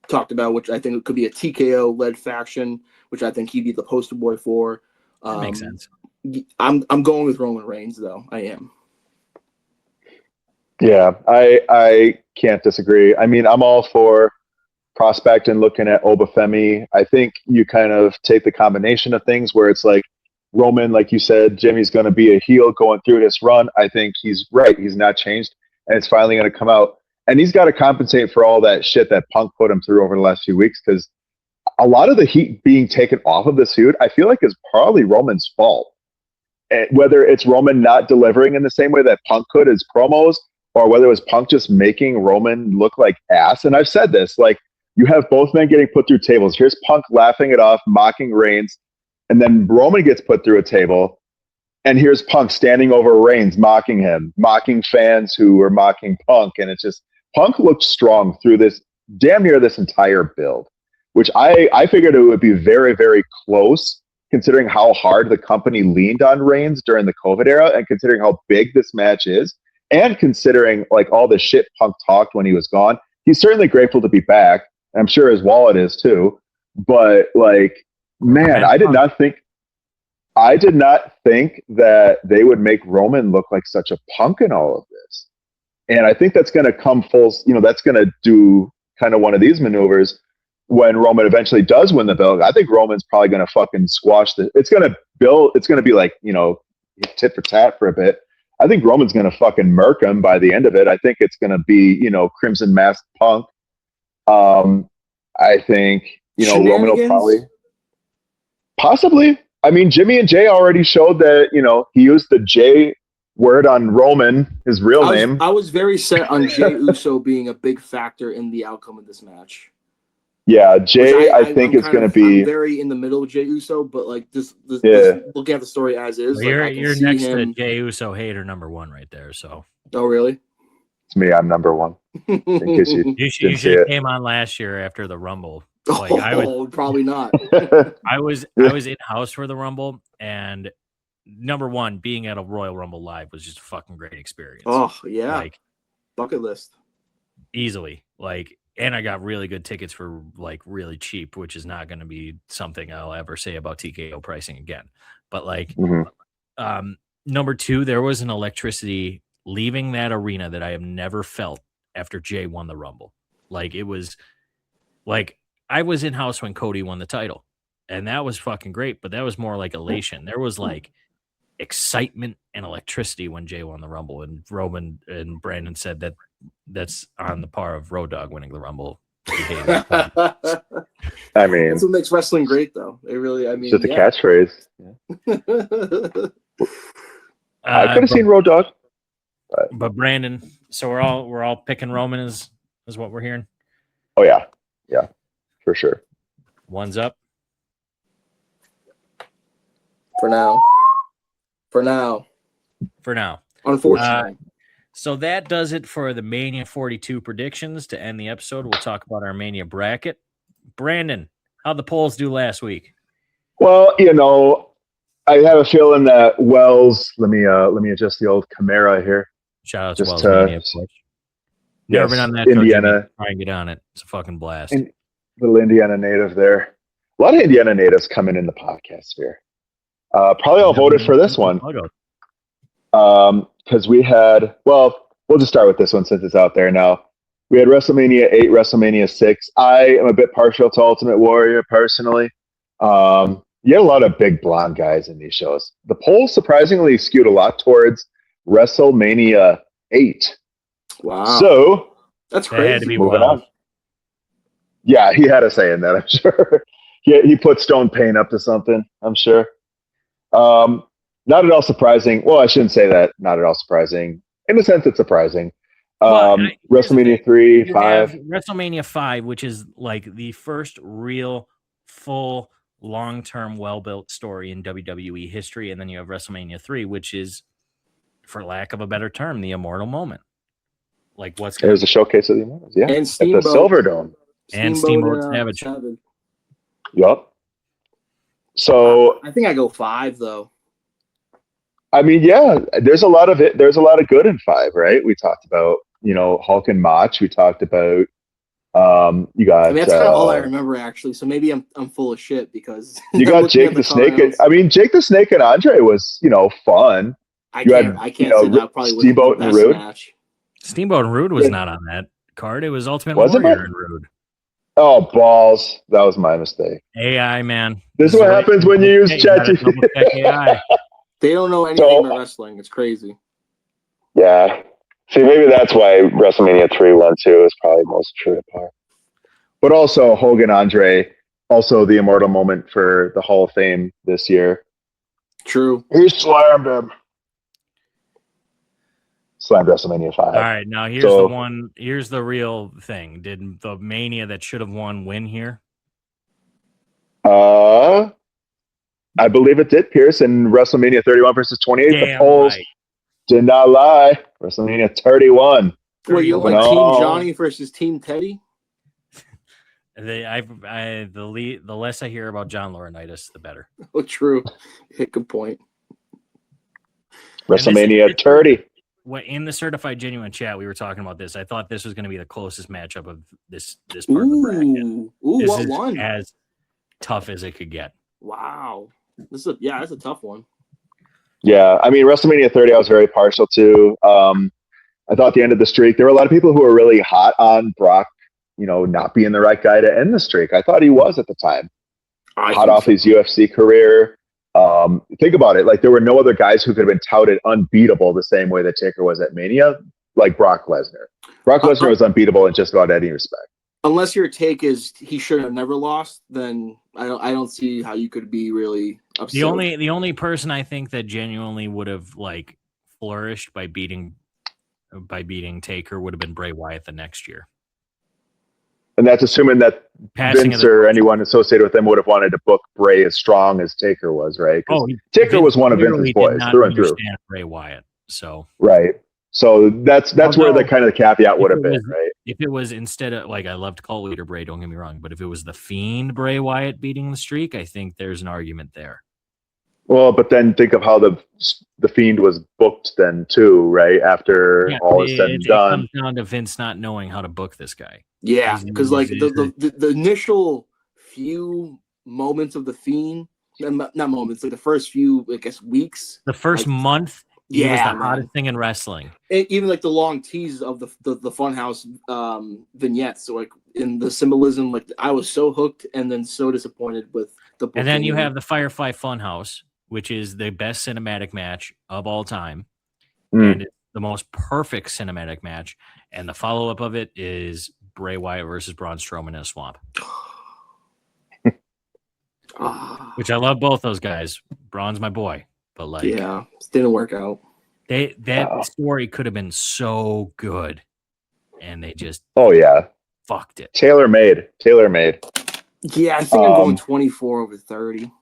talked about, which I think it could be a TKO led faction, which I think he'd be the poster boy for. That makes sense. I'm going with Roman Reigns, though. I am. Yeah, I can't disagree. I mean, I'm all for prospect and looking at Obafemi. I think you kind of take the combination of things where it's like Roman, like you said, Jimmy's going to be a heel going through this run. I think he's right. He's not changed, and it's finally going to come out. And he's got to compensate for all that shit that Punk put him through over the last few weeks, because a lot of the heat being taken off of this feud, I feel like, is probably Roman's fault. And whether it's Roman not delivering in the same way that Punk could as promos, or whether it was Punk just making Roman look like ass. And I've said this, like, you have both men getting put through tables. Here's Punk laughing it off, mocking Reigns, and then Roman gets put through a table, and here's Punk standing over Reigns, mocking him, mocking fans who were mocking Punk. And it's just, Punk looked strong through this, damn near this entire build, which I figured it would be very, very close, considering how hard the company leaned on Reigns during the COVID era, and considering how big this match is, and considering like all the shit Punk talked when he was gone. He's certainly grateful to be back. I'm sure his wallet is too. But like, man, I did not think that they would make Roman look like such a punk in all of this. And I think that's going to come full, that's going to do kind of one of these maneuvers when Roman eventually does win the belt. I think Roman's probably going to fucking squash it's going to be like, tit for tat for a bit. I think Roman's going to fucking murk him by the end of it. I think it's going to be, Crimson Masked Punk. I think, Roman will probably possibly. I mean, Jimmy and Jay already showed that, he used the J word on Roman, his real name. I was very set on Jey Uso being a big factor in the outcome of this match. Yeah, Jay, I think it's going to be. I'm very in the middle of Jey Uso, but like this looking at the story as is. Well, like, you're next to Jey Uso hater number one right there. So. Oh really? It's me. I'm number one. In case you should have came on last year after the Rumble. Like, probably not. I was in house for the Rumble, and number one, being at a Royal Rumble live was just a fucking great experience. Oh yeah, like bucket list easily. Like, and I got really good tickets for like really cheap, which is not going to be something I'll ever say about TKO pricing again. But like, number two, there was an electricity leaving that arena that I have never felt after Jay won the Rumble. Like, it was like, I was in house when Cody won the title, and that was fucking great, but that was more like elation. There was like excitement and electricity when Jay won the Rumble, and Roman and Brandon said that's on the par of Road Dogg winning the Rumble. I mean, that's what makes wrestling great, though. It really, I mean, just a catchphrase. Yeah. I could have seen Road Dogg. But Brandon, so we're all picking Roman is what we're hearing. Oh yeah, for sure. One's up for now. Unfortunately. So that does it for the Mania 42 predictions. To end the episode, we'll talk about our Mania bracket. Brandon, how'd the polls do last week? Well, I have a feeling that Wells. Let me adjust the old camera here. Shout out to Wells Mania, of course. Never been on that. Indiana. Try and get on it. It's a fucking blast. Little Indiana native there. A lot of Indiana natives coming in the podcast sphere. Probably all voted for this one. Because we had, we'll just start with this one since it's out there now. We had WrestleMania 8, WrestleMania 6. I am a bit partial to Ultimate Warrior personally. You had a lot of big blonde guys in these shows. The polls surprisingly skewed a lot towards WrestleMania 8. Wow. So that's crazy. Had to be moving on. Yeah, he had a say in that, I'm sure. He put Stone Pain up to something, I'm sure. Not at all surprising. Well, I shouldn't say that. Not at all surprising. In a sense, it's surprising. WrestleMania 3, 5. WrestleMania 5, which is like the first real, full, long-term, well-built story in WWE history. And then you have WrestleMania 3, which is, for lack of a better term, the immortal moment. Like, what's it was a showcase of the Immortals, yeah. And Steamboat. At the Silver Dome. And Steamboat Savage. Yup. So I think I go 5 though. I mean, yeah, there's a lot of it. There's a lot of good in 5, right? We talked about, Hulk and Mach. We talked about you got. I mean, that's kind of all I remember actually. So maybe I'm full of shit because you got Jake the Snake. Jake the Snake and Andre was fun. I can't say that probably Steamboat and Rude. Steamboat and Rude was not on that card. It was Ultimate Warrior and Rude. Oh, balls. That was my mistake. AI, man. This is what happens when you use ChatGPT. AI. They don't know anything about wrestling. It's crazy. Yeah. See, maybe that's why WrestleMania 3 won too. Is probably most true to par. But also Hogan Andre, also the immortal moment for the Hall of Fame this year. True. He slammed him. Slammed WrestleMania 5. All right, now here's the one. Here's the real thing. Did the Mania that should have won win here? I believe it did, Pierce, in WrestleMania 31 versus 28. The polls did not lie. WrestleMania 31. Well, you like Team Johnny versus Team Teddy? The less I hear about John Laurinaitis, the better. Oh, true. Good point. WrestleMania 30. In the certified genuine chat, we were talking about this. I thought this was going to be the closest matchup of this part of the bracket. This what is one? As tough as it could get. Wow. That's a tough one. Yeah, I mean WrestleMania 30, I was very partial to. I thought the end of the streak, there were a lot of people who were really hot on Brock, not being the right guy to end the streak. I thought he was at the time. Hot off his UFC career. Think about it. Like there were no other guys who could have been touted unbeatable the same way that Taker was at Mania, like Brock Lesnar. Brock Lesnar was unbeatable in just about any respect. Unless your take is he should have never lost, then I don't see how you could be really upset. The only person I think that genuinely would have like flourished by beating Taker would have been Bray Wyatt the next year. And that's assuming that Vince or anyone associated with him would have wanted to book Bray as strong as Taker was, right? Taker was one of Vince's boys through and through. Bray Wyatt, so right. So that's where the kind of the caveat would have been, right? If it was instead of I loved Cult Leader Bray, don't get me wrong, but if it was the Fiend Bray Wyatt beating the streak, I think there's an argument there. Well, but then think of how the Fiend was booked then too, right? After all is said and done, it comes down to Vince not knowing how to book this guy. Yeah, because like the initial few moments of the Fiend, not moments, like the first few, I guess, weeks, the first month. He was the hottest thing in wrestling. Even like the long tease of the Funhouse vignettes, so like in the symbolism, like I was so hooked and then so disappointed with the booking. And then you have the Firefly Funhouse, which is the best cinematic match of all time. And it's the most perfect cinematic match. And the follow-up of it is Bray Wyatt versus Braun Strowman in a swamp. Which I love both those guys. Braun's my boy. But like, yeah, it didn't work out. That story could have been so good, and they just fucked it. Tailor made. Yeah, I think I'm going 24 over 30.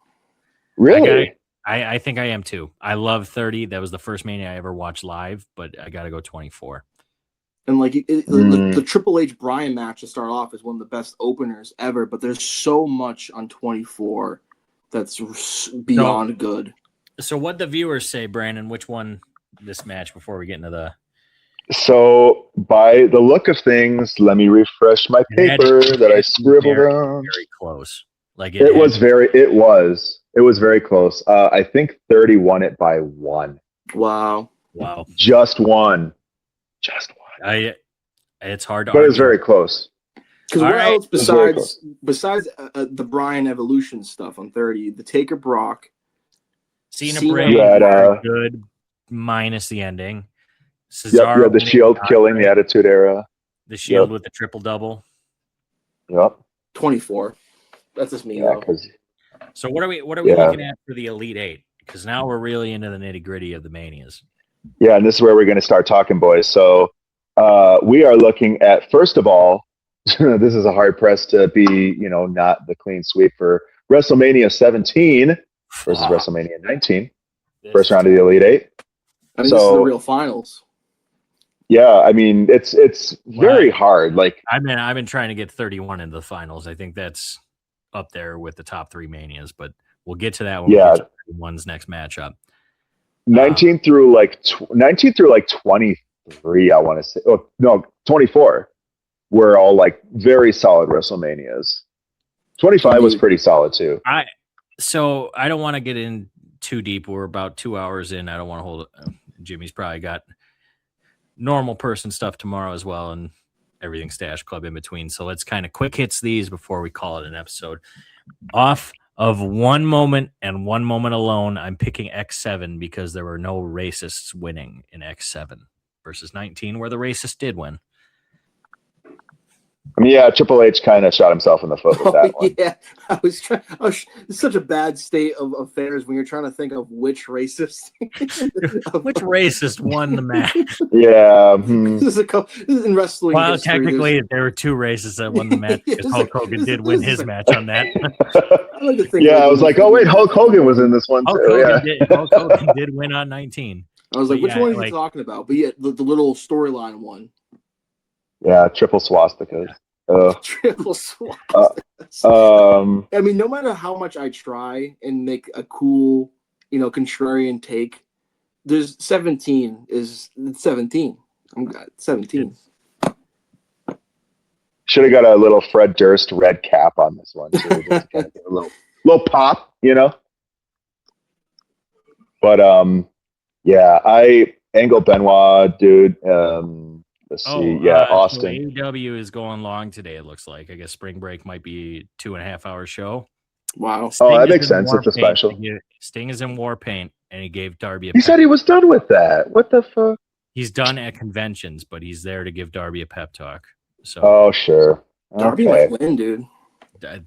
Really? I think I am too. I love 30. That was the first Mania I ever watched live, but I got to go 24. And like the Triple H Bryan match to start off is one of the best openers ever, but there's so much on 24 that's beyond good. So what the viewers say, Brandon, which won this match before we get into the... So by the look of things, let me refresh my paper that I scribbled on. Very close. Like it was very close. I think 30 won it by 1. Wow. Just one. It's hard to argue. But it was very close. Because what else besides the Bryan Evolution stuff on 30, the Taker Brock, Cena Bray good minus the ending. Cesaro the Shield killing the Attitude Era. The Shield with the triple double. Yep. 24. That's just me though. So what are we looking at for the Elite 8? Because now we're really into the nitty gritty of the Manias. Yeah, and this is where we're going to start talking, boys. So we are looking at, first of all, this is a hard press to be, not the clean sweep for WrestleMania 17 versus WrestleMania 19. First round of the Elite 8. I mean, this is the real finals. Yeah, I mean, it's very hard. Like, I've been trying to get 31 into the finals. I think that's up there with the top 3 Manias, but we'll get to that when we get to 31's next matchup. 19 through 23, I want to say. Oh, no, 24 were all like very solid WrestleManias. 25 was pretty solid too. So I don't want to get in too deep. We're about 2 hours in. I don't want to hold it. Jimmy's probably got normal person stuff tomorrow as well, and everything Stash Club in between. So let's kind of quick hits these before we call it an episode. Off of one moment and one moment alone, I'm picking X7 because there were no racists winning in X7 versus 19, where the racist did win. I mean, yeah, Triple H kind of shot himself in the foot with that one. Yeah, it's such a bad state of affairs when you're trying to think of which racist. Which racist won the match? Yeah. This is in wrestling. Well, history. technically, there were two racists that won the match because Hulk Hogan did win his match on that. I like to think I was like, oh, wait, Hulk Hogan was in this one, Hulk too. Hulk Hogan did win on 19. I was like, But which yeah, one are you talking about? But yeah, the little storyline one. Yeah, triple swastikas. Triple swastikas. I I mean, no matter how much I try and make a cool, contrarian take, there's 17 is 17. I'm 17. Should have got a little Fred Durst red cap on this one, too. Just to kind of give a little pop, But, yeah, Angle Benoit, dude. Let's see. Yeah, Austin. So AEW is going long today, it looks like. I guess spring break might be 2.5-hour show. Wow. Sting that makes sense. It's a special. Sting is in war paint, and he gave Darby He said he was done with that. What the fuck? He's done at conventions, but he's there to give Darby a pep talk. So. Oh, sure. Darby might win, dude.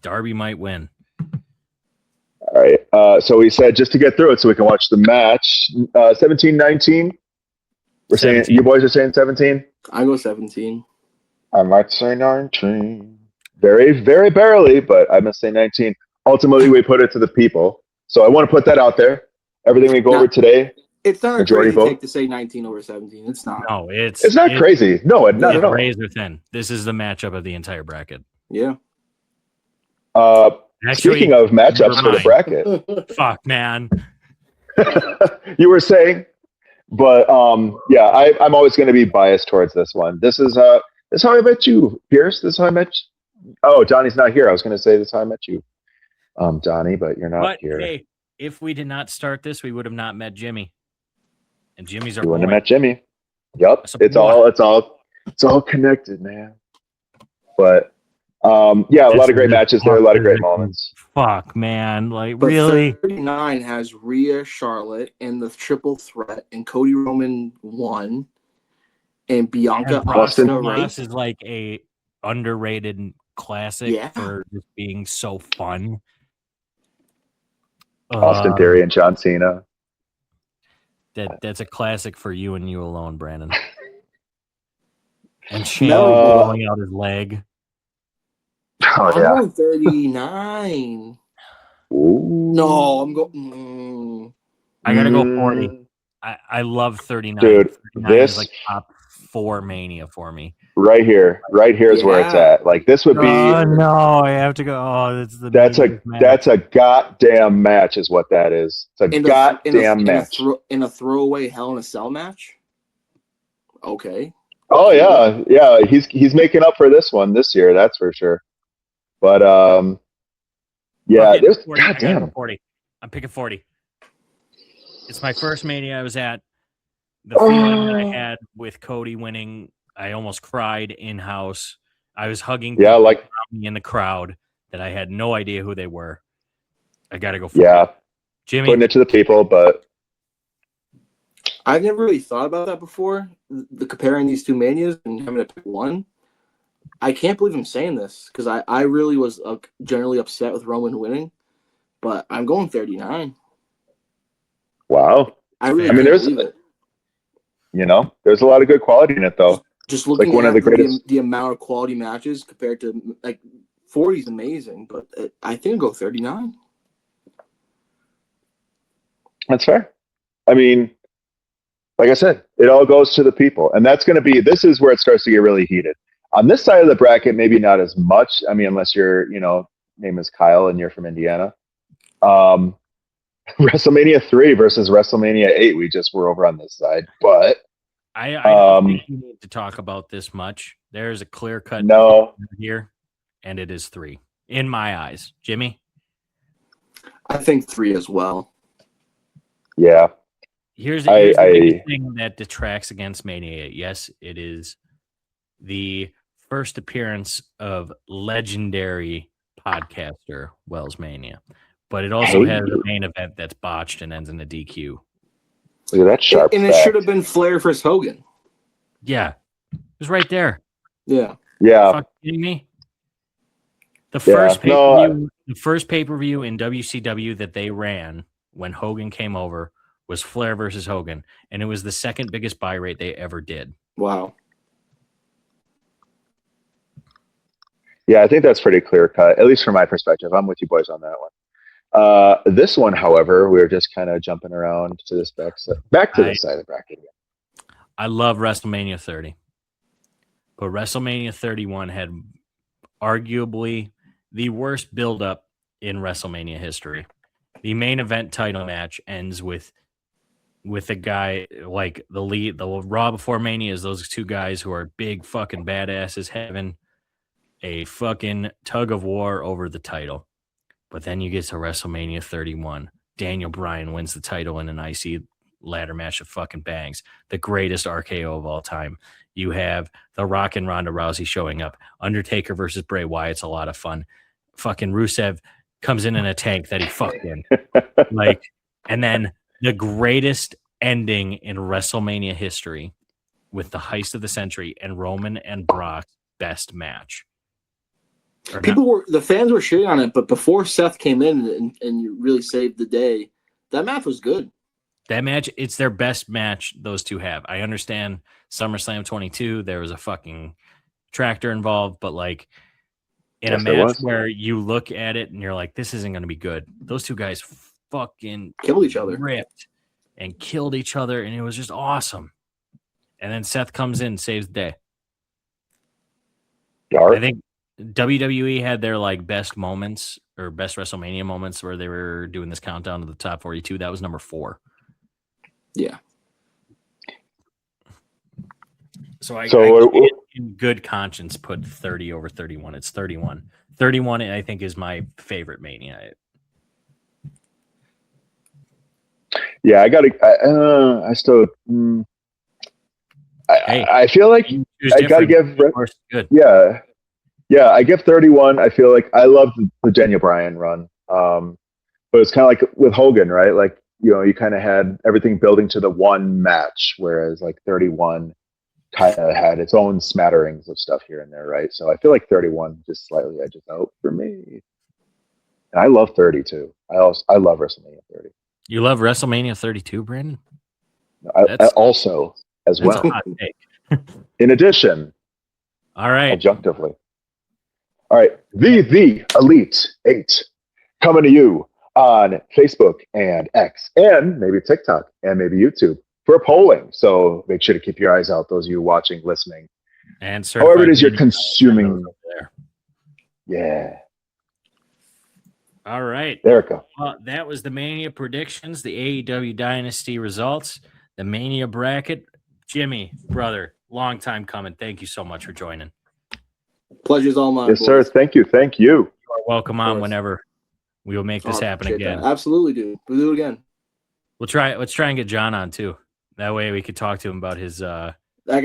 Darby might win. All right. So he said just to get through it so we can watch the match. 17-19. We're 17. Saying you boys are saying 17? I go 17. I might say 19. Very, very barely, but I must say 19. Ultimately, we put it to the people. So I want to put that out there. Everything we go over today. It's not a crazy take to say 19 over 17. It's not. No, it's not crazy. No, not at all. Razor thin. This is the matchup of the entire bracket. Yeah. Speaking of matchups for the bracket. Fuck, man. You were saying, but yeah, I'm always going to be biased towards this one. This is how I met you, Pierce. This is how I met you. Oh, Donnie's not here. I was going to say this is how I met you, Donnie, but you're not here. Hey, if we did not start this, we would have not met Jimmy. And Jimmy's our boy. You wouldn't have met Jimmy. Yep. It's all connected, man. But yeah, a lot of great matches there, a lot of great moments. Fuck, man. Like, but really? 39 has Rhea Charlotte and the triple threat, and Cody Roman won, and Bianca Austin Ross is like a underrated classic for just being so fun. Austin Theory and John Cena. That's a classic for you and you alone, Brandon. And Shane blowing out his leg. Oh, yeah. I'm going 39. Ooh. No, I'm going. I gotta go 40. I love 39. Dude, 39 is like top 4 Mania for me. Right here is where it's at. Like this would be. Oh no, I have to go. Oh, that's a goddamn match, is what that is. It's a goddamn match. In a throwaway Hell in a Cell match. Okay. Oh yeah. He's making up for this one this year. That's for sure. But yeah, there's goddamn 40. I'm picking 40. It's my first Mania I was at. The feeling that I had with Cody winning, I almost cried in-house. I was hugging people around me in the crowd that I had no idea who they were. I got to go for it. Jimmy. Putting it to the people, but I've never really thought about that before, comparing these two Manias and having to pick one. I can't believe I'm saying this because I really was generally upset with Roman winning, but I'm going 39. Wow. I mean, there's a lot of good quality in it, though. Just looking at one of the greatest, the amount of quality matches compared to 40 is amazing, but I think I'll go 39. That's fair. I mean, like I said, it all goes to the people, and this is where it starts to get really heated. On this side of the bracket, maybe not as much. I mean, unless your name is Kyle and you're from Indiana. WrestleMania 3 versus WrestleMania 8. We just were over on this side, but I don't think you need to talk about this much. There's a clear cut here, and it is 3 in my eyes. Jimmy, I think 3 as well. Yeah. Here's the biggest thing that detracts against Mania 8. Yes, it is the first appearance of legendary podcaster Wellsmania, but it also has a main event that's botched and ends in a DQ. Look at that sharp and it should have been Flair versus Hogan. Yeah, it was right there. Yeah. Fuck kidding me? The first pay-per-view in WCW that they ran when Hogan came over was Flair versus Hogan, and it was the second biggest buy rate they ever did. Wow. Yeah, I think that's pretty clear cut, at least from my perspective. I'm with you boys on that one. This one, however, we were just kind of jumping around to this back to the side of the bracket again. I love WrestleMania 30, but WrestleMania 31 had arguably the worst build-up in WrestleMania history. The main event title match ends with a guy like the Raw before Mania is those two guys who are big fucking badasses having a fucking tug of war over the title. But then you get to WrestleMania 31. Daniel Bryan wins the title in an IC ladder match of fucking bangs. The greatest RKO of all time. You have The Rock and Ronda Rousey showing up. Undertaker versus Bray Wyatt's a lot of fun. Fucking Rusev comes in a tank that he fucked in. And then the greatest ending in WrestleMania history with the heist of the century and Roman and Brock's best match. The fans were shitting on it, but before Seth came in and really saved the day, that match was good. That match, it's their best match those two have. I understand SummerSlam 22, there was a fucking tractor involved, but like in a match where you look at it and you're like, this isn't going to be good. Those two guys fucking killed each other, ripped and killed each other, and it was just awesome. And then Seth comes in, saves the day. I think WWE had their like best moments or best WrestleMania moments where they were doing this countdown to the top 42. That was number 4. Yeah. So I in good conscience put 30 over 31. It's 31. 31, I think, is my favorite Mania. Yeah, I feel like I gotta give. Good. Yeah, I give 31. I feel like I love the Daniel Bryan run, but it's kind of like with Hogan, right? Like, you know, you kind of had everything building to the one match, whereas like 31 kind of had its own smatterings of stuff here and there, right? So I feel like 31 just slightly edges out for me. And I love 30 too. I love WrestleMania 30. You love WrestleMania 32, Brandon? I also as well. A hot take. In addition, all right, adjunctively. All right, the Elite 8 coming to you on Facebook and X and maybe TikTok and maybe YouTube for polling. So make sure to keep your eyes out, those of you watching, listening. And however it is you're consuming. Yeah. All right. There we go. That was the Mania predictions, the AEW Dynasty results, the Mania bracket. Jimmy, brother, long time coming. Thank you so much for joining. Pleasure's all mine. Yes, boys. Sir. Thank you. You are welcome on whenever. We will make this happen again. That. Absolutely, dude. We'll do it again. Let's try and get John on too. That way we could talk to him about his.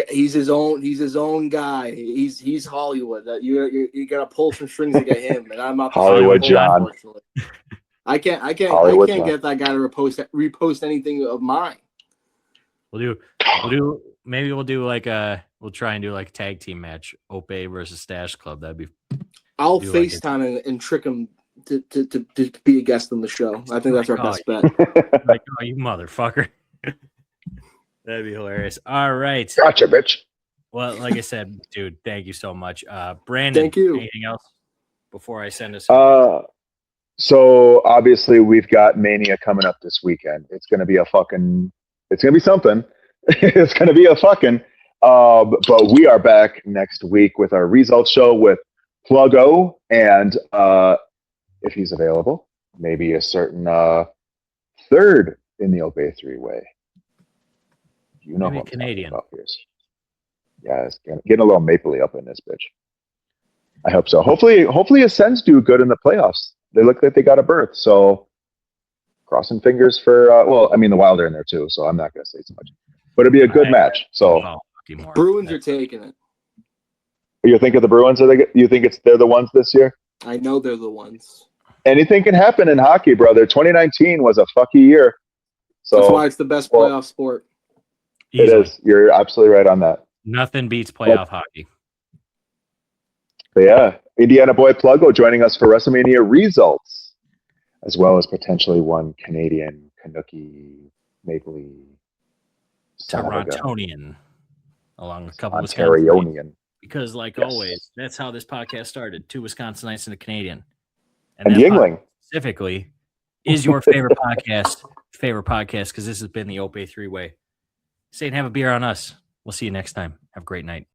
He's his own guy. He's Hollywood. That you gotta pull some strings to get him, and I'm not Hollywood John. Unfortunately. I can't get that guy to repost anything of mine. We'll try and do like a tag team match, Ope-Eh versus Stash Club. That'd be. I'll FaceTime and trick him to be a guest on the show. I think that's our best bet. Like, oh, you motherfucker. That'd be hilarious. All right. Gotcha, bitch. Well, like I said, dude, thank you so much. Brandon, thank you. Anything else before I send us? So obviously we've got Mania coming up this weekend. It's gonna be something. It's gonna be a fucking but we are back next week with our results show with Plug-O and if he's available, maybe a certain third in the Ope-Eh 3-way. You know maybe what I'm Canadian. About here. Yeah, it's getting a little mapley up in this bitch. I hope so. Hopefully Ascends do good in the playoffs. They look like they got a berth. So crossing fingers for the Wild are in there too, so I'm not gonna say too much. But it'd be a good match. So Bruins are taking it. You think of the Bruins? You think they're the ones this year? I know they're the ones. Anything can happen in hockey, brother. 2019 was a fucky year. So that's why it's the best playoff sport. It is. You're absolutely right on that. Nothing beats playoff hockey. But yeah, Indiana boy Pluggo joining us for Wrestlemania results, as well as potentially one Canadian Canucky Maple Leaf Torontonian, along with a couple of Ontarionian. Because, like always, that's how this podcast started. 2 Wisconsinites and a Canadian. And Yingling. Specifically, is your favorite podcast, because this has been the Ope-Eh 3-way. Say and have a beer on us. We'll see you next time. Have a great night.